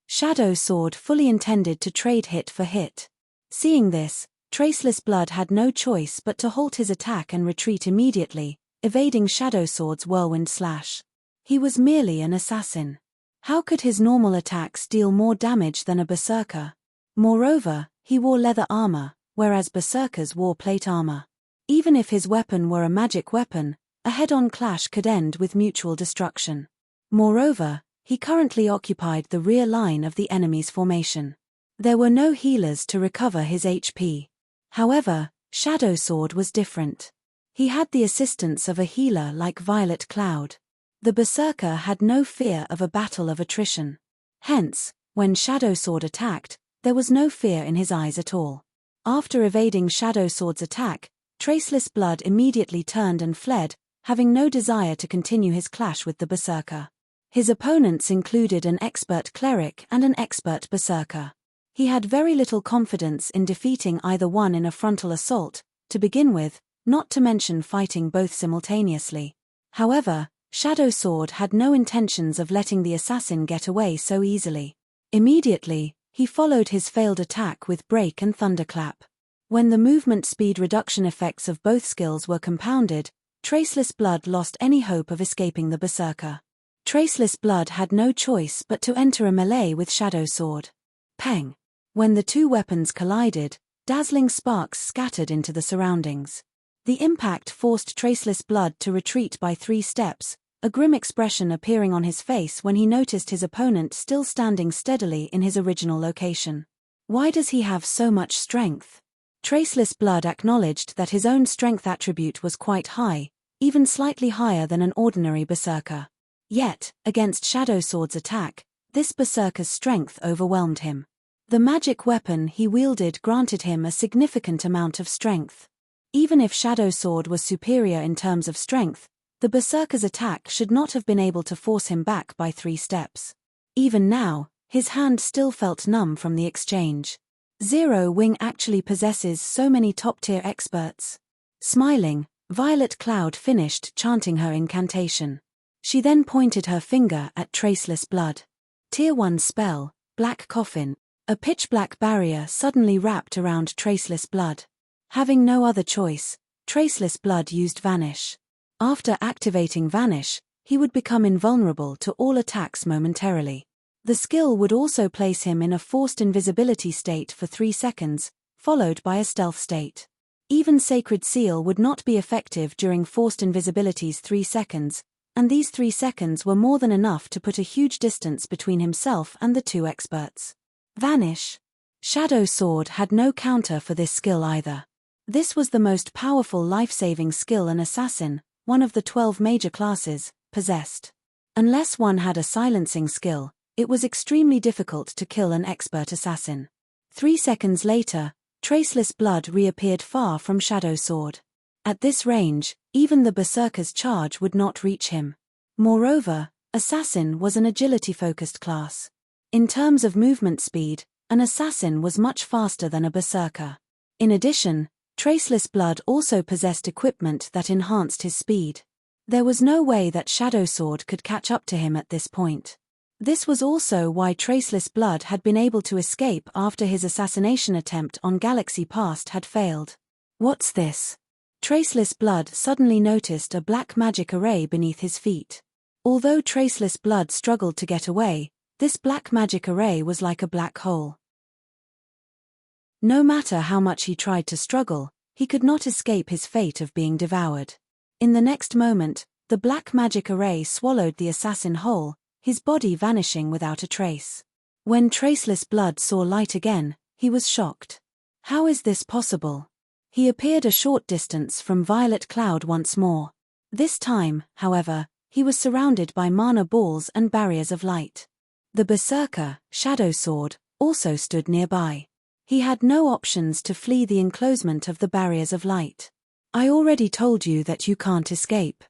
Shadow Sword fully intended to trade hit for hit. Seeing this, Traceless Blood had no choice but to halt his attack and retreat immediately, evading Shadow Sword's Whirlwind Slash. He was merely an assassin. How could his normal attacks deal more damage than a berserker? Moreover, he wore leather armor, whereas berserkers wore plate armor. Even if his weapon were a magic weapon, a head-on clash could end with mutual destruction. Moreover, he currently occupied the rear line of the enemy's formation. There were no healers to recover his HP. However, Shadow Sword was different. He had the assistance of a healer like Violet Cloud. The berserker had no fear of a battle of attrition. Hence, when Shadow Sword attacked, there was no fear in his eyes at all. After evading Shadow Sword's attack, Traceless Blood immediately turned and fled, having no desire to continue his clash with the berserker. His opponents included an expert cleric and an expert berserker. He had very little confidence in defeating either one in a frontal assault, to begin with, not to mention fighting both simultaneously. However, Shadow Sword had no intentions of letting the assassin get away so easily. Immediately, he followed his failed attack with Break and Thunderclap. When the movement speed reduction effects of both skills were compounded, Traceless Blood lost any hope of escaping the berserker. Traceless Blood had no choice but to enter a melee with Shadow Sword. Peng! When the two weapons collided, dazzling sparks scattered into the surroundings. The impact forced Traceless Blood to retreat by 3 steps, a grim expression appearing on his face when he noticed his opponent still standing steadily in his original location. Why does he have so much strength? Traceless Blood acknowledged that his own strength attribute was quite high, even slightly higher than an ordinary berserker. Yet, against Shadow Sword's attack, this berserker's strength overwhelmed him. The magic weapon he wielded granted him a significant amount of strength. Even if Shadow Sword was superior in terms of strength, the berserker's attack should not have been able to force him back by 3 steps. Even now, his hand still felt numb from the exchange. Zero Wing actually possesses so many top-tier experts. Smiling, Violet Cloud finished chanting her incantation. She then pointed her finger at Traceless Blood. Tier 1 spell, Black Coffin. A pitch-black barrier suddenly wrapped around Traceless Blood. Having no other choice, Traceless Blood used Vanish. After activating Vanish, he would become invulnerable to all attacks momentarily. The skill would also place him in a forced invisibility state for 3 seconds, followed by a stealth state. Even Sacred Seal would not be effective during forced invisibility's 3 seconds, and these 3 seconds were more than enough to put a huge distance between himself and the 2 experts. Vanish. Shadow Sword had no counter for this skill either. This was the most powerful life-saving skill an assassin, one of the 12 major classes, possessed. Unless one had a silencing skill, it was extremely difficult to kill an expert assassin. 3 seconds later, Traceless Blood reappeared far from Shadow Sword. At this range, even the berserker's charge would not reach him. Moreover, Assassin was an agility-focused class. In terms of movement speed, an assassin was much faster than a berserker. In addition, Traceless Blood also possessed equipment that enhanced his speed. There was no way that Shadow Sword could catch up to him at this point. This was also why Traceless Blood had been able to escape after his assassination attempt on Galaxy Past had failed. What's this? Traceless Blood suddenly noticed a black magic array beneath his feet. Although Traceless Blood struggled to get away, this black magic array was like a black hole. No matter how much he tried to struggle, he could not escape his fate of being devoured. In the next moment, the black magic array swallowed the assassin whole, his body vanishing without a trace. When Traceless Blood saw light again, he was shocked. How is this possible? He appeared a short distance from Violet Cloud once more. This time, however, he was surrounded by mana balls and barriers of light. The berserker, Shadow Sword, also stood nearby. He had no options to flee the enclosement of the barriers of light. I already told you that you can't escape.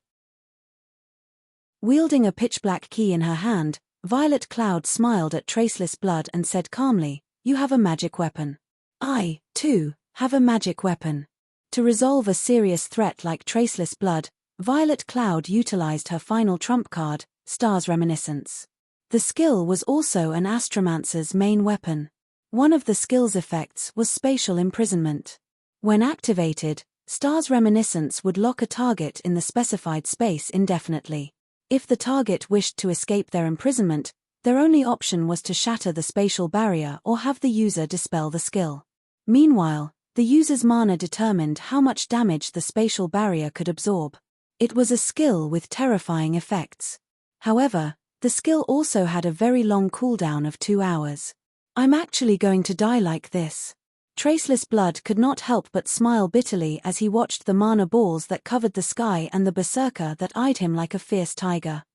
Wielding a pitch-black key in her hand, Violet Cloud smiled at Traceless Blood and said calmly, "You have a magic weapon. I, too, have a magic weapon." To resolve a serious threat like Traceless Blood, Violet Cloud utilized her final trump card, Star's Reminiscence. The skill was also an Astromancer's main weapon. One of the skill's effects was spatial imprisonment. When activated, Star's Reminiscence would lock a target in the specified space indefinitely. If the target wished to escape their imprisonment, their only option was to shatter the spatial barrier or have the user dispel the skill. Meanwhile, the user's mana determined how much damage the spatial barrier could absorb. It was a skill with terrifying effects. However, the skill also had a very long cooldown of 2 hours. I'm actually going to die like this. Traceless Blood could not help but smile bitterly as he watched the mana balls that covered the sky and the berserker that eyed him like a fierce tiger.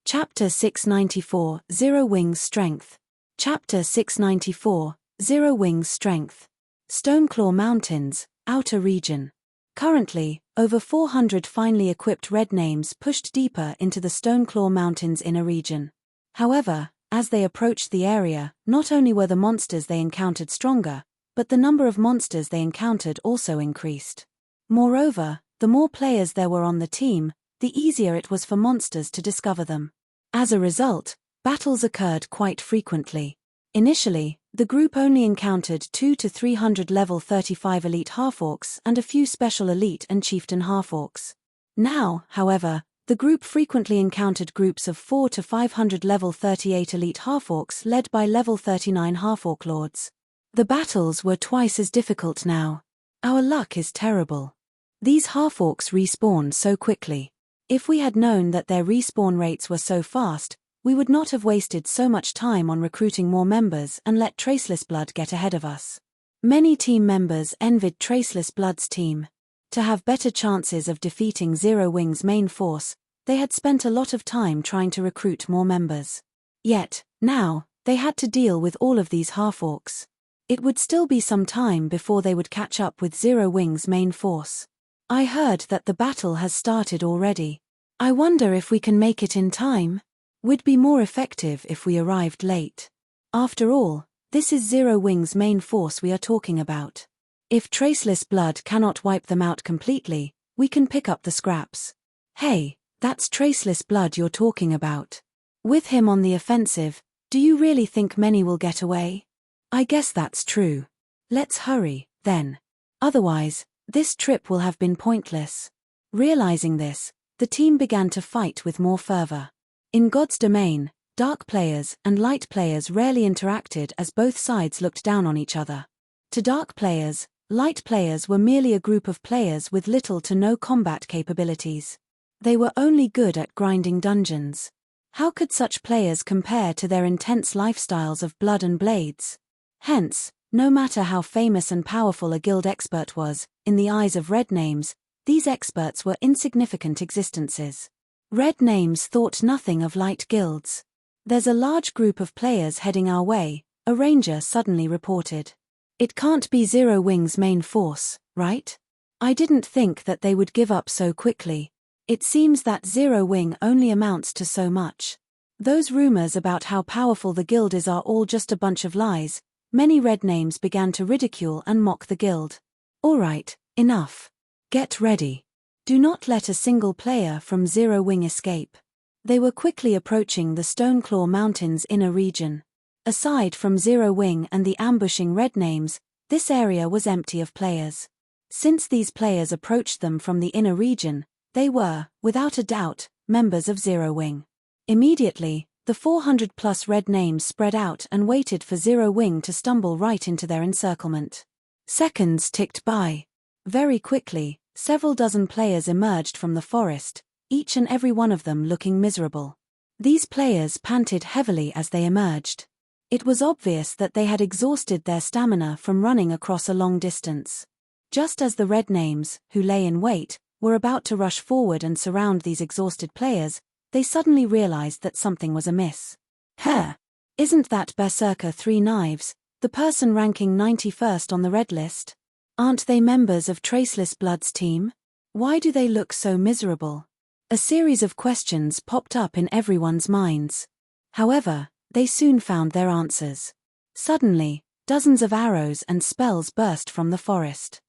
Chapter 694, Zero Wings Strength. Chapter 694, Zero Wings Strength. Stoneclaw Mountains, Outer Region. Currently, over 400 finely equipped red names pushed deeper into the Stoneclaw Mountains inner region. However, as they approached the area, not only were the monsters they encountered stronger, but the number of monsters they encountered also increased. Moreover, the more players there were on the team, the easier it was for monsters to discover them. As a result, battles occurred quite frequently. Initially, the group only encountered 200 to 300 level 35 elite half-orcs and a few special elite and chieftain half-orcs. Now, however, the group frequently encountered groups of 400 to 500 level 38 elite half-orcs led by level 39 half-orc lords. The battles were twice as difficult now. Our luck is terrible. These half-orcs respawn so quickly. If we had known that their respawn rates were so fast, we would not have wasted so much time on recruiting more members and let Traceless Blood get ahead of us. Many team members envied Traceless Blood's team. To have better chances of defeating Zero Wing's main force, they had spent a lot of time trying to recruit more members. Yet, now, they had to deal with all of these half-orcs. It would still be some time before they would catch up with Zero Wing's main force. I heard that the battle has started already. I wonder if we can make it in time? We'd be more effective if we arrived late. After all, this is Zero Wing's main force we are talking about. If traceless blood cannot wipe them out completely, we can pick up the scraps. Hey, that's traceless blood you're talking about. With him on the offensive, do you really think many will get away? I guess that's true. Let's hurry, then. Otherwise, this trip will have been pointless. Realizing this, the team began to fight with more fervor. In God's domain, dark players and light players rarely interacted as both sides looked down on each other. To dark players, light players were merely a group of players with little to no combat capabilities. They were only good at grinding dungeons. How could such players compare to their intense lifestyles of blood and blades? Hence, no matter how famous and powerful a guild expert was, in the eyes of red names, these experts were insignificant existences. Red names thought nothing of light guilds. There's a large group of players heading our way, a ranger suddenly reported. It can't be Zero Wing's main force, right? I didn't think that they would give up so quickly. It seems that Zero Wing only amounts to so much. Those rumors about how powerful the guild is are all just a bunch of lies. Many red names began to ridicule and mock the guild. All right, enough. Get ready. Do not let a single player from Zero Wing escape. They were quickly approaching the Stoneclaw Mountains inner region. Aside from Zero Wing and the ambushing red names, this area was empty of players. Since these players approached them from the inner region, they were, without a doubt, members of Zero Wing. Immediately, the 400-plus red names spread out and waited for Zero Wing to stumble right into their encirclement. Seconds ticked by. Very quickly, several dozen players emerged from the forest, each and every one of them looking miserable. These players panted heavily as they emerged. It was obvious that they had exhausted their stamina from running across a long distance. Just as the red names, who lay in wait, were about to rush forward and surround these exhausted players, they suddenly realized that something was amiss. Isn't that Berserker 3 Knives, the person ranking 91st on the red list? Aren't they members of Traceless Blood's team? Why do they look so miserable? A series of questions popped up in everyone's minds. However, they soon found their answers. Suddenly, dozens of arrows and spells burst from the forest.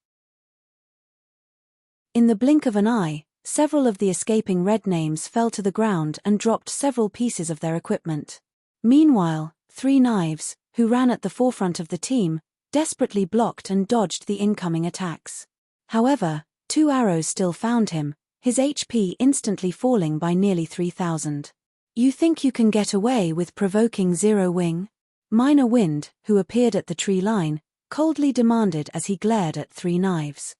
In the blink of an eye, several of the escaping red names fell to the ground and dropped several pieces of their equipment. Meanwhile, 3 Knives, who ran at the forefront of the team, desperately blocked and dodged the incoming attacks. However, 2 arrows still found him, his HP instantly falling by nearly 3,000. You think you can get away with provoking Zero Wing? Minor Wind, who appeared at the tree line, coldly demanded as he glared at 3 Knives.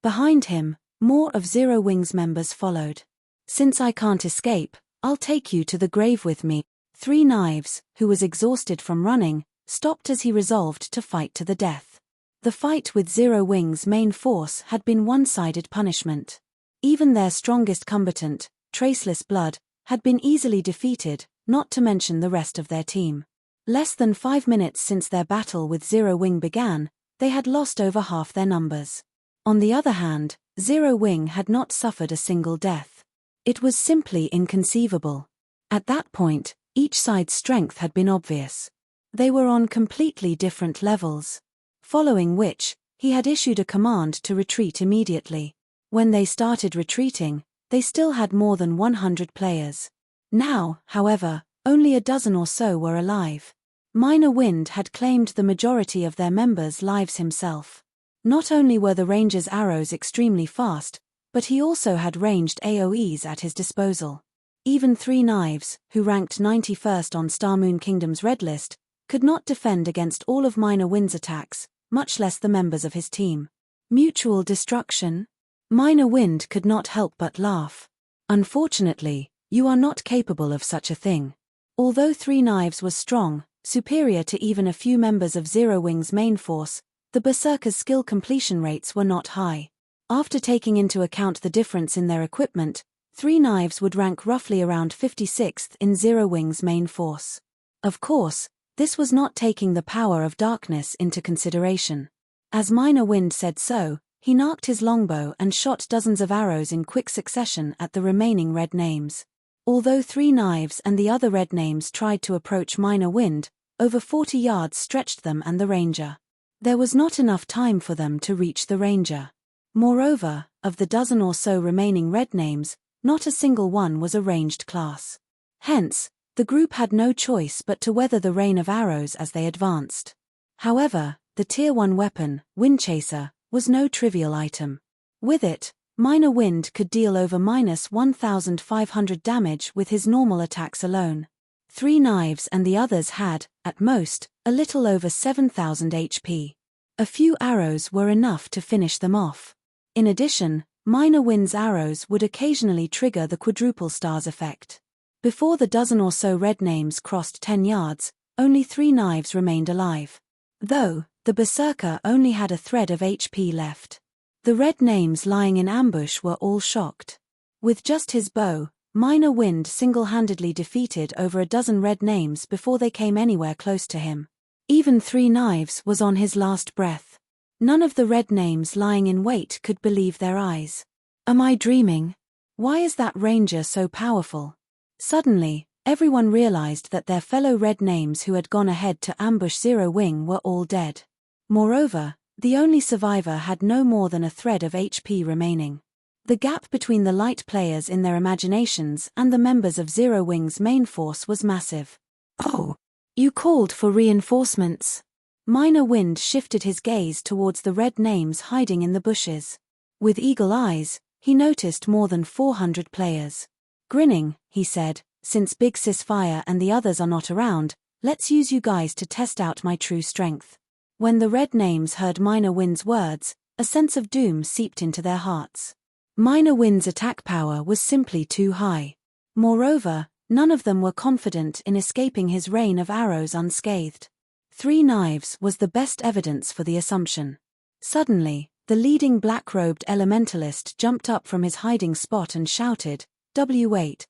Behind him, more of Zero Wing's members followed. Since I can't escape, I'll take you to the grave with me. 3 Knives, who was exhausted from running, stopped as he resolved to fight to the death. The fight with Zero Wing's main force had been one-sided punishment. Even their strongest combatant, Traceless Blood, had been easily defeated, not to mention the rest of their team. Less than 5 minutes since their battle with Zero Wing began, they had lost over half their numbers. On the other hand, Zero Wing had not suffered a single death. It was simply inconceivable. At that point, each side's strength had been obvious. They were on completely different levels. Following which, he had issued a command to retreat immediately. When they started retreating, they still had more than 100 players. Now, however, only a dozen or so were alive. Minor Wind had claimed the majority of their members' lives himself. Not only were the ranger's arrows extremely fast, but he also had ranged AoEs at his disposal. Even 3 Knives, who ranked 91st on Starmoon Kingdom's red list, could not defend against all of Minor Wind's attacks, much less the members of his team. Mutual destruction? Minor Wind could not help but laugh. Unfortunately, you are not capable of such a thing. Although 3 Knives was strong, superior to even a few members of Zero Wing's main force, the Berserker's skill completion rates were not high. After taking into account the difference in their equipment, Three Knives would rank roughly around 56th in Zero Wing's main force. Of course, this was not taking the power of darkness into consideration. As Minor Wind said so, he narked his longbow and shot dozens of arrows in quick succession at the remaining red names. Although Three Knives and the other red names tried to approach Minor Wind, over 40 yards stretched them and the ranger. There was not enough time for them to reach the ranger. Moreover, of the dozen or so remaining red names, not a single one was a ranged class. Hence, the group had no choice but to weather the rain of arrows as they advanced. However, the Tier 1 weapon, Windchaser, was no trivial item. With it, Minor Wind could deal over -1,500 damage with his normal attacks alone. Three Knives and the others had, at most, a little over 7,000 HP. A few arrows were enough to finish them off. In addition, Minor Wind's arrows would occasionally trigger the quadruple stars effect. Before the dozen or so red names crossed 10 yards, only Three Knives remained alive. Though, the Berserker only had a thread of HP left. The red names lying in ambush were all shocked. With just his bow, Minor Wind single-handedly defeated over a dozen red names before they came anywhere close to him. Even Three Knives was on his last breath. None of the red names lying in wait could believe their eyes. Am I dreaming? Why is that ranger so powerful? Suddenly, everyone realized that their fellow red names who had gone ahead to ambush Zero Wing were all dead. Moreover, the only survivor had no more than a thread of HP remaining. The gap between the light players in their imaginations and the members of Zero Wing's main force was massive. Oh, you called for reinforcements. Minor Wind shifted his gaze towards the red names hiding in the bushes. With eagle eyes, he noticed more than 400 players. Grinning, he said, "Since Big Sis Fire and the others are not around, let's use you guys to test out my true strength." When the red names heard Minor Wind's words, a sense of doom seeped into their hearts. Minor Wind's attack power was simply too high. Moreover, none of them were confident in escaping his rain of arrows unscathed. Three Knives was the best evidence for the assumption. Suddenly, the leading black-robed elementalist jumped up from his hiding spot and shouted, "W8."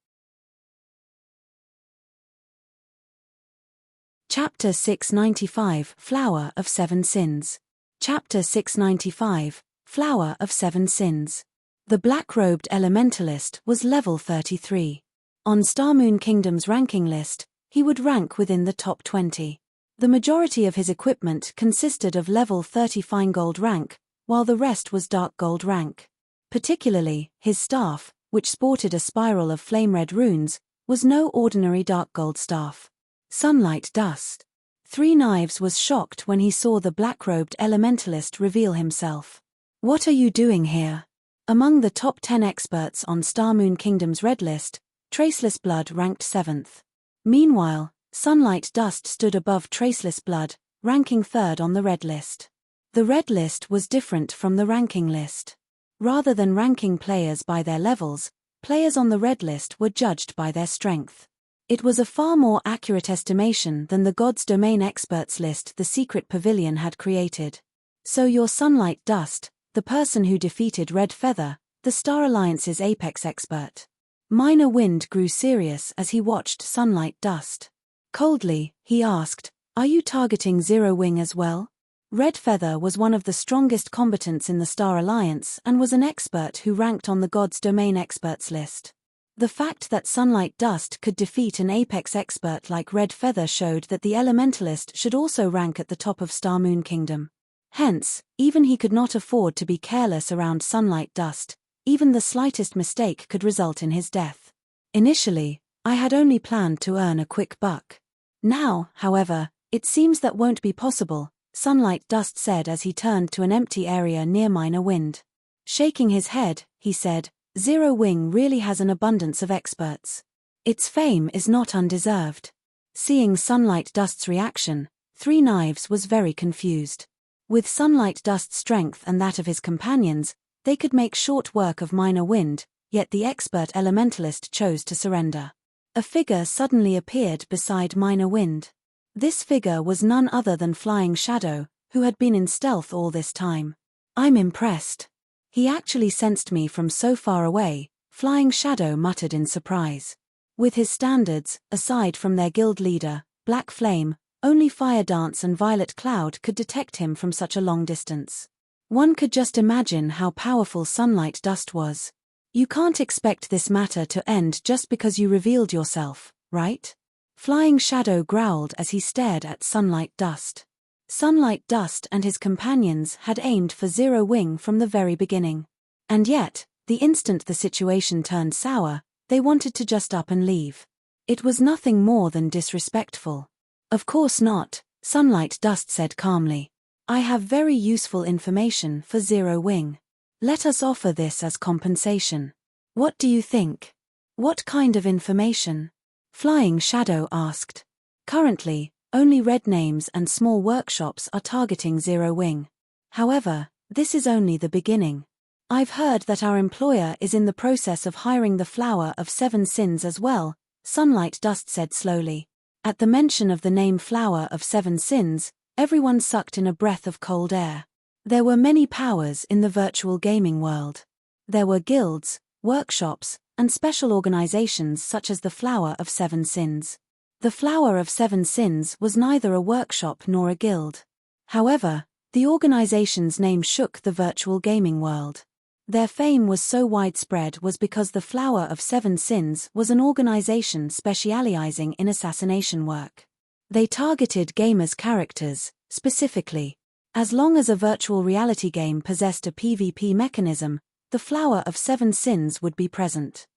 Chapter 695, Flower of Seven Sins. Chapter 695, Flower of Seven Sins. The black-robed elementalist was level 33. On Star Moon Kingdom's ranking list, he would rank within the top 20. The majority of his equipment consisted of level 30 fine gold rank, while the rest was dark gold rank. Particularly, his staff, which sported a spiral of flame-red runes, was no ordinary dark gold staff. Sunlight Dust. Three Knives was shocked when he saw the black-robed elementalist reveal himself. "What are you doing here?" Among the top 10 experts on Star Moon Kingdom's red list, Traceless Blood ranked 7th. Meanwhile, Sunlight Dust stood above Traceless Blood, ranking 3rd on the red list. The red list was different from the ranking list. Rather than ranking players by their levels, players on the red list were judged by their strength. It was a far more accurate estimation than the God's Domain experts list the Secret Pavilion had created. So your Sunlight Dust, the person who defeated Red Feather, the Star Alliance's apex expert. Minor Wind grew serious as he watched Sunlight Dust. Coldly, he asked, "Are you targeting Zero Wing as well?" Red Feather was one of the strongest combatants in the Star Alliance and was an expert who ranked on the God's Domain experts list. The fact that Sunlight Dust could defeat an apex expert like Red Feather showed that the Elementalist should also rank at the top of Star Moon Kingdom. Hence, even he could not afford to be careless around Sunlight Dust. Even the slightest mistake could result in his death. Initially, I had only planned to earn a quick buck. Now, however, it seems that won't be possible, Sunlight Dust said as he turned to an empty area near Minor Wind. Shaking his head, he said, "Zero Wing really has an abundance of experts. Its fame is not undeserved." Seeing Sunlight Dust's reaction, Three Knives was very confused. With Sunlight Dust's strength and that of his companions, they could make short work of Minor Wind, yet the expert elementalist chose to surrender. A figure suddenly appeared beside Minor Wind. This figure was none other than Flying Shadow, who had been in stealth all this time. I'm impressed. He actually sensed me from so far away, Flying Shadow muttered in surprise. With his standards, aside from their guild leader, Black Flame, only Fire Dance and Violet Cloud could detect him from such a long distance. One could just imagine how powerful Sunlight Dust was. You can't expect this matter to end just because you revealed yourself, right? Flying Shadow growled as he stared at Sunlight Dust. Sunlight Dust and his companions had aimed for Zero Wing from the very beginning. And yet, the instant the situation turned sour, they wanted to just up and leave. It was nothing more than disrespectful. Of course not, Sunlight Dust said calmly. I have very useful information for Zero Wing. Let us offer this as compensation. What do you think? What kind of information? Flying Shadow asked. Currently, only red names and small workshops are targeting Zero Wing. However, this is only the beginning. I've heard that our employer is in the process of hiring the Flower of Seven Sins as well, Sunlight Dust said slowly. At the mention of the name Flower of Seven Sins, everyone sucked in a breath of cold air. There were many powers in the virtual gaming world. There were guilds, workshops, and special organizations such as the Flower of Seven Sins. The Flower of Seven Sins was neither a workshop nor a guild. However, the organization's name shook the virtual gaming world. Their fame was so widespread was because the Flower of Seven Sins was an organization specializing in assassination work. They targeted gamers' characters, specifically. As long as a virtual reality game possessed a PvP mechanism, the Flower of Seven Sins would be present.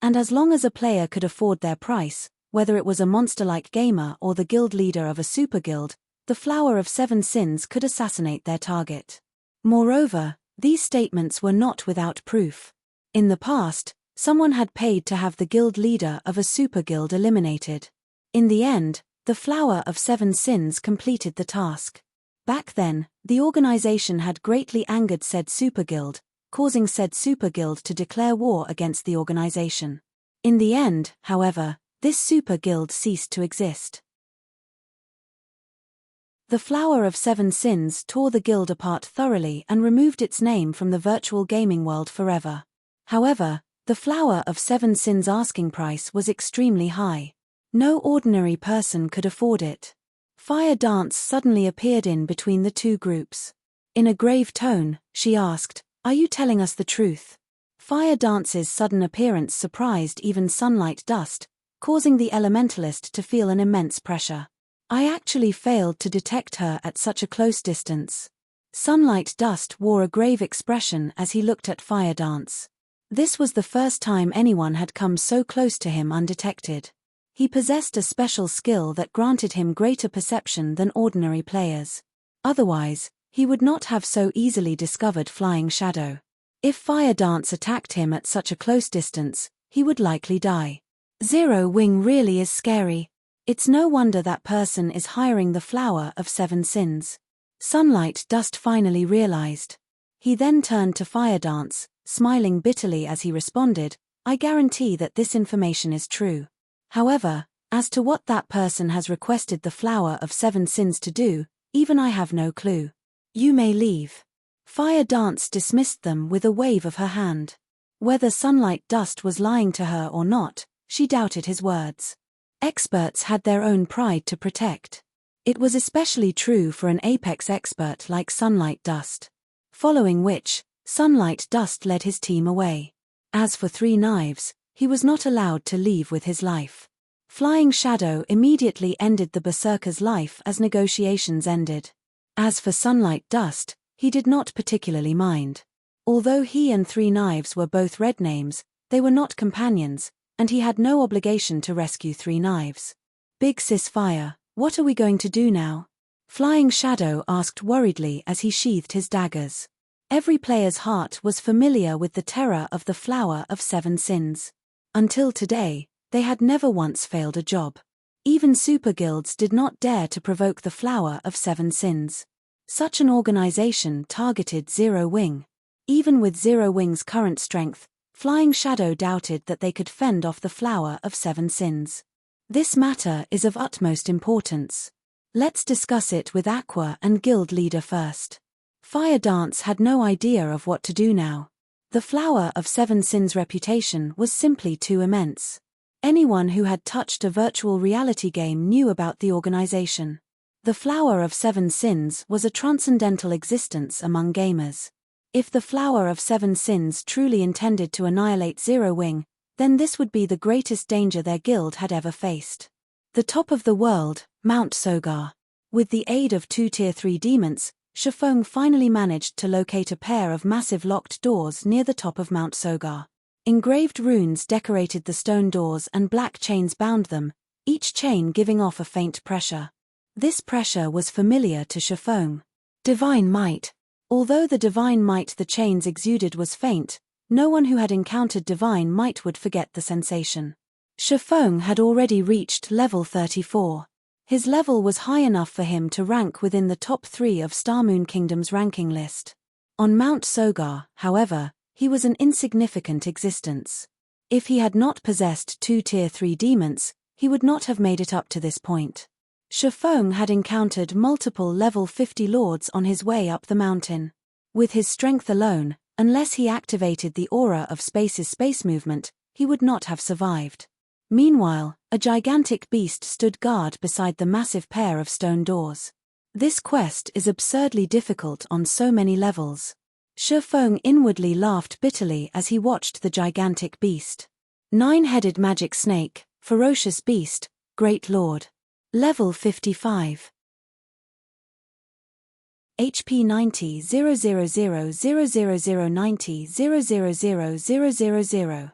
And as long as a player could afford their price, whether it was a monster-like gamer or the guild leader of a super guild, the Flower of Seven Sins could assassinate their target. Moreover, these statements were not without proof. In the past, someone had paid to have the guild leader of a super guild eliminated. In the end, the Flower of Seven Sins completed the task. Back then, the organization had greatly angered said super guild, causing said super guild to declare war against the organization. In the end, however, this super guild ceased to exist. The Flower of Seven Sins tore the guild apart thoroughly and removed its name from the virtual gaming world forever. However, the Flower of Seven Sins' asking price was extremely high. No ordinary person could afford it. Fire Dance suddenly appeared in between the two groups. In a grave tone, she asked, "Are you telling us the truth?" Fire Dance's sudden appearance surprised even Sunlight Dust, causing the elementalist to feel an immense pressure. I actually failed to detect her at such a close distance. Sunlight Dust wore a grave expression as he looked at Fire Dance. This was the first time anyone had come so close to him undetected. He possessed a special skill that granted him greater perception than ordinary players. Otherwise, he would not have so easily discovered Flying Shadow. If Fire Dance attacked him at such a close distance, he would likely die. Zero Wing really is scary. It's no wonder that person is hiring the Flower of Seven Sins. Sunlight Dust finally realized. He then turned to Fire Dance, smiling bitterly as he responded, "I guarantee that this information is true. However, as to what that person has requested the Flower of Seven Sins to do, even I have no clue. You may leave." Fire Dance dismissed them with a wave of her hand. Whether Sunlight Dust was lying to her or not, she doubted his words. Experts had their own pride to protect. It was especially true for an apex expert like Sunlight Dust. Following which, Sunlight Dust led his team away. As for Three Knives, he was not allowed to leave with his life. Flying Shadow immediately ended the Berserker's life as negotiations ended. As for Sunlight Dust, he did not particularly mind. Although he and Three Knives were both red names, they were not companions, and he had no obligation to rescue Three Knives. "Big Sis Fire, what are we going to do now?" Flying Shadow asked worriedly as he sheathed his daggers. Every player's heart was familiar with the terror of the Flower of Seven Sins. Until today, they had never once failed a job. Even super guilds did not dare to provoke the Flower of Seven Sins. Such an organization targeted Zero Wing. Even with Zero Wing's current strength, Flying Shadow doubted that they could fend off the Flower of Seven Sins. "This matter is of utmost importance. Let's discuss it with Aqua and guild leader first. Fire Dance had no idea of what to do now. The Flower of Seven Sins' reputation was simply too immense. Anyone who had touched a virtual reality game knew about the organization. The Flower of Seven Sins was a transcendental existence among gamers. If the Flower of Seven Sins truly intended to annihilate Zero Wing, then this would be the greatest danger their guild had ever faced. The top of the world, Mount Sogar. With the aid of two Tier 3 demons, Shifeng finally managed to locate a pair of massive locked doors near the top of Mount Sogar. Engraved runes decorated the stone doors and black chains bound them, each chain giving off a faint pressure. This pressure was familiar to Shifeng. Divine might. Although the divine might the chains exuded was faint, no one who had encountered divine might would forget the sensation. Shifeng had already reached level 34. His level was high enough for him to rank within the top 3 of Starmoon Kingdom's ranking list. On Mount Sogar, however, he was an insignificant existence. If he had not possessed 2 Tier 3 demons, he would not have made it up to this point. Shifeng had encountered multiple level 50 lords on his way up the mountain. With his strength alone, unless he activated the aura of Space's space movement, he would not have survived. Meanwhile, a gigantic beast stood guard beside the massive pair of stone doors. This quest is absurdly difficult on so many levels. Shifeng inwardly laughed bitterly as he watched the gigantic beast. 9-headed magic snake, ferocious beast, great lord. Level 55. HP 90 0000090 0000000.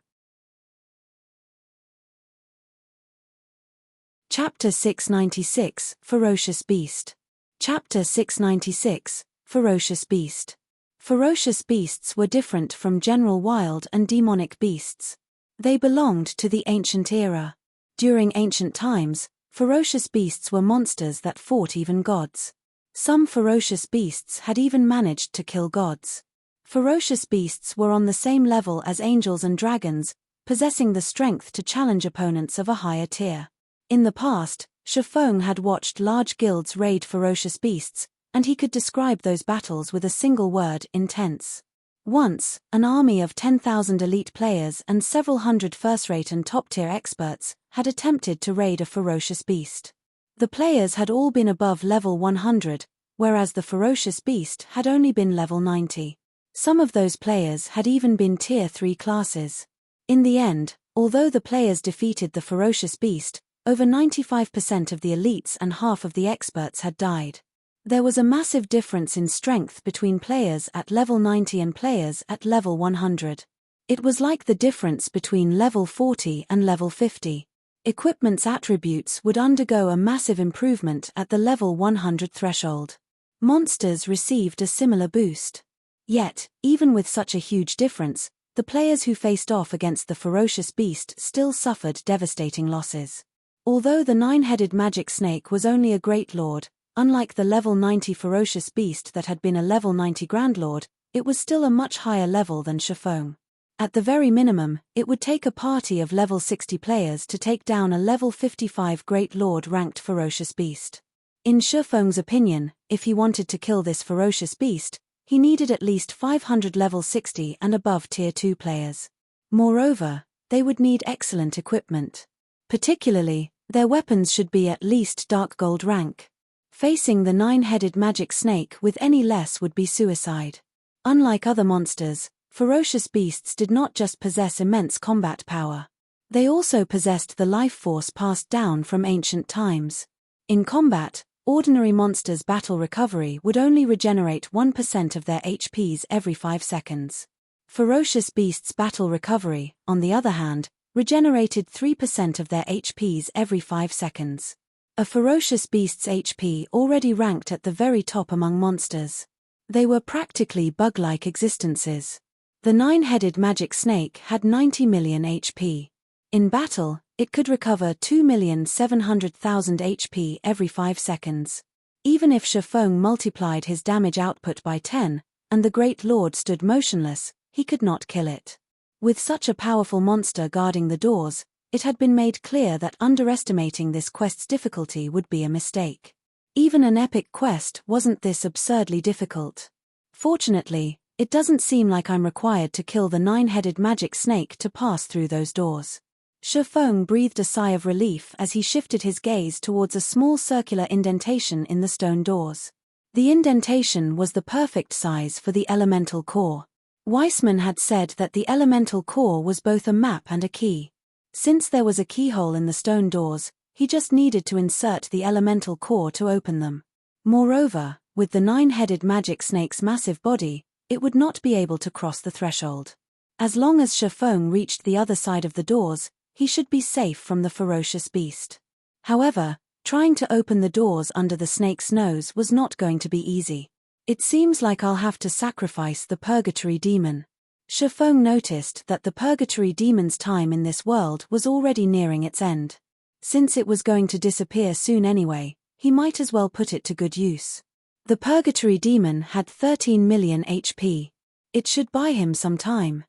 Chapter 696, Ferocious Beast. Chapter 696, Ferocious Beast. Ferocious beasts were different from general wild and demonic beasts. They belonged to the ancient era. During ancient times, ferocious beasts were monsters that fought even gods. Some ferocious beasts had even managed to kill gods. Ferocious beasts were on the same level as angels and dragons, possessing the strength to challenge opponents of a higher tier. In the past, Shifeng had watched large guilds raid ferocious beasts, and he could describe those battles with a single word: intense. Once, an army of 10,000 elite players and several hundred first-rate and top-tier experts had attempted to raid a ferocious beast. The players had all been above level 100, whereas the ferocious beast had only been level 90. Some of those players had even been Tier 3 classes. In the end, although the players defeated the ferocious beast, over 95% of the elites and half of the experts had died. There was a massive difference in strength between players at level 90 and players at level 100. It was like the difference between level 40 and level 50. Equipment's attributes would undergo a massive improvement at the level 100 threshold. Monsters received a similar boost. Yet, even with such a huge difference, the players who faced off against the ferocious beast still suffered devastating losses. Although the 9-headed magic snake was only a great lord, unlike the level 90 ferocious beast that had been a level 90 grand lord, it was still a much higher level than Shifeng. At the very minimum, it would take a party of level 60 players to take down a level 55 great lord ranked ferocious beast. In Shifeng's opinion, if he wanted to kill this ferocious beast, he needed at least 500 level 60 and above tier 2 players. Moreover, they would need excellent equipment. Particularly, their weapons should be at least dark gold rank. Facing the 9-headed magic snake with any less would be suicide. Unlike other monsters, ferocious beasts did not just possess immense combat power. They also possessed the life force passed down from ancient times. In combat, ordinary monsters' battle recovery would only regenerate 1% of their HPs every 5 seconds. Ferocious beasts' battle recovery, on the other hand, regenerated 3% of their HPs every 5 seconds. A ferocious beast's HP already ranked at the very top among monsters. They were practically bug-like existences. The 9-headed magic snake had 90 million HP. In battle, it could recover 2,700,000 HP every 5 seconds. Even if Shifeng multiplied his damage output by 10, and the Great Lord stood motionless, he could not kill it. With such a powerful monster guarding the doors, it had been made clear that underestimating this quest's difficulty would be a mistake. Even an epic quest wasn't this absurdly difficult. Fortunately, it doesn't seem like I'm required to kill the 9-headed magic snake to pass through those doors. Shifeng breathed a sigh of relief as he shifted his gaze towards a small circular indentation in the stone doors. The indentation was the perfect size for the elemental core. Weissman had said that the elemental core was both a map and a key. Since there was a keyhole in the stone doors, he just needed to insert the elemental core to open them. Moreover, with the 9-headed magic snake's massive body, it would not be able to cross the threshold. As long as Shifeng reached the other side of the doors, he should be safe from the ferocious beast. However, trying to open the doors under the snake's nose was not going to be easy. It seems like I'll have to sacrifice the purgatory demon. Shifeng noticed that the purgatory demon's time in this world was already nearing its end. Since it was going to disappear soon anyway, he might as well put it to good use. The purgatory demon had 13 million HP. It should buy him some time.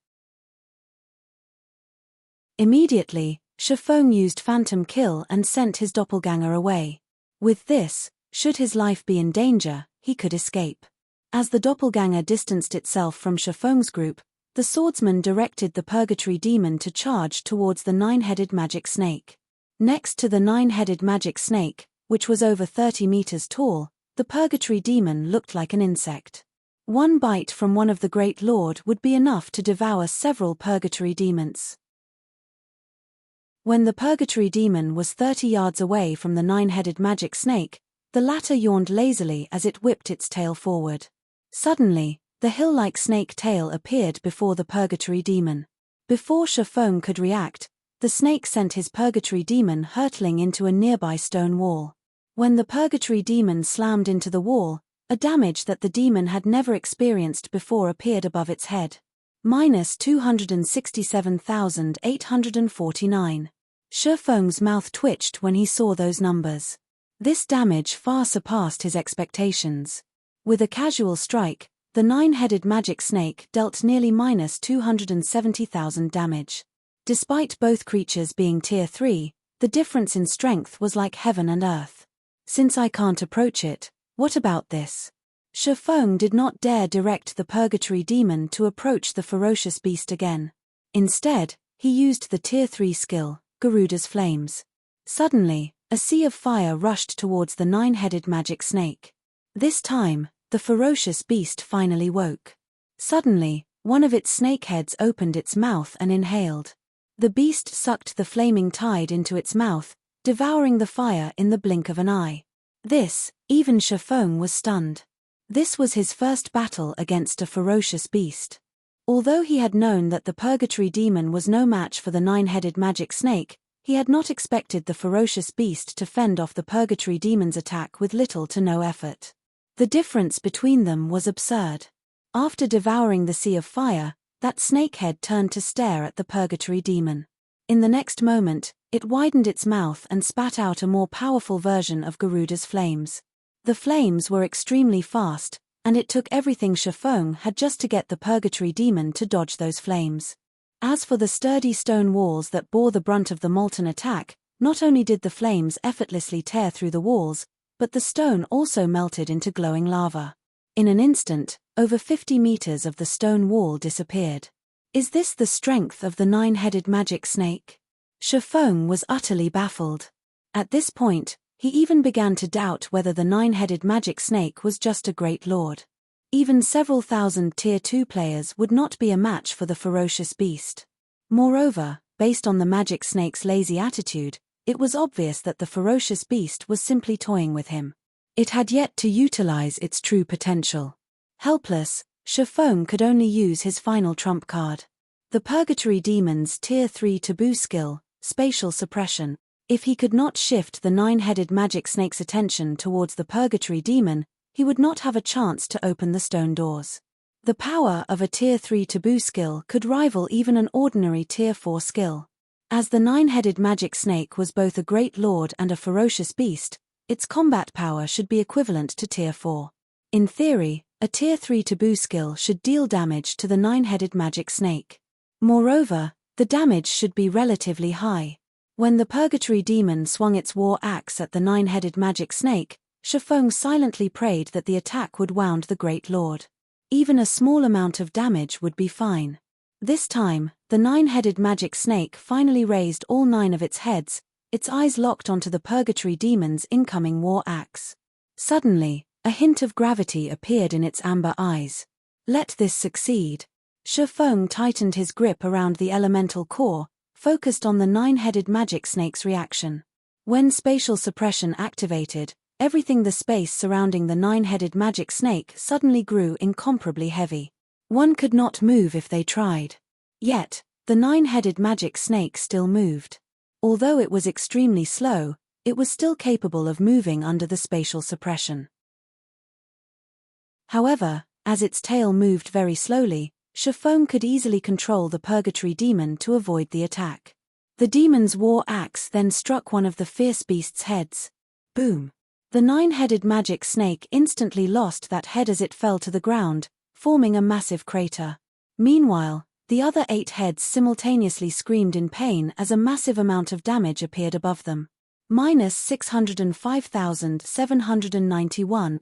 Immediately, Shifeng used Phantom Kill and sent his doppelganger away. With this, should his life be in danger, he could escape. As the doppelganger distanced itself from Shifeng's group, the swordsman directed the purgatory demon to charge towards the 9-headed magic snake. Next to the 9-headed magic snake, which was over 30 meters tall, the purgatory demon looked like an insect. One bite from one of the Great Lord would be enough to devour several purgatory demons. When the purgatory demon was 30 yards away from the 9-headed magic snake, the latter yawned lazily as it whipped its tail forward. Suddenly, the hill-like snake tail appeared before the purgatory demon. Before Shifeng could react, the snake sent his purgatory demon hurtling into a nearby stone wall. When the purgatory demon slammed into the wall, a damage that the demon had never experienced before appeared above its head. Minus 267,849. Shifeng's mouth twitched when he saw those numbers. This damage far surpassed his expectations. With a casual strike, the 9-headed magic snake dealt nearly minus 270,000 damage. Despite both creatures being tier 3, the difference in strength was like heaven and earth. Since I can't approach it, what about this? Shifeng did not dare direct the purgatory demon to approach the ferocious beast again. Instead, he used the tier 3 skill, Garuda's Flames. Suddenly, a sea of fire rushed towards the 9-headed magic snake. This time, the ferocious beast finally woke. Suddenly, one of its snake heads opened its mouth and inhaled. The beast sucked the flaming tide into its mouth, devouring the fire in the blink of an eye. Even Shifeng was stunned. This was his first battle against a ferocious beast. Although he had known that the purgatory demon was no match for the 9-headed magic snake, he had not expected the ferocious beast to fend off the purgatory demon's attack with little to no effort. The difference between them was absurd. After devouring the sea of fire, that snakehead turned to stare at the purgatory demon. In the next moment, it widened its mouth and spat out a more powerful version of Garuda's Flames. The flames were extremely fast, and it took everything Shifeng had just to get the purgatory demon to dodge those flames. As for the sturdy stone walls that bore the brunt of the molten attack, not only did the flames effortlessly tear through the walls, but the stone also melted into glowing lava. In an instant, over 50 meters of the stone wall disappeared. Is this the strength of the 9-headed magic snake? Shifeng was utterly baffled. At this point, he even began to doubt whether the 9-headed magic snake was just a great lord. Even several thousand tier 2 players would not be a match for the ferocious beast. Moreover, based on the magic snake's lazy attitude, it was obvious that the ferocious beast was simply toying with him. It had yet to utilize its true potential. Helpless, Shifeng could only use his final trump card. The purgatory demon's tier 3 taboo skill, Spatial Suppression. If he could not shift the 9-headed magic snake's attention towards the purgatory demon, he would not have a chance to open the stone doors. The power of a tier 3 taboo skill could rival even an ordinary tier 4 skill. As the 9-headed magic snake was both a great lord and a ferocious beast, its combat power should be equivalent to tier 4. In theory, a tier 3 taboo skill should deal damage to the 9-headed magic snake. Moreover, the damage should be relatively high. When the purgatory demon swung its war axe at the 9-headed magic snake, Shifeng silently prayed that the attack would wound the Great Lord. Even a small amount of damage would be fine. This time, the nine-headed magic snake finally raised all 9 of its heads, its eyes locked onto the Purgatory Demon's incoming war axe. Suddenly, a hint of gravity appeared in its amber eyes. Let this succeed. Shifeng tightened his grip around the elemental core, focused on the nine-headed magic snake's reaction. When spatial suppression activated, everything the space surrounding the nine-headed magic snake suddenly grew incomparably heavy. One could not move if they tried. Yet, the nine-headed magic snake still moved. Although it was extremely slow, it was still capable of moving under the spatial suppression. However, as its tail moved very slowly, Shifeng could easily control the Purgatory Demon to avoid the attack. The demon's war axe then struck one of the fierce beast's heads. Boom! The nine-headed magic snake instantly lost that head as it fell to the ground, forming a massive crater. Meanwhile, the other 8 heads simultaneously screamed in pain as a massive amount of damage appeared above them. Minus 605,791.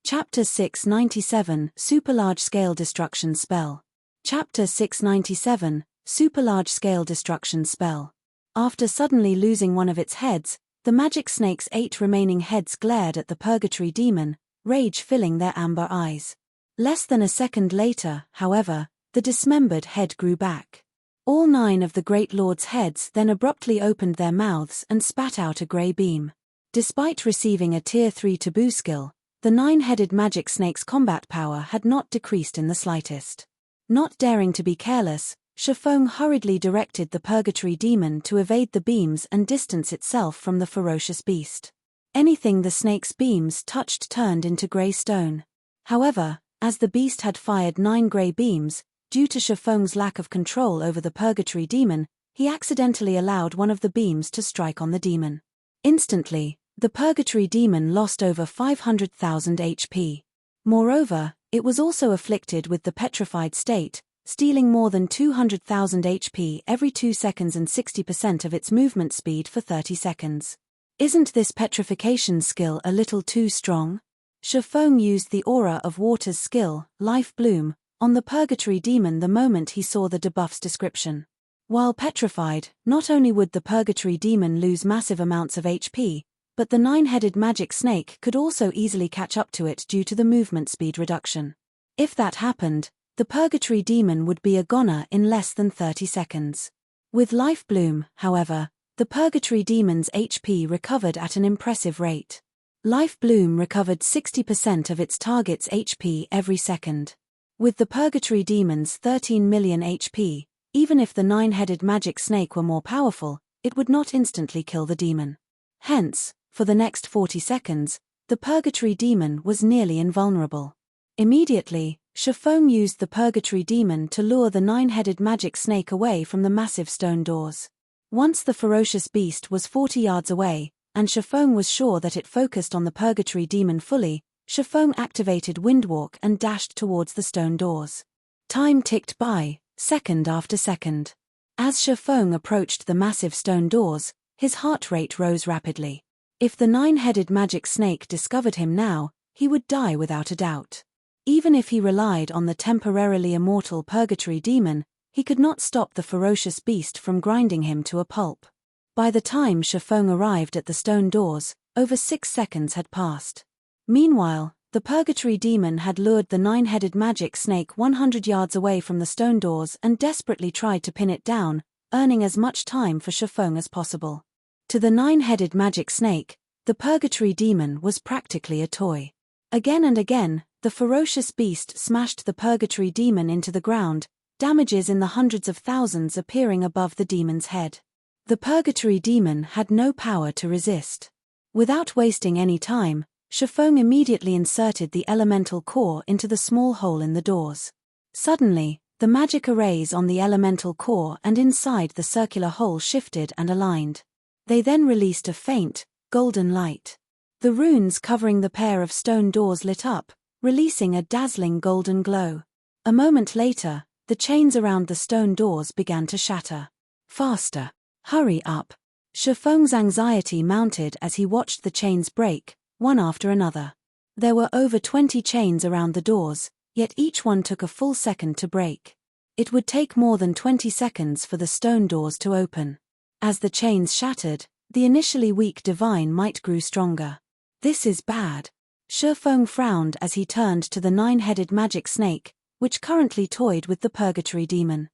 Chapter 697, Super Large-Scale Destruction Spell. Chapter 697, Super Large-Scale Destruction Spell. After suddenly losing one of its heads, the magic snake's 8 remaining heads glared at the Purgatory Demon, rage filling their amber eyes. Less than a second later, however, the dismembered head grew back. All 9 of the Great Lord's heads then abruptly opened their mouths and spat out a grey beam. Despite receiving a Tier 3 taboo skill, the nine-headed magic snake's combat power had not decreased in the slightest. Not daring to be careless, Shifeng hurriedly directed the Purgatory Demon to evade the beams and distance itself from the ferocious beast. Anything the snake's beams touched turned into grey stone. However, as the beast had fired 9 grey beams, due to Shifeng's lack of control over the Purgatory Demon, he accidentally allowed one of the beams to strike on the demon. Instantly, the Purgatory Demon lost over 500,000 HP. Moreover, it was also afflicted with the petrified state, stealing more than 200,000 HP every 2 seconds and 60% of its movement speed for 30 seconds. Isn't this petrification skill a little too strong? Shifeng used the Aura of Water's skill, Life Bloom, on the Purgatory Demon the moment he saw the debuff's description. While petrified, not only would the Purgatory Demon lose massive amounts of HP, but the nine-headed magic snake could also easily catch up to it due to the movement speed reduction. If that happened, the Purgatory Demon would be a goner in less than 30 seconds. With Life Bloom, however, the Purgatory Demon's HP recovered at an impressive rate. Life Bloom recovered 60% of its target's HP every second. With the Purgatory Demon's 13 million HP, even if the nine-headed magic snake were more powerful, it would not instantly kill the demon. Hence, for the next 40 seconds, the Purgatory Demon was nearly invulnerable. Immediately, Shifeng used the Purgatory Demon to lure the nine-headed magic snake away from the massive stone doors. Once the ferocious beast was 40 yards away, and Shifeng was sure that it focused on the Purgatory Demon fully, Shifeng activated Windwalk and dashed towards the stone doors. Time ticked by, second after second. As Shifeng approached the massive stone doors, his heart rate rose rapidly. If the nine-headed magic snake discovered him now, he would die without a doubt. Even if he relied on the temporarily immortal Purgatory Demon, he could not stop the ferocious beast from grinding him to a pulp. By the time Shifeng arrived at the stone doors, over 6 seconds had passed. Meanwhile, the Purgatory Demon had lured the nine-headed magic snake 100 yards away from the stone doors and desperately tried to pin it down, earning as much time for Shifeng as possible. To the nine-headed magic snake, the Purgatory Demon was practically a toy. Again and again, the ferocious beast smashed the Purgatory Demon into the ground, damages in the hundreds of thousands appearing above the demon's head. The Purgatory Demon had no power to resist. Without wasting any time, Shifeng immediately inserted the elemental core into the small hole in the doors. Suddenly, the magic arrays on the elemental core and inside the circular hole shifted and aligned. They then released a faint, golden light. The runes covering the pair of stone doors lit up, releasing a dazzling golden glow. A moment later, the chains around the stone doors began to shatter. Faster! Hurry up! Shifeng's anxiety mounted as he watched the chains break, one after another. There were over 20 chains around the doors, yet each one took a full second to break. It would take more than 20 seconds for the stone doors to open. As the chains shattered, the initially weak divine might grew stronger. This is bad. Shifeng frowned as he turned to the 9-headed magic snake, which currently toyed with the purgatory demon.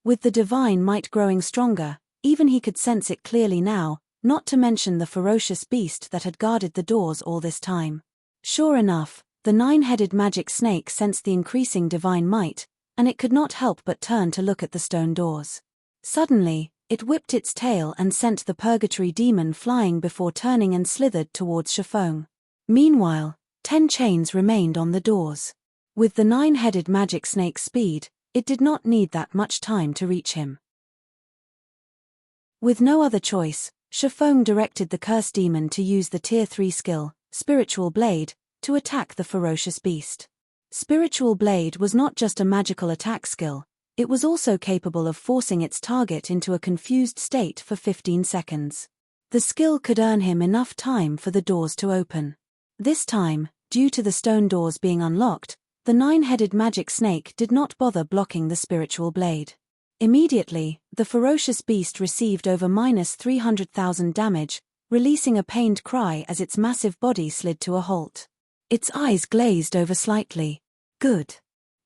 With the divine might growing stronger, even he could sense it clearly now, not to mention the ferocious beast that had guarded the doors all this time. Sure enough, the 9-headed magic snake sensed the increasing divine might, and it could not help but turn to look at the stone doors. Suddenly, it whipped its tail and sent the purgatory demon flying before turning and slithered towards Shifeng. Meanwhile, 10 chains remained on the doors. With the 9-headed magic snake's speed, it did not need that much time to reach him. With no other choice, Shifeng directed the curse demon to use the Tier 3 skill, Spiritual Blade, to attack the ferocious beast. Spiritual Blade was not just a magical attack skill, it was also capable of forcing its target into a confused state for 15 seconds. The skill could earn him enough time for the doors to open. This time, due to the stone doors being unlocked, the 9-headed magic snake did not bother blocking the Spiritual Blade. Immediately, the ferocious beast received over -300,000 damage, releasing a pained cry as its massive body slid to a halt. Its eyes glazed over slightly. Good.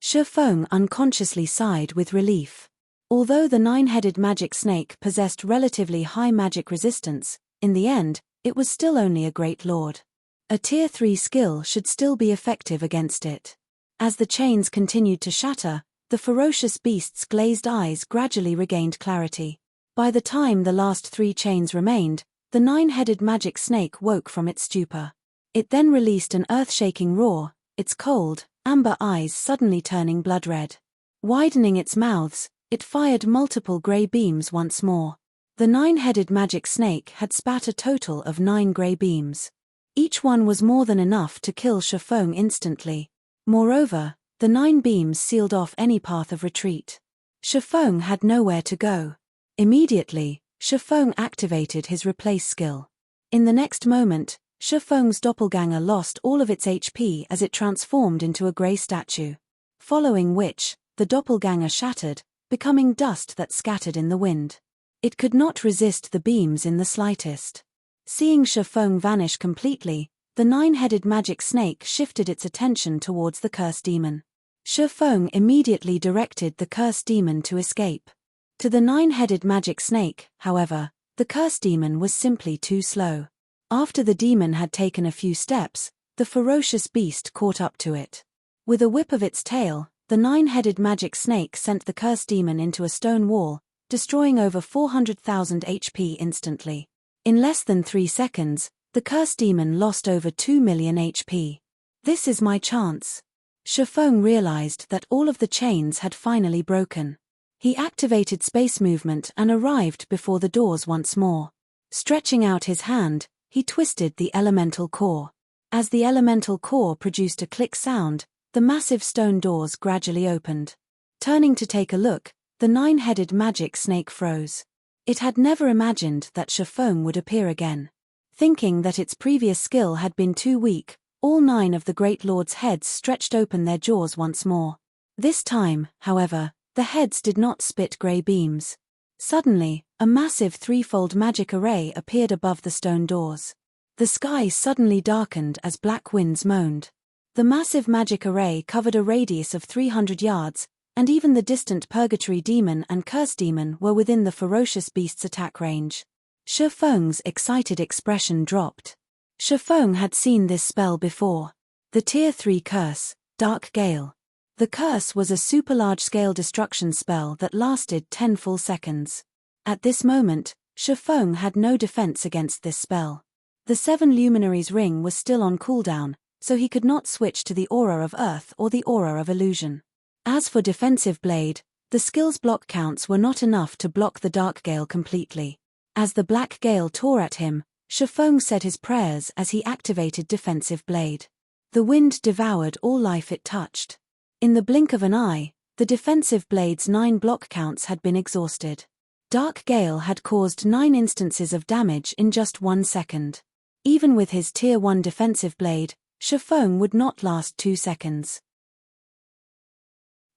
Shifeng unconsciously sighed with relief. Although the 9-headed magic snake possessed relatively high magic resistance, in the end, it was still only a great lord. A Tier 3 skill should still be effective against it. As the chains continued to shatter, the ferocious beast's glazed eyes gradually regained clarity. By the time the last 3 chains remained, the 9-headed magic snake woke from its stupor. It then released an earth-shaking roar, its cold, amber eyes suddenly turning blood-red. Widening its mouths, it fired multiple grey beams once more. The 9-headed magic snake had spat a total of 9 grey beams. Each one was more than enough to kill Shifeng instantly. Moreover, the 9 beams sealed off any path of retreat. Shifeng had nowhere to go. Immediately, Shifeng activated his replace skill. In the next moment, Shifeng's doppelganger lost all of its HP as it transformed into a grey statue. Following which, the doppelganger shattered, becoming dust that scattered in the wind. It could not resist the beams in the slightest. Seeing Shifeng vanish completely, the 9-headed magic snake shifted its attention towards the curse demon. Shifeng immediately directed the curse demon to escape. To the 9-headed magic snake, however, the curse demon was simply too slow. After the demon had taken a few steps, the ferocious beast caught up to it. With a whip of its tail, the 9-headed magic snake sent the curse demon into a stone wall, destroying over 400,000 HP instantly. In less than 3 seconds, the curse demon lost over 2 million HP. This is my chance. Shifeng realized that all of the chains had finally broken. He activated space movement and arrived before the doors once more. Stretching out his hand, he twisted the elemental core. As the elemental core produced a click sound, the massive stone doors gradually opened. Turning to take a look, the 9-headed magic snake froze. It had never imagined that Shifeng would appear again. Thinking that its previous skill had been too weak, all 9 of the Great Lord's heads stretched open their jaws once more. This time, however, the heads did not spit grey beams. Suddenly, a massive 3-fold magic array appeared above the stone doors. The sky suddenly darkened as black winds moaned. The massive magic array covered a radius of 300 yards, and even the distant purgatory demon and curse demon were within the ferocious beast's attack range. Shifeng's excited expression dropped. Shifeng had seen this spell before. The Tier 3 curse, Dark Gale. The curse was a super large-scale destruction spell that lasted 10 full seconds. At this moment, Shifeng had no defense against this spell. The 7 Luminaries ring was still on cooldown, so he could not switch to the Aura of Earth or the Aura of Illusion. As for Defensive Blade, the skill's block counts were not enough to block the Dark Gale completely. As the Black Gale tore at him, Shifeng said his prayers as he activated Defensive Blade. The wind devoured all life it touched. In the blink of an eye, the Defensive Blade's 9 block counts had been exhausted. Dark Gale had caused 9 instances of damage in just 1 second. Even with his Tier 1 defensive blade, Shifeng would not last 2 seconds.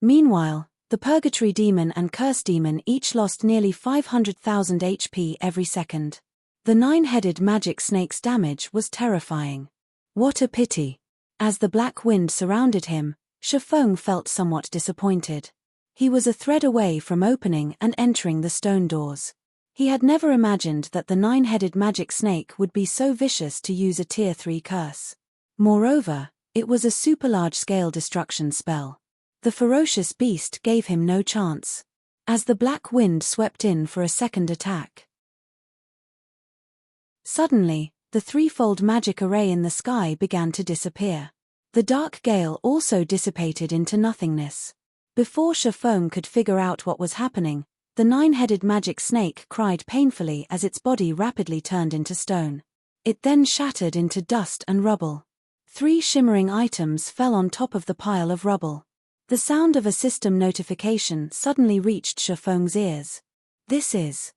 Meanwhile, the Purgatory Demon and Curse Demon each lost nearly 500,000 HP every second. The 9-headed magic snake's damage was terrifying. What a pity. As the black wind surrounded him, Shifeng felt somewhat disappointed. He was a thread away from opening and entering the stone doors. He had never imagined that the 9-headed magic snake would be so vicious to use a Tier 3 curse. Moreover, it was a super large-scale destruction spell. The ferocious beast gave him no chance. As the black wind swept in for a second attack. Suddenly, the threefold magic array in the sky began to disappear. The dark gale also dissipated into nothingness. Before Shifeng could figure out what was happening, the 9-headed magic snake cried painfully as its body rapidly turned into stone. It then shattered into dust and rubble. 3 shimmering items fell on top of the pile of rubble. The sound of a system notification suddenly reached Shifeng's ears. This is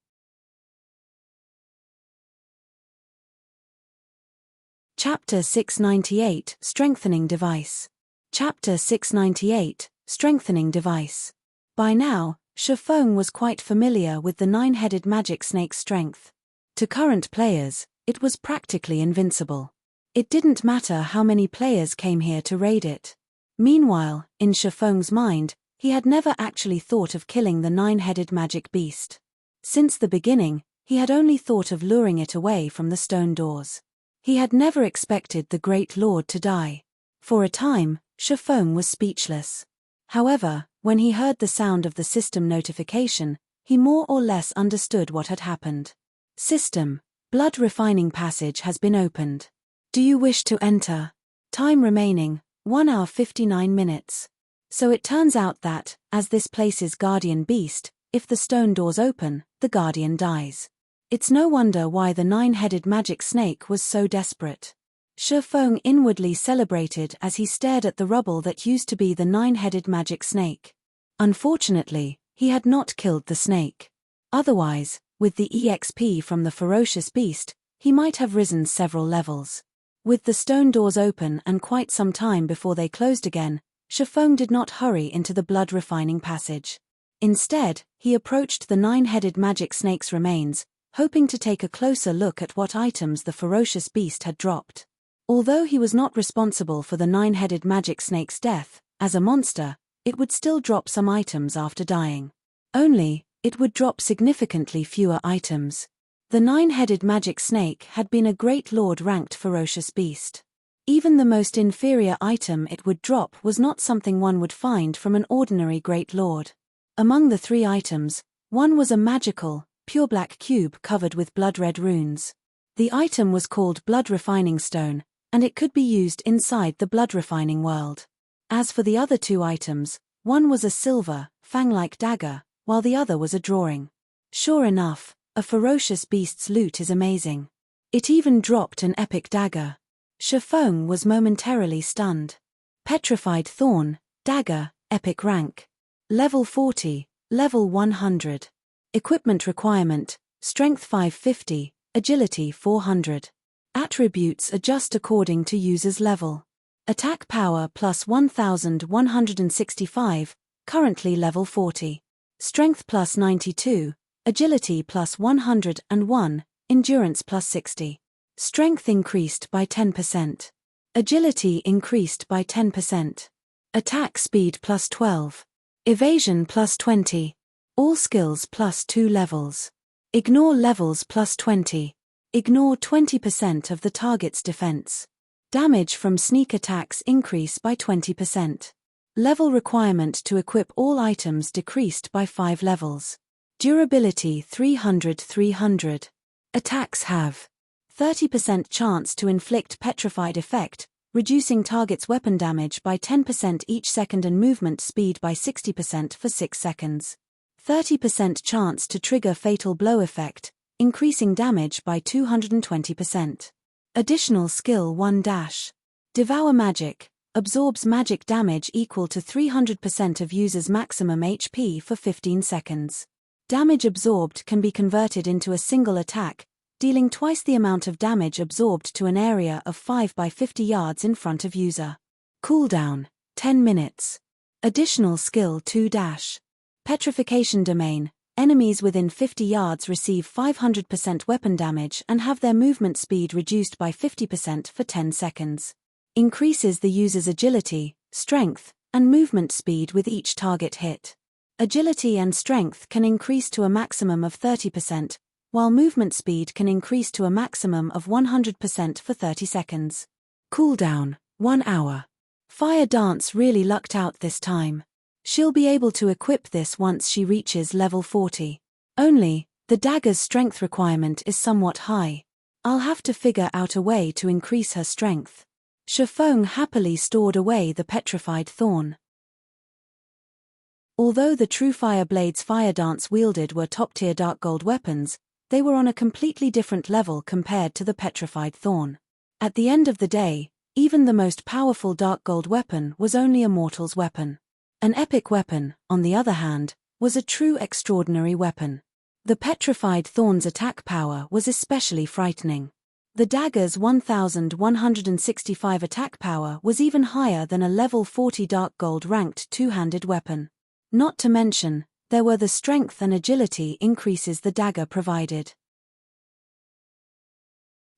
Chapter 698, Strengthening Device. Chapter 698, Strengthening Device. By now, Shifeng was quite familiar with the 9-headed magic snake's strength. To current players, it was practically invincible. It didn't matter how many players came here to raid it. Meanwhile, in Shifeng's mind, he had never actually thought of killing the 9-headed magic beast. Since the beginning, he had only thought of luring it away from the stone doors. He had never expected the Great Lord to die. For a time, Shifeng was speechless. However, when he heard the sound of the system notification, he more or less understood what had happened. System, blood refining passage has been opened. Do you wish to enter? Time remaining, 1 hour 59 minutes. So it turns out that, as this place's guardian beast, if the stone doors open, the guardian dies. It's no wonder why the 9-headed magic snake was so desperate. Shifeng inwardly celebrated as he stared at the rubble that used to be the 9-headed magic snake. Unfortunately, he had not killed the snake. Otherwise, with the EXP from the ferocious beast, he might have risen several levels. With the stone doors open and quite some time before they closed again, Shifeng did not hurry into the blood-refining passage. Instead, he approached the 9-headed magic snake's remains, hoping to take a closer look at what items the ferocious beast had dropped. Although he was not responsible for the 9-headed magic snake's death, as a monster, it would still drop some items after dying. Only, it would drop significantly fewer items. The 9-headed magic snake had been a Great Lord-ranked ferocious beast. Even the most inferior item it would drop was not something one would find from an ordinary Great Lord. Among the 3 items, one was a magical, pure black cube covered with blood-red runes. The item was called Blood Refining Stone, and it could be used inside the blood refining world. As for the other 2 items, one was a silver, fang-like dagger, while the other was a drawing. Sure enough, a ferocious beast's loot is amazing. It even dropped an epic dagger. Shifeng was momentarily stunned. Petrified Thorn, dagger, epic rank. Level 40, level 100. Equipment requirement, Strength 550, Agility 400. Attributes adjust according to user's level. Attack power plus 1165, currently level 40. Strength plus 92, Agility plus 101, Endurance plus 60. Strength increased by 10%. Agility increased by 10%. Attack speed plus 12. Evasion plus 20. All skills plus 2 levels. Ignore levels plus 20. Ignore 20% of the target's defense. Damage from sneak attacks increase by 20%. Level requirement to equip all items decreased by 5 levels. Durability 300. Attacks have 30% chance to inflict petrified effect, reducing target's weapon damage by 10% each second and movement speed by 60% for 6 seconds. 30% chance to trigger fatal blow effect, increasing damage by 220%. Additional skill 1 dash. Devour magic, absorbs magic damage equal to 300% of user's maximum HP for 15 seconds. Damage absorbed can be converted into a single attack, dealing twice the amount of damage absorbed to an area of 5 by 50 yards in front of user. Cooldown, 10 minutes. Additional skill 2-. Petrification domain. Enemies within 50 yards receive 500% weapon damage and have their movement speed reduced by 50% for 10 seconds. Increases the user's agility, strength, and movement speed with each target hit. Agility and strength can increase to a maximum of 30%, while movement speed can increase to a maximum of 100% for 30 seconds. Cooldown, 1 hour. Fire Dance really lucked out this time. She'll be able to equip this once she reaches level 40. Only, the dagger's strength requirement is somewhat high. I'll have to figure out a way to increase her strength. Shifeng happily stored away the petrified thorn. Although the true Fire Blades Fire Dance wielded were top-tier dark gold weapons, they were on a completely different level compared to the petrified thorn. At the end of the day, even the most powerful dark gold weapon was only a mortal's weapon. An epic weapon, on the other hand, was a true extraordinary weapon. The petrified thorn's attack power was especially frightening. The dagger's 1165 attack power was even higher than a level 40 dark gold ranked two-handed weapon. Not to mention, there were the strength and agility increases the dagger provided.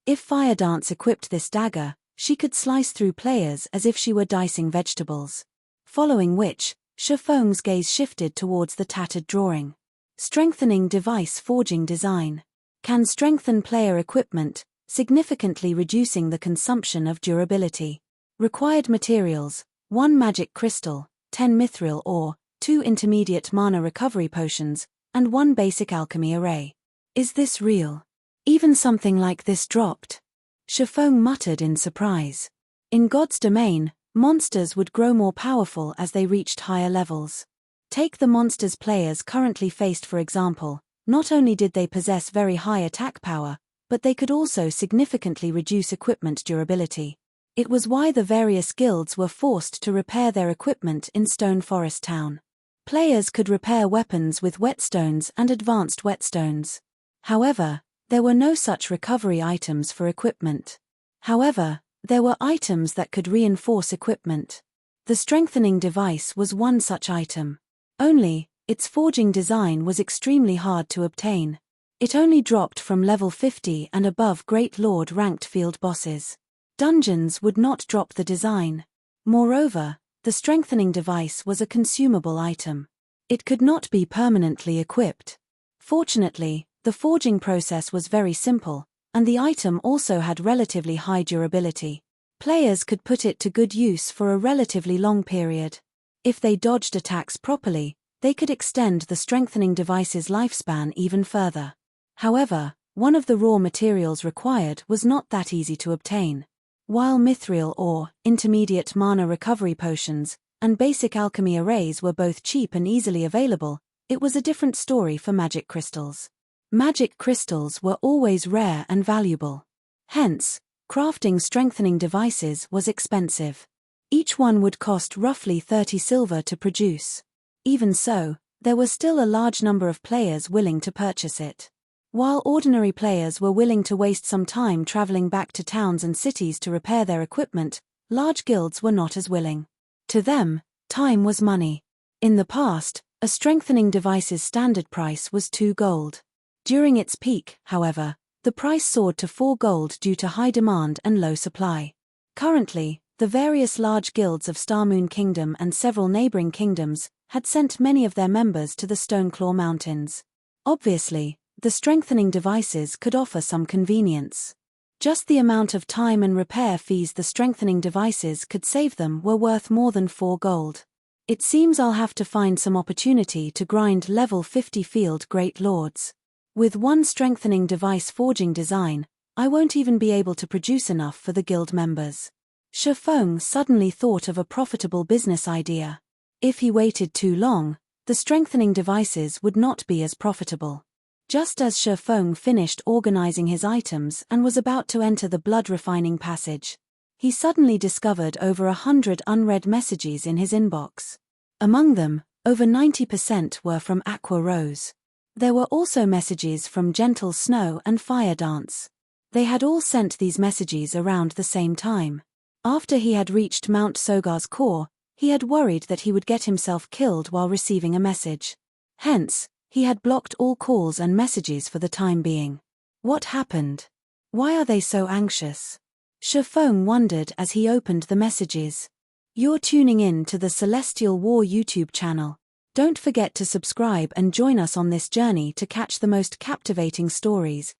If Fire Dance equipped this dagger, she could slice through players as if she were dicing vegetables. Following which, Shifeng's gaze shifted towards the tattered drawing. Strengthening device forging design. Can strengthen player equipment, significantly reducing the consumption of durability. Required materials, 1 magic crystal, 10 mithril ore, 2 intermediate mana recovery potions, and 1 basic alchemy array. Is this real? Even something like this dropped? Shifeng muttered in surprise. In God's domain, monsters would grow more powerful as they reached higher levels. Take the monsters players currently faced for example, not only did they possess very high attack power, but they could also significantly reduce equipment durability. It was why the various guilds were forced to repair their equipment in Stone Forest Town. Players could repair weapons with whetstones and advanced whetstones. However, there were no such recovery items for equipment. However, there were items that could reinforce equipment. The strengthening device was one such item. Only, its forging design was extremely hard to obtain. It only dropped from level 50 and above Great Lord ranked field bosses. Dungeons would not drop the design. Moreover, the strengthening device was a consumable item. It could not be permanently equipped. Fortunately, the forging process was very simple, and the item also had relatively high durability. Players could put it to good use for a relatively long period. If they dodged attacks properly, they could extend the strengthening device's lifespan even further. However, one of the raw materials required was not that easy to obtain. While mithril ore, intermediate mana recovery potions, and basic alchemy arrays were both cheap and easily available, it was a different story for magic crystals. Magic crystals were always rare and valuable. Hence, crafting strengthening devices was expensive. Each one would cost roughly 30 silver to produce. Even so, there were still a large number of players willing to purchase it. While ordinary players were willing to waste some time traveling back to towns and cities to repair their equipment, large guilds were not as willing. To them, time was money. In the past, a strengthening device's standard price was 2 gold. During its peak, however, the price soared to 4 gold due to high demand and low supply. Currently, the various large guilds of Starmoon Kingdom and several neighboring kingdoms had sent many of their members to the Stoneclaw Mountains. Obviously, the strengthening devices could offer some convenience. Just the amount of time and repair fees the strengthening devices could save them were worth more than 4 gold. It seems I'll have to find some opportunity to grind level 50 field Great Lords. With one strengthening device forging design, I won't even be able to produce enough for the guild members. Shifeng suddenly thought of a profitable business idea. If he waited too long, the strengthening devices would not be as profitable. Just as Shifeng finished organizing his items and was about to enter the blood refining passage, he suddenly discovered over 100 unread messages in his inbox. Among them, over 90% were from Aqua Rose. There were also messages from Gentle Snow and Fire Dance. They had all sent these messages around the same time. After he had reached Mount Sogar's core, he had worried that he would get himself killed while receiving a message. Hence, he had blocked all calls and messages for the time being. What happened? Why are they so anxious? Shifeng wondered as he opened the messages. You're tuning in to the Celestial War YouTube channel. Don't forget to subscribe and join us on this journey to catch the most captivating stories,